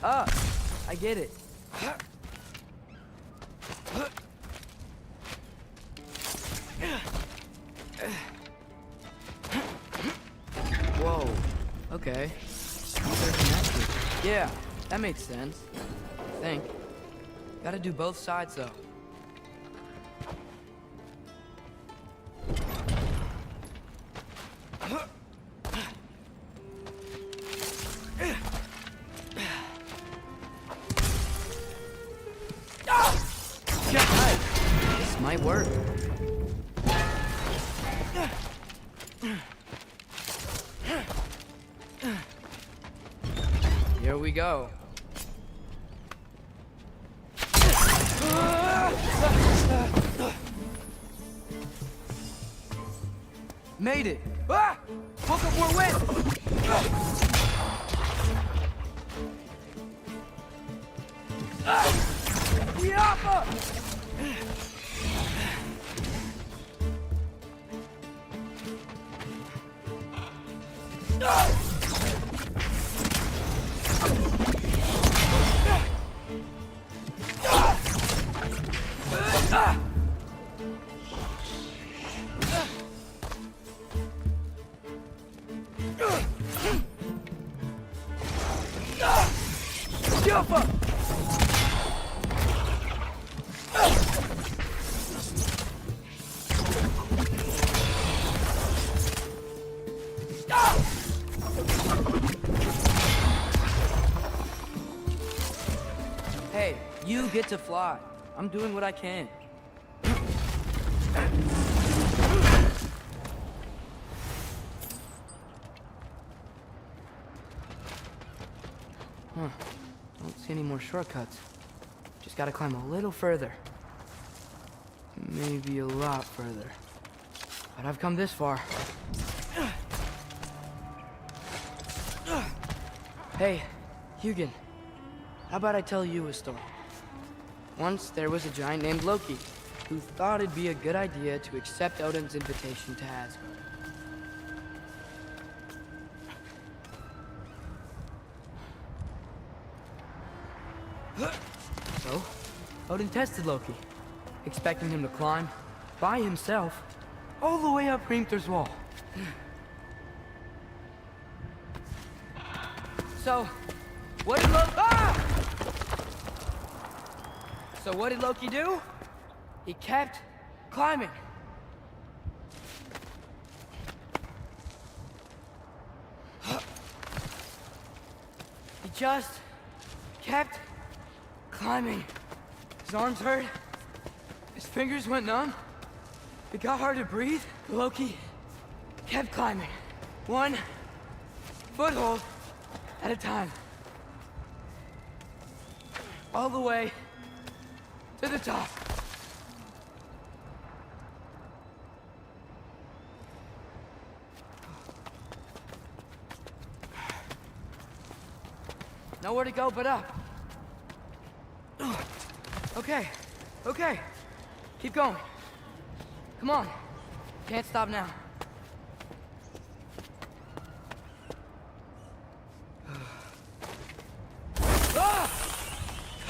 up. I get it. Whoa. Okay. They're connected. Yeah, that makes sense. I think. Gotta do both sides though. This might work. Here we go. Made it! Ah! Woke up more wind! Ah! Hey, you get to fly. I'm doing what I can. Huh. Don't see any more shortcuts. Just gotta climb a little further. Maybe a lot further. But I've come this far. Hey, Hugin. How about I tell you a story? Once there was a giant named Loki, who thought it'd be a good idea to accept Odin's invitation to Asgard. So, Odin tested Loki, expecting him to climb, by himself, all the way up Hrimthur's wall. So, what did Loki do? He kept climbing. He just kept climbing. His arms hurt. His fingers went numb. It got hard to breathe. Loki kept climbing. One foothold at a time. All the way to the top. Nowhere to go but up. Okay, okay. Keep going. Come on. Can't stop now.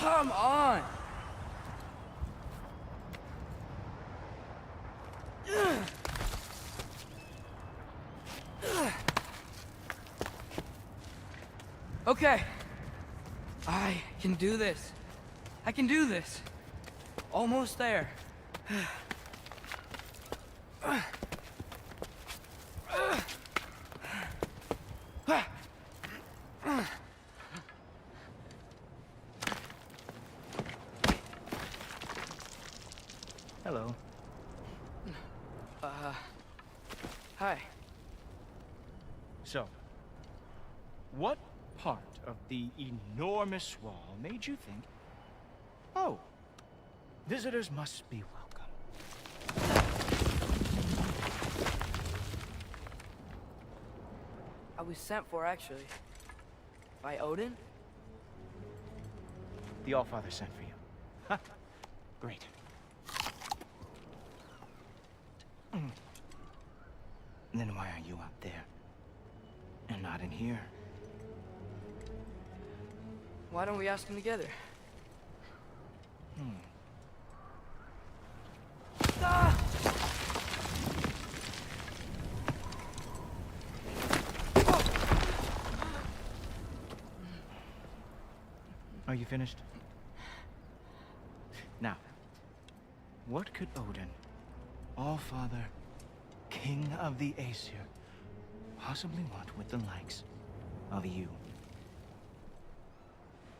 Come on! Okay. I can do this. I can do this. Almost there. Hello. Hi. So, what part of the enormous wall made you think, oh, visitors must be welcome? I was sent for, actually. By Odin? The Allfather sent for you. Ha! Great. Then why are you out there? And not in here? Why don't we ask him together? Ah! Are you finished? Now, what could Odin, Allfather, King of the Aesir, possibly want with the likes of you?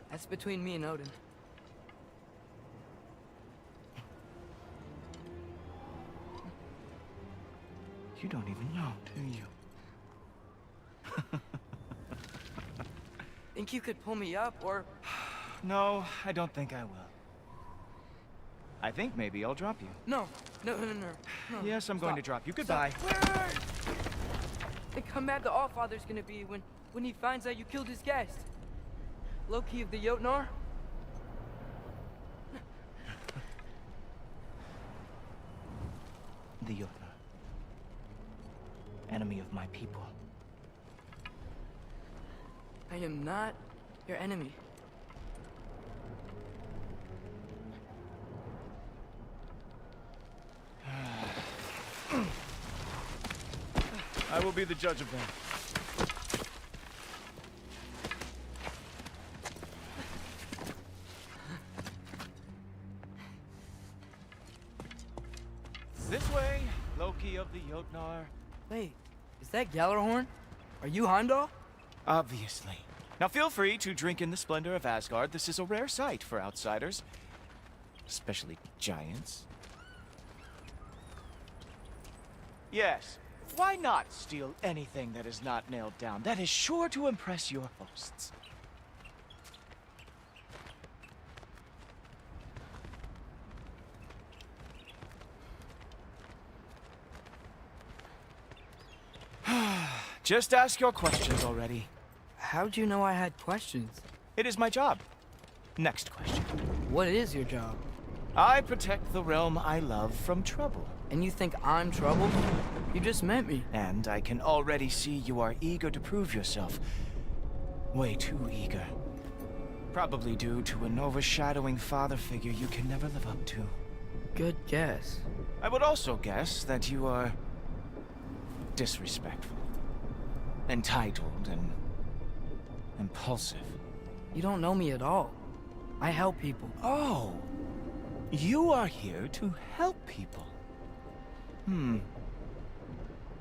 That's between me and Odin. You don't even know, do you? Think you could pull me up, or... No, I don't think I will. I think maybe I'll drop you. No. No. Yes, I'm going to drop you. Goodbye. Wait. Think how mad the Allfather's gonna be when he finds out you killed his guest. Loki of the Jotnar? the Jotnar. Enemy of my people. I am not your enemy. I will be the judge of that. This way, Loki of the Jotnar. Wait, is that Gjallarhorn? Are you Heimdall? Obviously. Now feel free to drink in the splendor of Asgard. This is a rare sight for outsiders. Especially giants. Yes. Why not steal anything that is not nailed down? That is sure to impress your hosts. Just ask your questions already. How'd you know I had questions? It is my job. Next question. What is your job? I protect the realm I love from trouble. And you think I'm trouble? You just met me. And I can already see you are eager to prove yourself. Way too eager. Probably due to an overshadowing father figure you can never live up to. Good guess. I would also guess that you are disrespectful, entitled, and impulsive. You don't know me at all. I help people. Oh, you are here to help people.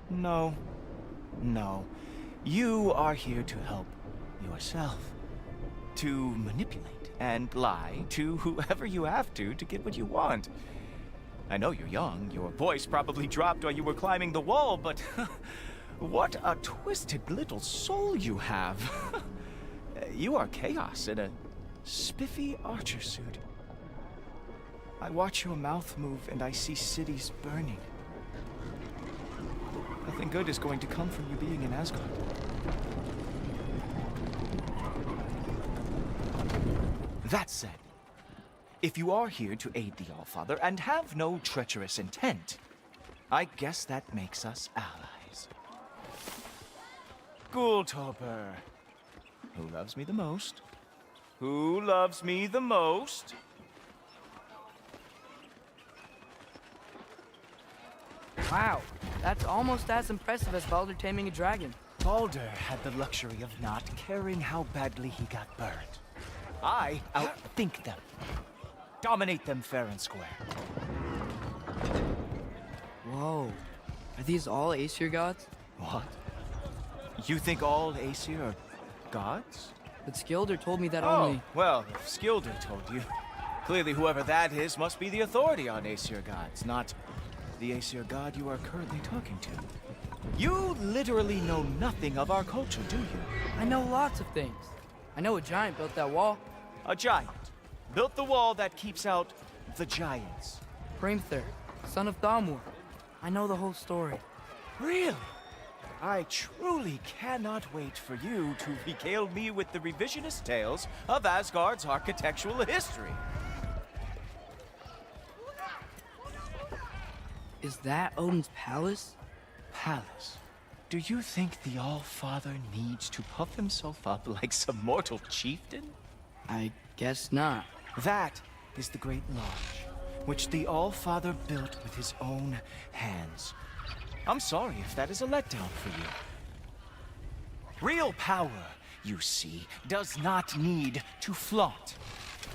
No. You are here to help yourself. To manipulate and lie to whoever you have to get what you want. I know you're young. Your voice probably dropped while you were climbing the wall, but what a twisted little soul you have. You are chaos in a spiffy archer suit. I watch your mouth move and I see cities burning. Nothing good is going to come from you being in Asgard. That said, if you are here to aid the Allfather and have no treacherous intent, I guess that makes us allies. Gultoper. Who loves me the most? Who loves me the most? Wow, that's almost as impressive as Baldur taming a dragon. Baldur had the luxury of not caring how badly he got burned. I outthink them. Dominate them fair and square. Whoa. Are these all Aesir gods? What? You think all Aesir are gods? But Skilder told me that Oh, only... well, if Skilder told you, clearly whoever that is must be the authority on Aesir gods, not the Aesir god you are currently talking to. You literally know nothing of our culture, do you? I know lots of things. I know a giant built that wall. A giant built the wall that keeps out the giants. Hrimthur, son of Thamur. I know the whole story. Really? I truly cannot wait for you to regale me with the revisionist tales of Asgard's architectural history. Is that Odin's palace? Palace? Do you think the All-Father needs to puff himself up like some mortal chieftain? I guess not. That is the Great Lodge, which the All-Father built with his own hands. I'm sorry if that is a letdown for you. Real power, you see, does not need to flaunt.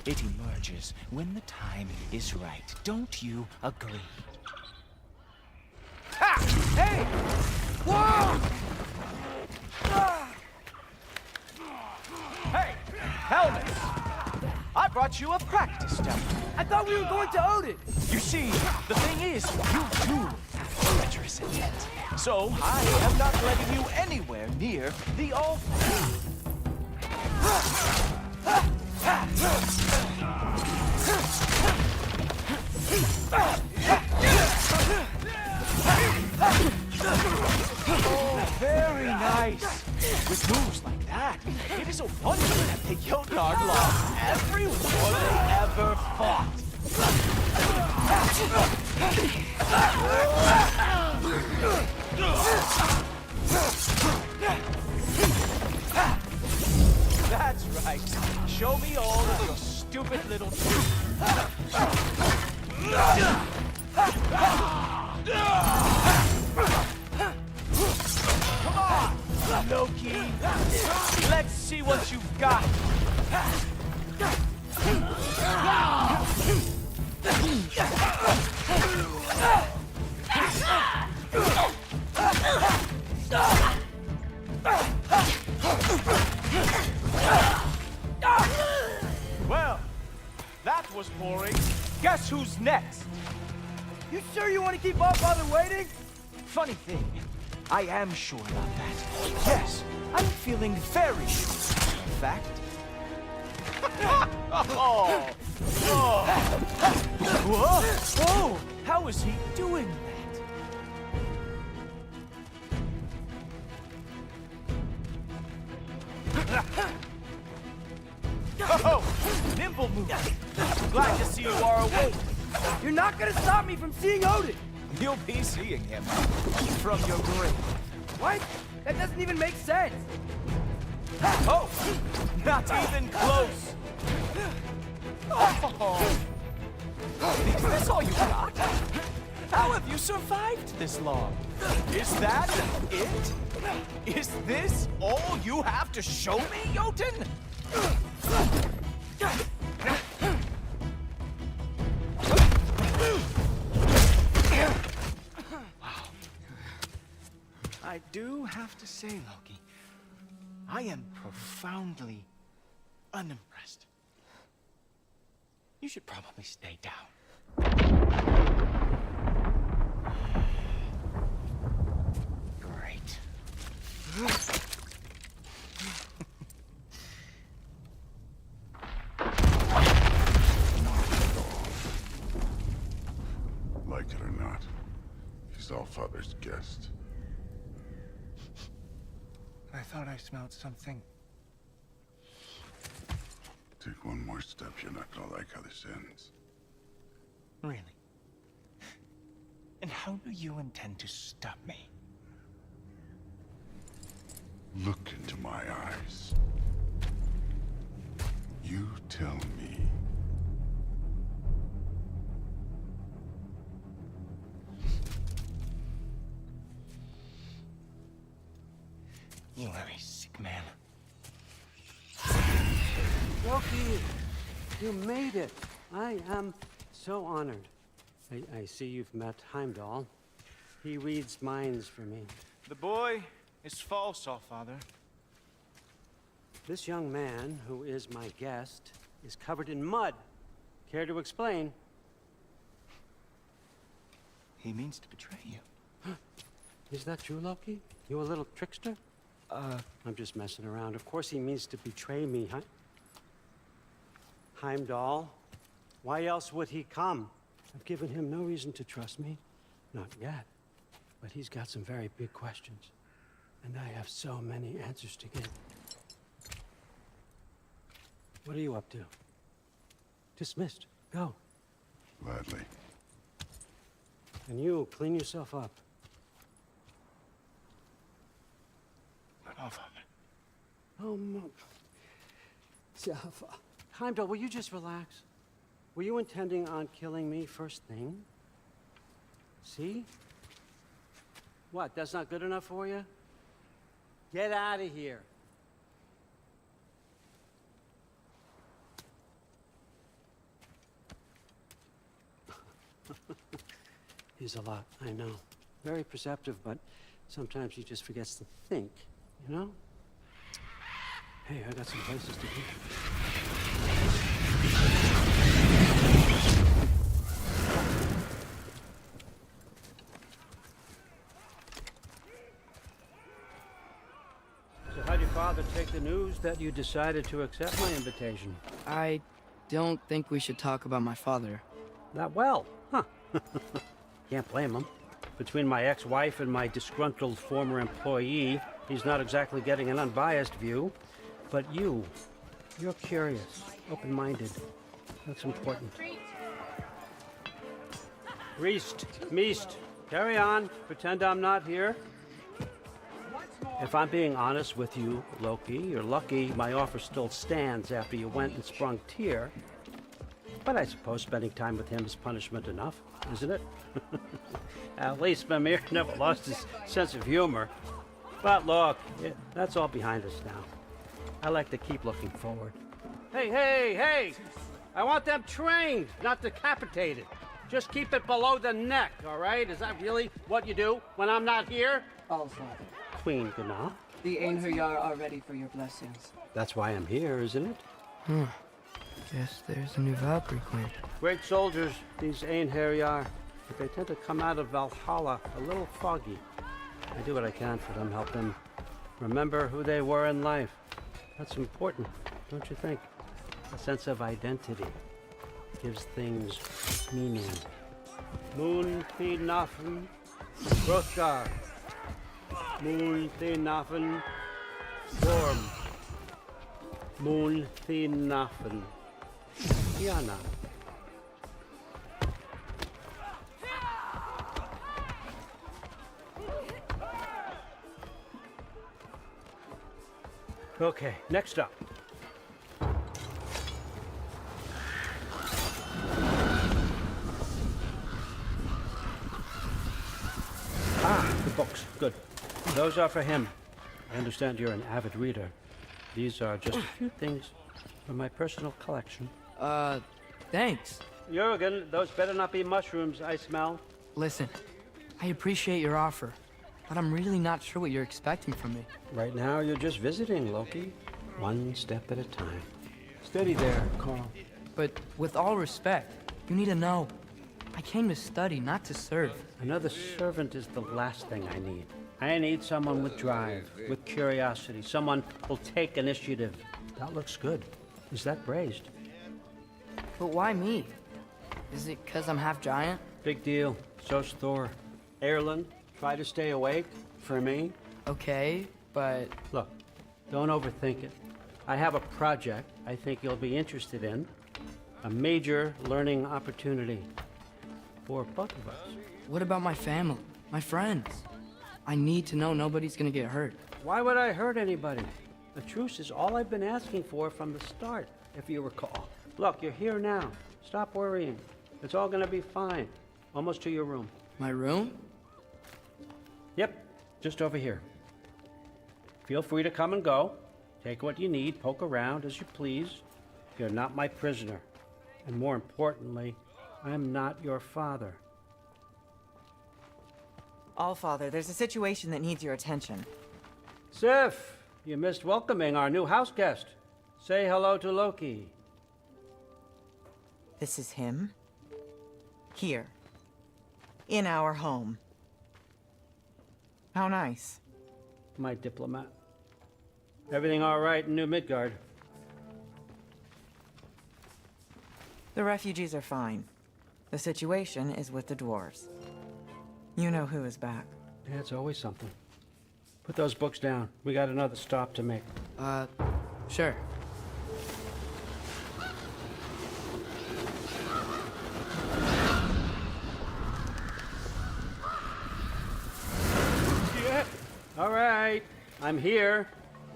It emerges when the time is right. Don't you agree? Ha! Hey! Whoa! Hey, helmets! I brought you a practice demo. I thought we were going to Odin! You see, the thing is, you too have treacherous intent. So, I am not letting you anywhere near the All-Father. Oh, very nice. With moves like that, it is a wonder that the Jotnar lost every war they ever fought. That's right. Show me all of your stupid little tricks. Come on, Loki. Let's see what you've got. Well, that was boring. Guess who's next? You sure you want to keep Allfather waiting? Funny thing, I am sure about that. Yes, I'm feeling very sure. In fact... oh! Whoa! How is he doing that? Oh! Nimble move! Glad to see you are awake. You're not gonna stop me from seeing Odin! You'll be seeing him from your grave. What? That doesn't even make sense! Oh! Not even close! Oh. Is this all you got? How have you survived this long? Is that it? Is this all you have to show me, Jotun? Wow. I do have to say, Loki, I am profoundly unimpressed. You should probably stay down. Great. Like it or not, he's Allfather's guest. I thought I smelled something. Take one more step, you're not gonna like how this ends. Really? And how do you intend to stop me? Look into my eyes. You tell me. You are a sick man. Loki, you made it. I am so honored. I see you've met Heimdall. He reads minds for me. The boy is false, Allfather. This young man, who is my guest, is covered in mud. Care to explain? He means to betray you. Is that true, Loki? You a little trickster? I'm just messing around. Of course he means to betray me, Heimdall. Why else would he come? I've given him no reason to trust me. Not yet. But he's got some very big questions. And I have so many answers to give. What are you up to? Dismissed. Go. Gladly. And you, clean yourself up. But Allfather. Oh, Heimdall, will you just relax? Were you intending on killing me first thing? See? What, that's not good enough for you? Get out of here. He's a lot, I know. Very perceptive, but sometimes he just forgets to think, you know? Hey, I got some places to be. So how'd your father take the news that you decided to accept my invitation? I don't think we should talk about my father. Not well, huh? Can't blame him. Between my ex-wife and my disgruntled former employee, he's not exactly getting an unbiased view. But you're curious, open-minded. That's important. Priest, Meest, carry on. Pretend I'm not here. If I'm being honest with you, Loki, you're lucky my offer still stands after you went and sprung Tyr. But I suppose spending time with him is punishment enough, isn't it? At least Mimir never lost his sense of humor. But look, that's all behind us now. I like to keep looking forward. Hey! I want them trained, not decapitated. Just keep it below the neck, all right? Is that really what you do when I'm not here? All Father. Queen Gná. The Einherjar are ready for your blessings. That's why I'm here, isn't it? Guess there's a new Valkyrie Queen. Great soldiers, these Einherjar. But they tend to come out of Valhalla a little foggy. I do what I can for them, help them remember who they were in life. That's important, don't you think? A sense of identity gives things meaning. Moon Thinafen, Hrothgar. Moon Thinafen, Gorm. Moon Thinafen, Diana. Okay, next up. The books. Good. Those are for him. I understand you're an avid reader. These are just a few things from my personal collection. Thanks. Jurgen, those better not be mushrooms I smell. Listen, I appreciate your offer, but I'm really not sure what you're expecting from me. Right now, you're just visiting, Loki. One step at a time. Steady there, Carl. But with all respect, you need to know, I came to study, not to serve. Another servant is the last thing I need. I need someone with drive, with curiosity, someone who'll take initiative. That looks good. Is that braised? But why me? Is it because I'm half giant? Big deal. So's Thor. Erlen, try to stay awake for me. Okay, but... Look, don't overthink it. I have a project I think you'll be interested in. A major learning opportunity for both of us. What about my family? My friends? I need to know nobody's gonna get hurt. Why would I hurt anybody? A truce is all I've been asking for from the start, if you recall. Look, you're here now. Stop worrying. It's all gonna be fine. Almost to your room. My room? Yep, just over here. Feel free to come and go. Take what you need, poke around as you please. You're not my prisoner. And more importantly, I'm not your father. Allfather, there's a situation that needs your attention. Sif, you missed welcoming our new house guest. Say hello to Loki. This is him? Here. In our home. How nice. My diplomat. Everything all right in New Midgard? The refugees are fine. The situation is with the dwarves. You know who is back. Yeah, it's always something. Put those books down. We got another stop to make. Sure. Yeah. All right. I'm here.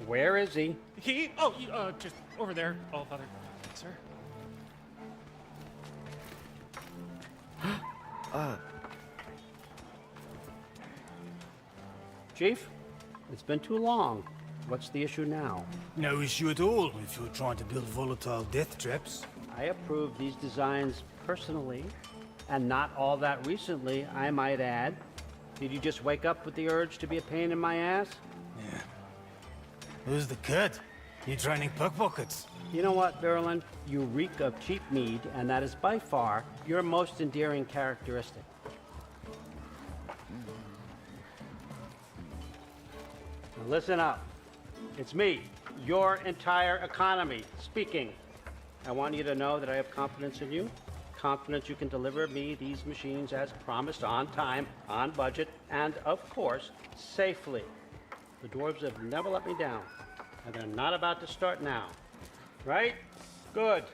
Where is he? He? Oh, just over there, Allfather. Sir. Chief, it's been too long. What's the issue now? No issue at all if you're trying to build volatile death traps. I approve these designs personally, and not all that recently, I might add. Did you just wake up with the urge to be a pain in my ass? Yeah. Who's the cut? You training pickpockets? You know what, Berlin? You reek of cheap mead, and that is by far your most endearing characteristic. Now listen up. It's me, your entire economy, speaking. I want you to know that I have confidence in you. Confidence you can deliver me these machines as promised, on time, on budget, and of course, safely. The dwarves have never let me down, and they're not about to start now. Right? Good.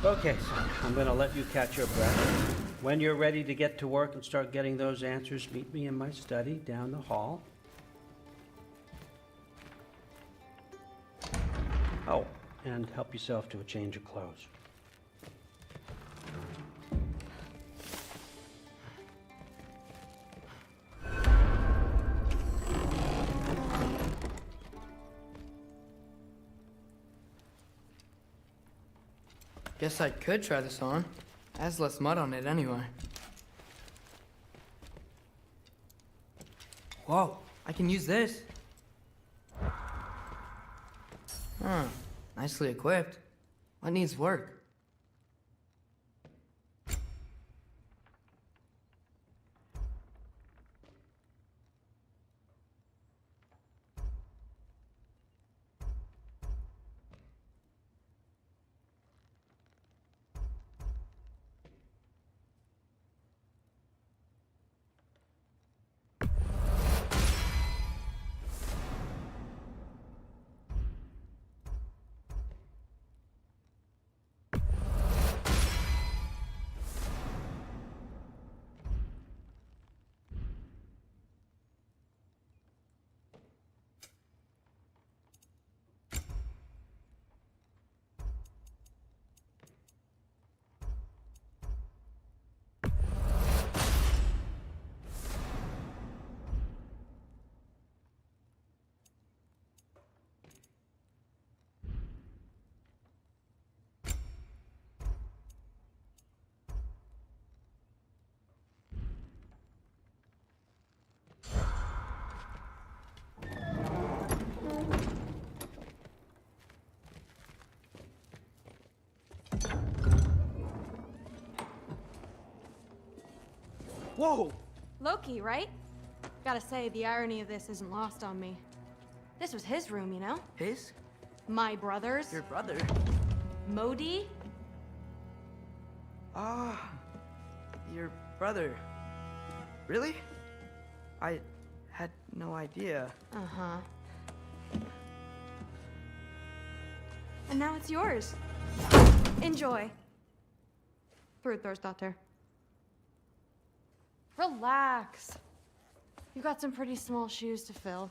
Okay, son, I'm gonna let you catch your breath. When you're ready to get to work and start getting those answers, meet me in my study down the hall. Oh, and help yourself to a change of clothes. Guess I could try this on. It has less mud on it anyway. Whoa, I can use this. Huh, nicely equipped. What needs work? Whoa! Loki, right? Gotta say, the irony of this isn't lost on me. This was his room, you know? His? My brother's. Your brother? Modi? Ah, your brother. Really? I had no idea. Uh-huh. And now it's yours. Enjoy. Daughter. Relax. You've got some pretty small shoes to fill.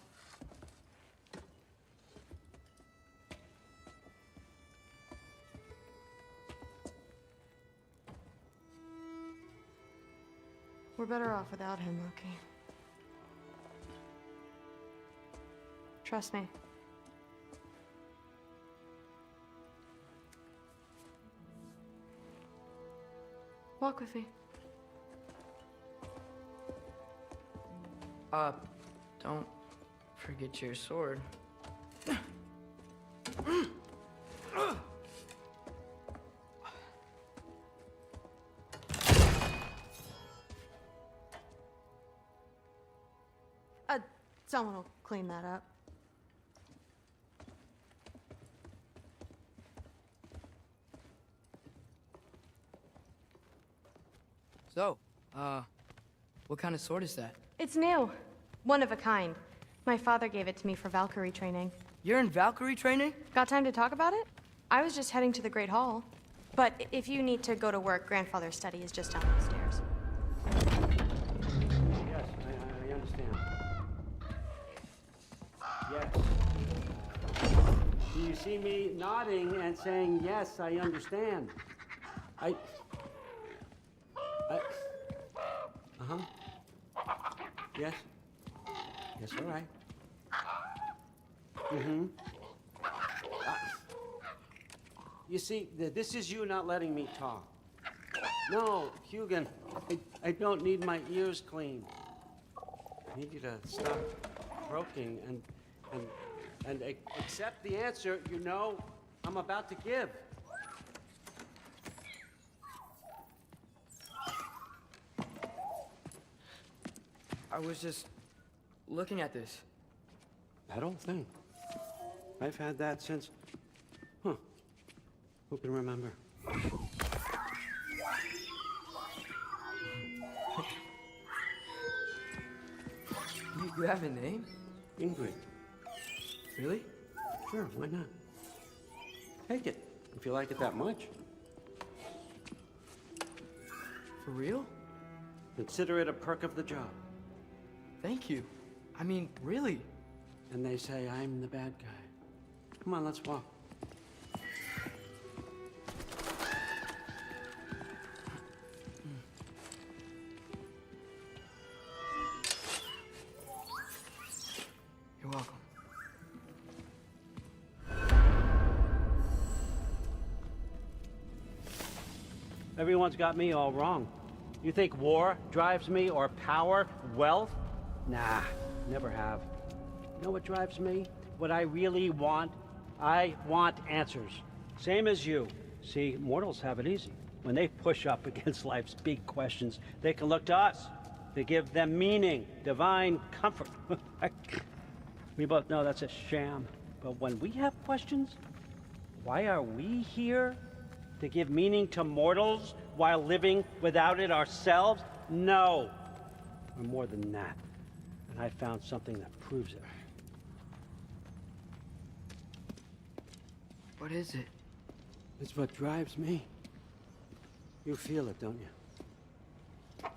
We're better off without him, Loki. Trust me. Walk with me. Don't forget your sword. Someone will clean that up. So, what kind of sword is that? It's new. One of a kind. My father gave it to me for Valkyrie training. You're in Valkyrie training? Got time to talk about it? I was just heading to the Great Hall. But if you need to go to work, Grandfather's study is just down the stairs. Yes, I understand. Yes. Do you see me nodding and saying, yes, I understand? Uh-huh. Yes. Yes, all right. Mm-hmm. You see, this is you not letting me talk. No, Hugin, I don't need my ears cleaned. I need you to stop croaking and accept the answer you know I'm about to give. I was just looking at this. That old thing. I've had that since... Who can remember? You have a name? Ingrid. Really? Sure, why not? Take it, if you like it that much. For real? Consider it a perk of the job. Thank you. I mean, really. And they say I'm the bad guy. Come on, let's walk. You're welcome. Everyone's got me all wrong. You think war drives me, or power, wealth? Nah, never have. You know what drives me? What I really want? I want answers. Same as you. See, mortals have it easy. When they push up against life's big questions, they can look to us. They give them meaning, divine comfort. We both know that's a sham. But when we have questions, why are we here? To give meaning to mortals while living without it ourselves? No. We're more than that. And I found something that proves it. What is it? It's what drives me. You feel it, don't you?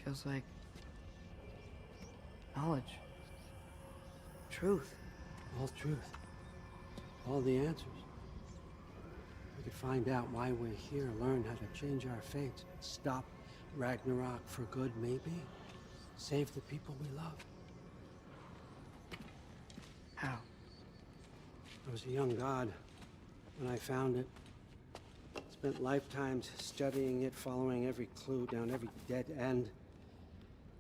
Feels like knowledge. Truth. All truth. All the answers. We could find out why we're here, learn how to change our fates, stop Ragnarok for good, maybe. Save the people we love. How? I was a young god when I found it. Spent lifetimes studying it, following every clue down every dead end,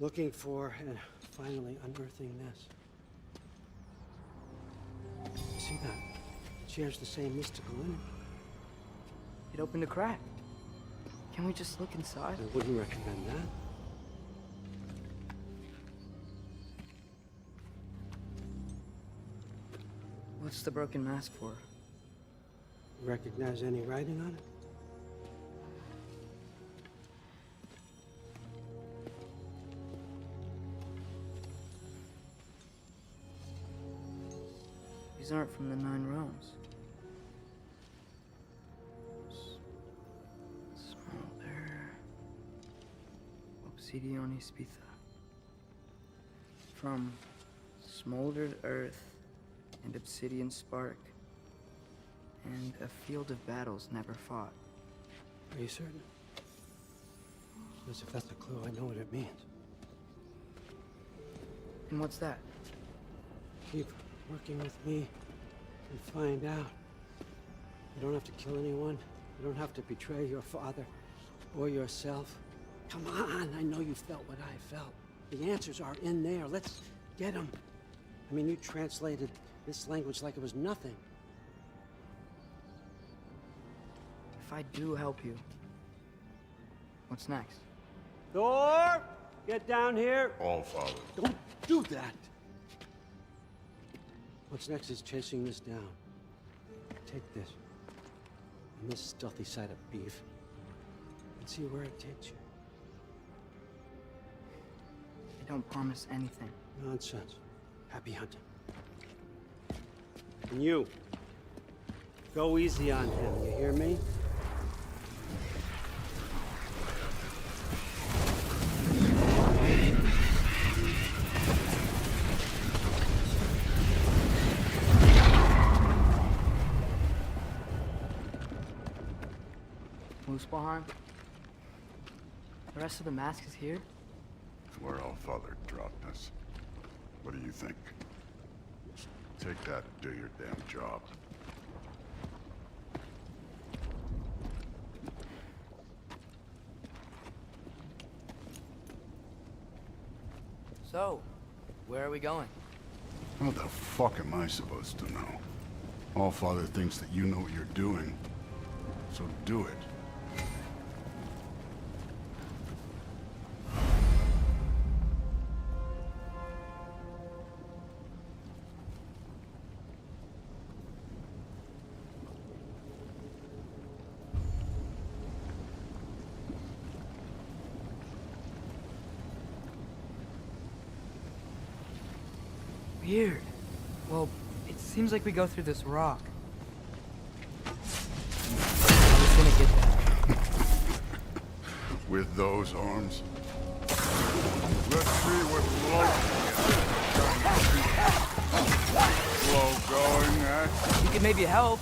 looking for and finally unearthing this. You see that? It shares the same mystical energy. It opened a crack. Can we just look inside? I wouldn't recommend that. What's the broken mask for? Recognize any writing on it? These aren't from the 9 realms. Smolder. Obsidione Spitha. From smoldered earth and obsidian spark, and a field of battles never fought. Are you certain? Because if that's a clue, I know what it means. And what's that? Keep working with me and find out. You don't have to kill anyone. You don't have to betray your father or yourself. Come on, I know you felt what I felt. The answers are in there. Let's get them. I mean, you translated this language like it was nothing. If I do help you, what's next? Thor! Get down here! All Father. Don't do that! What's next is chasing this down. Take this. And this stealthy side of beef. And see where it takes you. I don't promise anything. Nonsense. Happy hunting. And you, go easy on him, you hear me? Muspelheim? The rest of the mask is here? It's where All Father dropped us. What do you think? Take that and do your damn job. So, where are we going? How the fuck am I supposed to know? All Father thinks that you know what you're doing, so do it. Weird. Well, it seems like we go through this rock. I'm just gonna get that. With those arms? Let's see what slow going, eh? You could maybe help.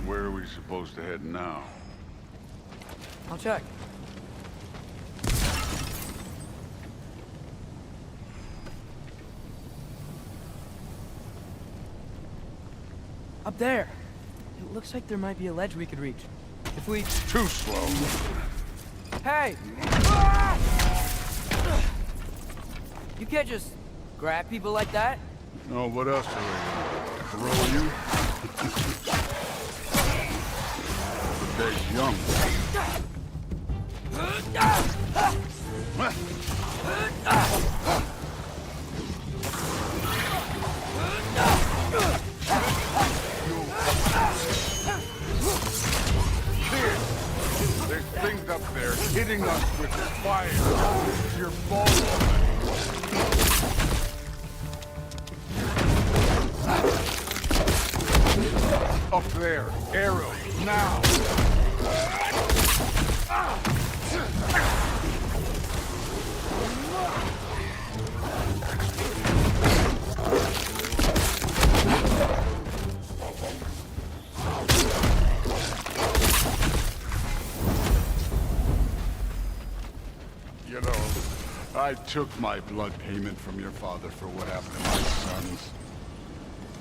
Where are we supposed to head now? I'll check. Up there. It looks like there might be a ledge we could reach. If we... Too slow. Hey! You can't just grab people like that. No, what else do I throw you? The day's young. There's things up there hitting us with fire. Your ball up there. Arrows. Now. You know, I took my blood payment from your father for what happened to my sons.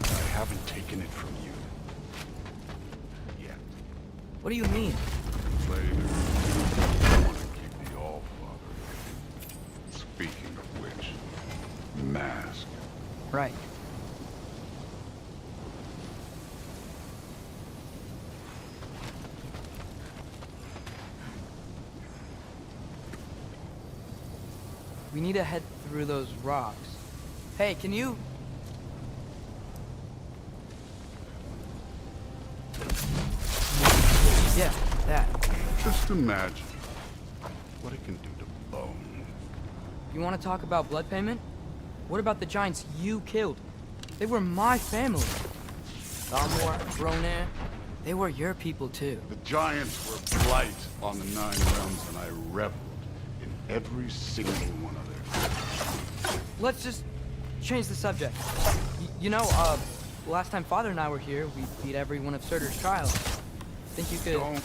I haven't taken it from you. Yet. What do you mean? Later. I want to keep the All-Father. Speaking of which, mask. Right. We need to head through those rocks. Hey, can you... Yeah, that. Just imagine what it can do to bone. You want to talk about blood payment? What about the giants you killed? They were my family. Thalmor, Ronan, they were your people too. The giants were blight on the Nine Realms, and I reveled in every single one of their... Let's just change the subject. You know, last time Father and I were here, we beat every one of Surtur's trials. Think you could... Don't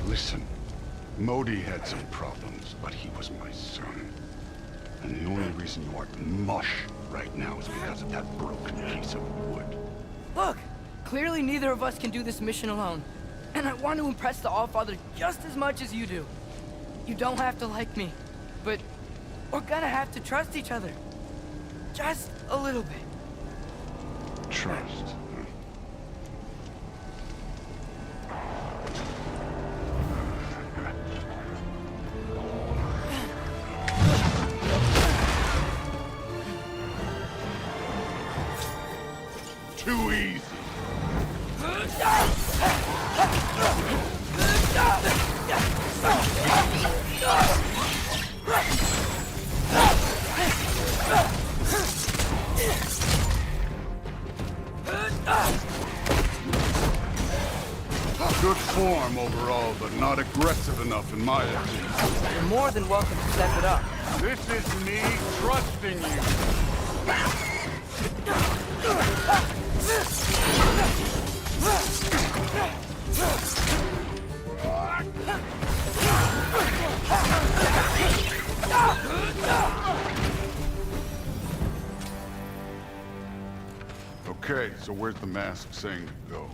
Listen, Modi had some problems, but he was my son. And the only reason you aren't mush right now is because of that broken piece of wood. Look! Clearly neither of us can do this mission alone. And I want to impress the All-Father just as much as you do. You don't have to like me, but we're gonna have to trust each other. Just a little bit. Trust. Too easy. Good form overall, but not aggressive enough in my opinion. You're more than welcome to step it up. This is me trusting you. Okay, so where's the mask saying to go?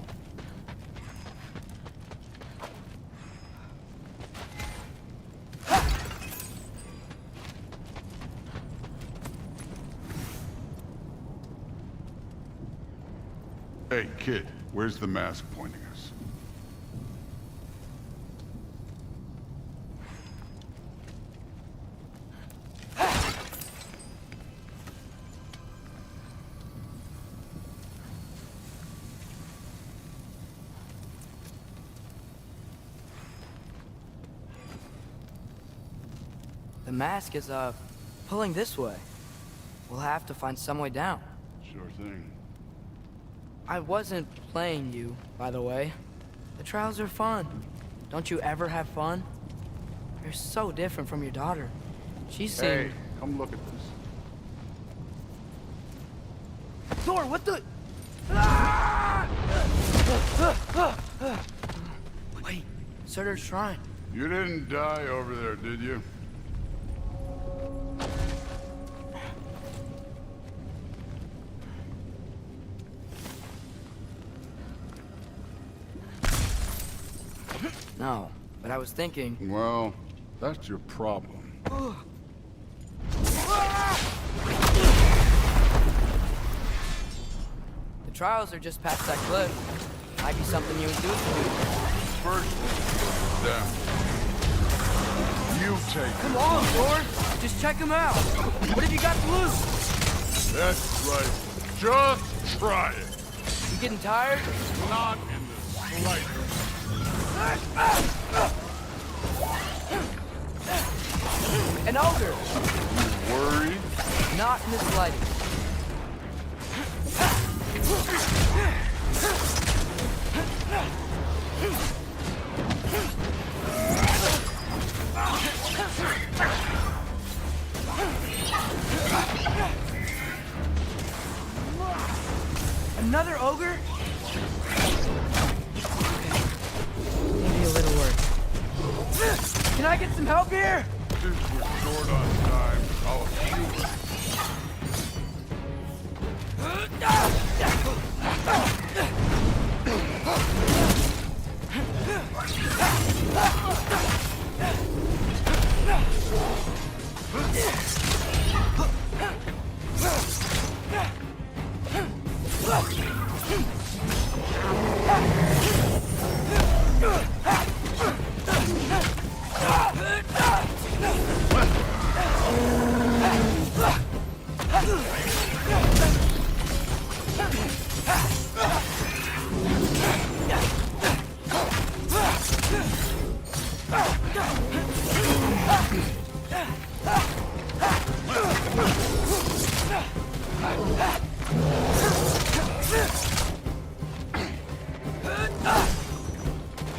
Hey, kid, where's the mask pointing us? The mask is, pulling this way. We'll have to find some way down. Sure thing. I wasn't playing you, by the way. The trials are fun. Don't you ever have fun? You're so different from your daughter. She seemed... Hey, come look at this. Thor, what the... Wait, Surtur's shrine. You didn't die over there, did you? No, but I was thinking... Well, that's your problem. The trials are just past that cliff. Might be something you and Duke can do. First, them. You take Come on, Thor! Just check him out! What have you got to lose? That's right. Just try it. You getting tired? Not in the slightest. An ogre! You worried? Not in the slightest. Another ogre? Maybe a little work. Can I get some help here? Since we're short on time, I'll shoot.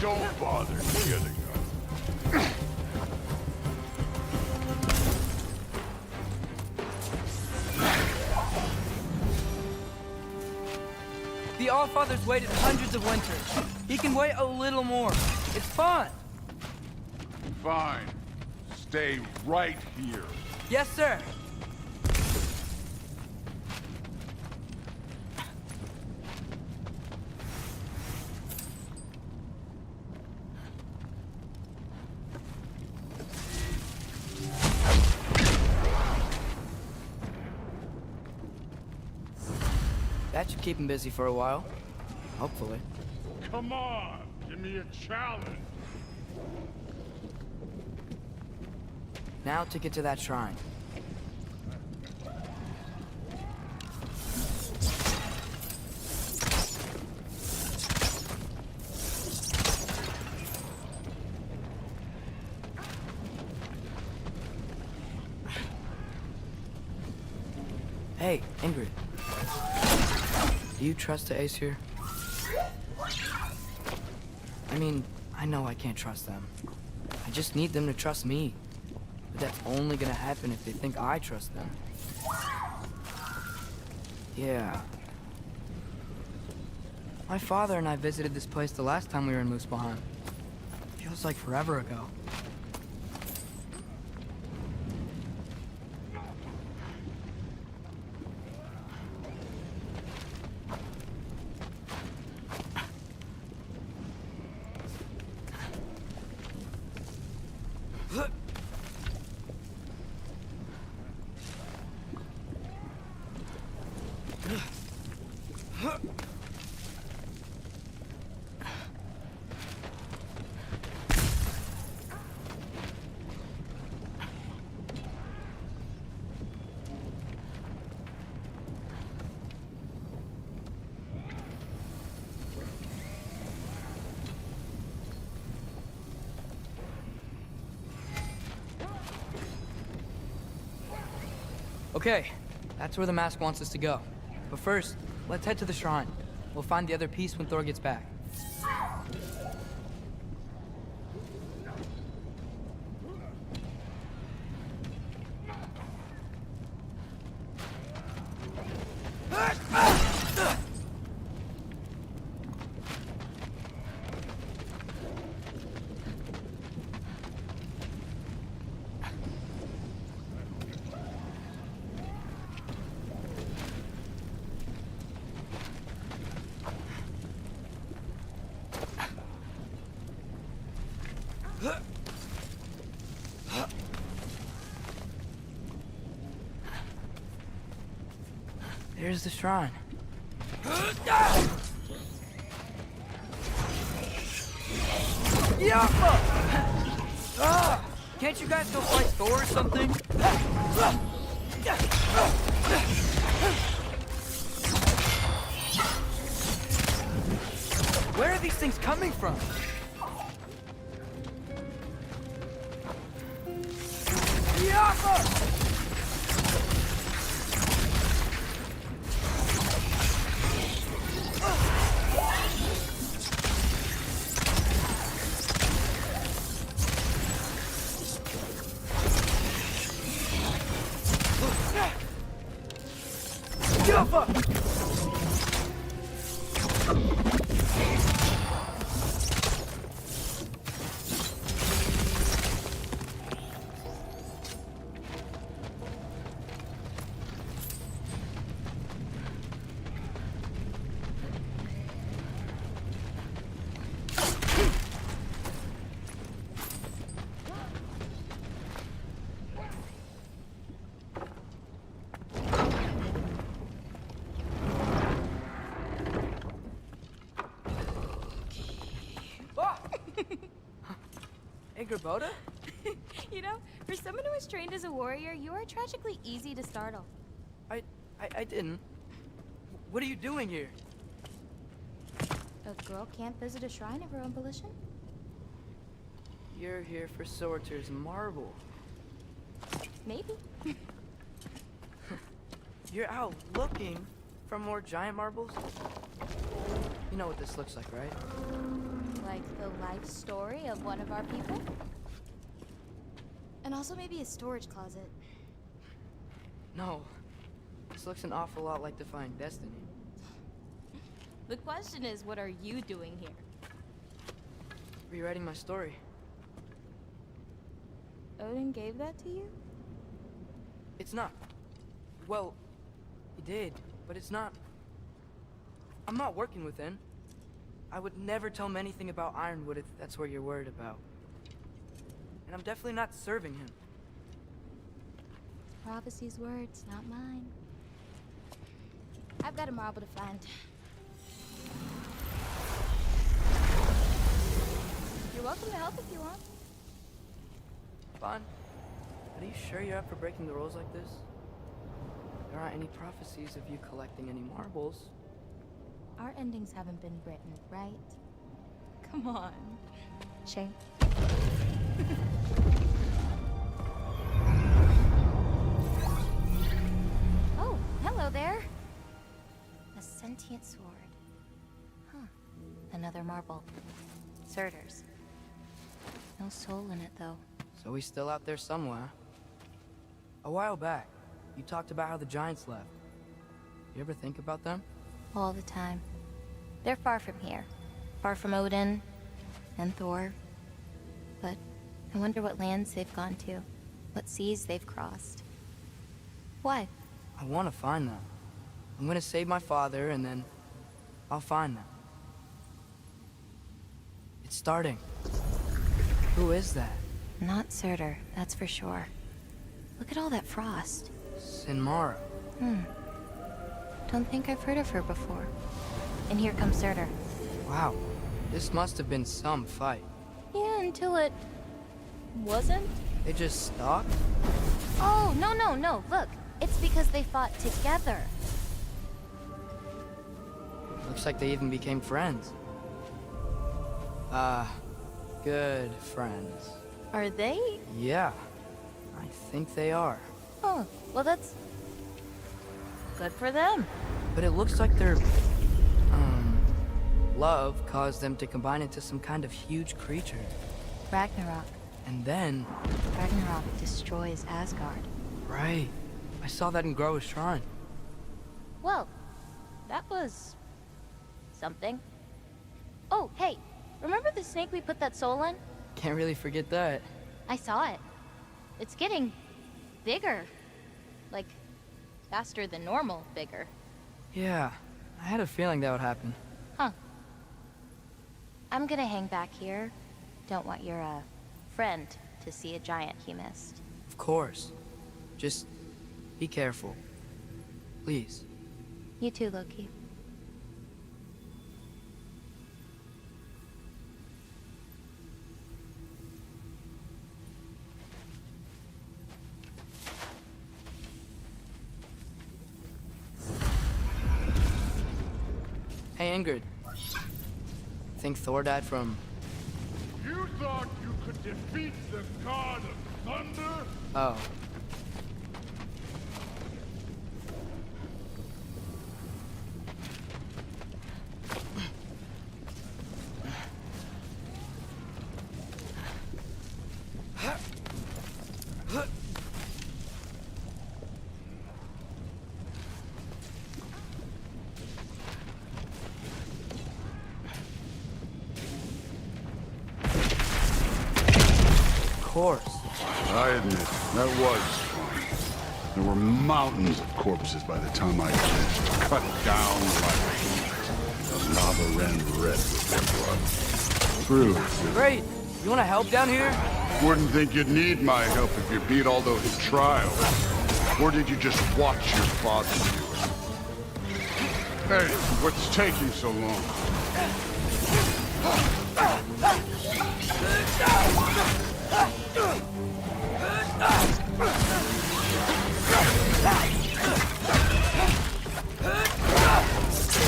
Don't bother getting up. The Allfather's waited hundreds of winters. He can wait a little more. It's fun. Fine. Stay right here. Yes, sir. That should keep him busy for a while. Hopefully. Come on, give me a challenge. Now to get to that shrine. Hey, Ingrid. Do you trust the Aesir? I mean, I know I can't trust them. I just need them to trust me. But that's only gonna happen if they think I trust them. Yeah. My father and I visited this place the last time we were in Muspelheim. Feels like forever ago. Okay, that's where the mask wants us to go. But first, let's head to the shrine. We'll find the other piece when Thor gets back. There's the shrine. Can't you guys go fight Thor or something? Where are these things coming from? Boda? You know, for someone who was trained as a warrior, you are tragically easy to startle. I didn't. What are you doing here? A girl can't visit a shrine of her own volition? You're here for Sorter's marble. Maybe. You're out looking for more giant marbles? You know what this looks like, right? Like the life story of one of our people? And also maybe a storage closet. No. This looks an awful lot like Defying Destiny. The question is, what are you doing here? Rewriting my story. Odin gave that to you? It's not. Well, he did, but it's not. I'm not working with him. I would never tell him anything about Ironwood if that's what you're worried about. And I'm definitely not serving him. It's prophecy's words, not mine. I've got a marble to find. You're welcome to help if you want. Fine. But are you sure you're up for breaking the rules like this? There aren't any prophecies of you collecting any marbles. Our endings haven't been written, right? Come on. Shame. Oh, hello there. A sentient sword. Huh. Another marble. Surtur's. No soul in it, though. So he's still out there somewhere. A while back, you talked about how the giants left. You ever think about them? All the time. They're far from here. Far from Odin and Thor. But I wonder what lands they've gone to. What seas they've crossed. Why? I want to find them. I'm gonna save my father, and then I'll find them. It's starting. Who is that? Not Surtur, that's for sure. Look at all that frost. Sinmara. Don't think I've heard of her before. And here comes Surtur. Wow. This must have been some fight. Yeah, until it... wasn't? They just stopped? Oh, no. Look, it's because they fought together. Looks like they even became friends. Good friends. Are they? Yeah, I think they are. Oh, well that's... good for them. But it looks like their, love caused them to combine into some kind of huge creature. Ragnarok. And then... Ragnarok destroys Asgard. Right. I saw that in Groa's shrine. Well, that was... something. Oh, hey, remember the snake we put that soul in? Can't really forget that. I saw it. It's getting... bigger. Like, faster than normal bigger. Yeah, I had a feeling that would happen. Huh. I'm gonna hang back here. Don't want your, friend to see a giant he missed. Of course. Just be careful. Please. You too, Loki. Hey, Ingrid. Think Thor died from... You thought you could defeat the god of thunder? Oh. Of course. I admit, that was fun. There were mountains of corpses by the time I finished, cut down like the lava ran red with their blood. True. Great. You want to help down here? Wouldn't think you'd need my help if you beat all those trials. Or did you just watch your father do it? Hey, what's taking so long?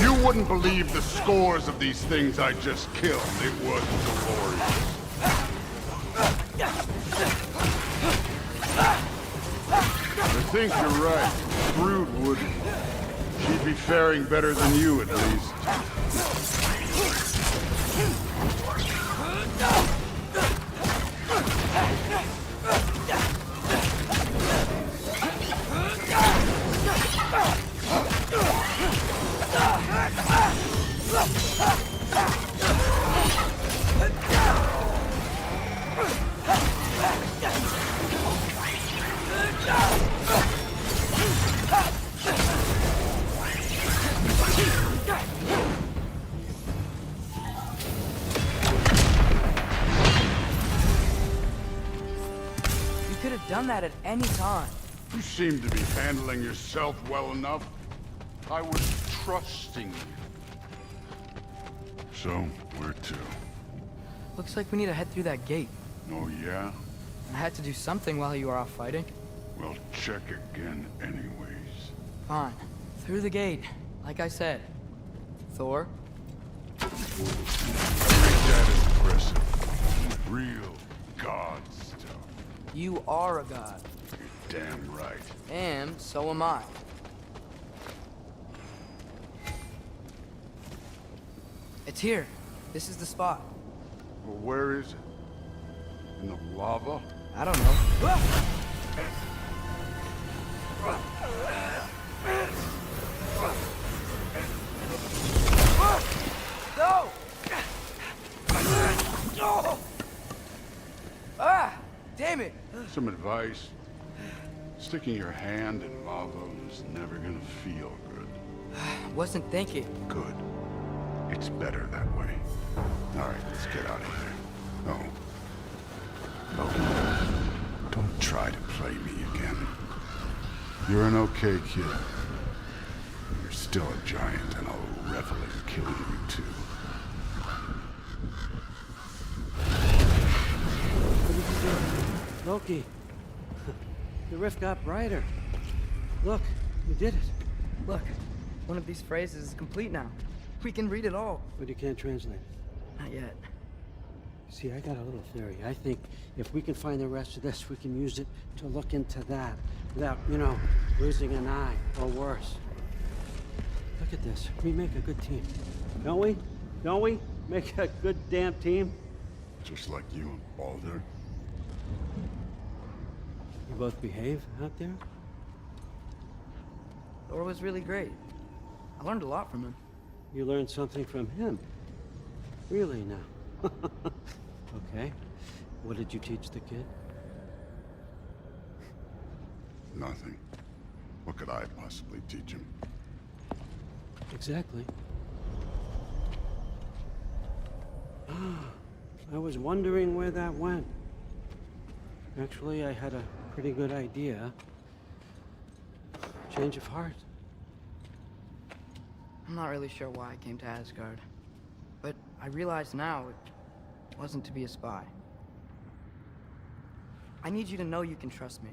You wouldn't believe the scores of these things I just killed. It was glorious. I think you're right. Brood would. She'd be faring better than you, at least. You could have done that at any time. You seem to be handling yourself well enough. I was trusting you. So, where to? Looks like we need to head through that gate. Oh, yeah? I had to do something while you were off fighting. Well, check again anyways. Fine. Through the gate, like I said. Thor? Ain't that impressive? Real god stuff. You are a god. You're damn right. And so am I. It's here. This is the spot. Well, where is it? In the lava? I don't know. No! Ah! Damn it! Some advice. Sticking your hand in lava is never gonna feel good. Wasn't thinking. Good. It's better that way. All right, let's get out of here. No. No. Don't try to play me again. You're an okay kid. You're still a giant, and I'll revel in killing you too. Loki, the rift got brighter. Look, we did it. Look, one of these phrases is complete now. We can read it all. But you can't translate it. Not yet. See, I got a little theory. I think if we can find the rest of this, we can use it to look into that without, you know, losing an eye or worse. Look at this. We make a good team. Don't we? Don't we? Make a good damn team? Just like you and Baldur. You both behave out there? Thor was really great. I learned a lot from him. You learned something from him? Really now? Okay. What did you teach the kid? Nothing. What could I possibly teach him? Exactly. I was wondering where that went. Actually, I had a pretty good idea. Change of heart. I'm not really sure why I came to Asgard. But I realize now it wasn't to be a spy. I need you to know you can trust me.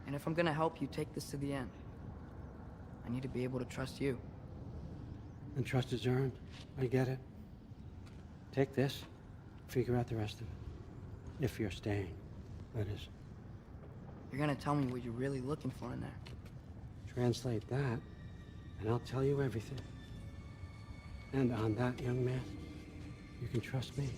And if I'm gonna help you take this to the end, I need to be able to trust you. And trust is earned. I get it. Take this, figure out the rest of it. If you're staying, that is. You're gonna tell me what you're really looking for in there. Translate that, and I'll tell you everything. And on that, young man, you can trust me.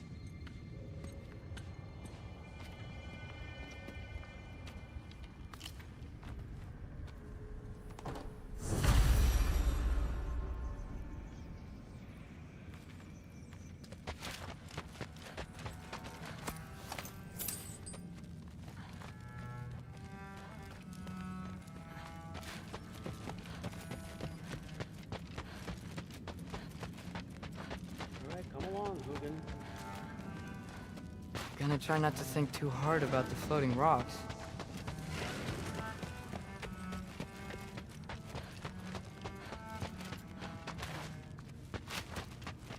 Gonna try not to think too hard about the floating rocks.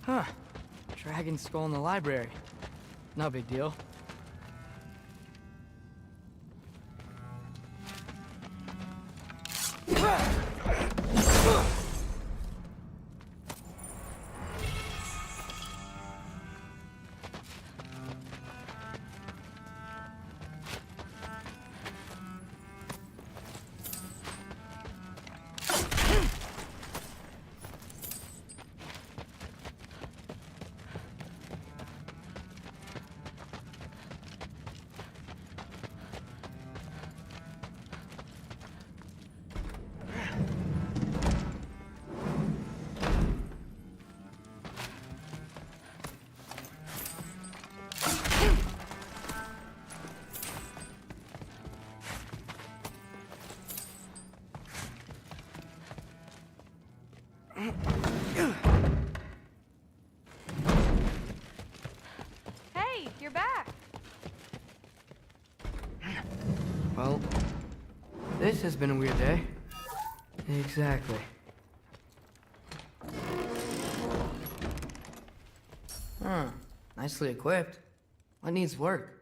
Huh. Dragon skull in the library. No big deal. Hey, you're back. Well, this has been a weird day. Exactly. Huh. Nicely equipped. What needs work?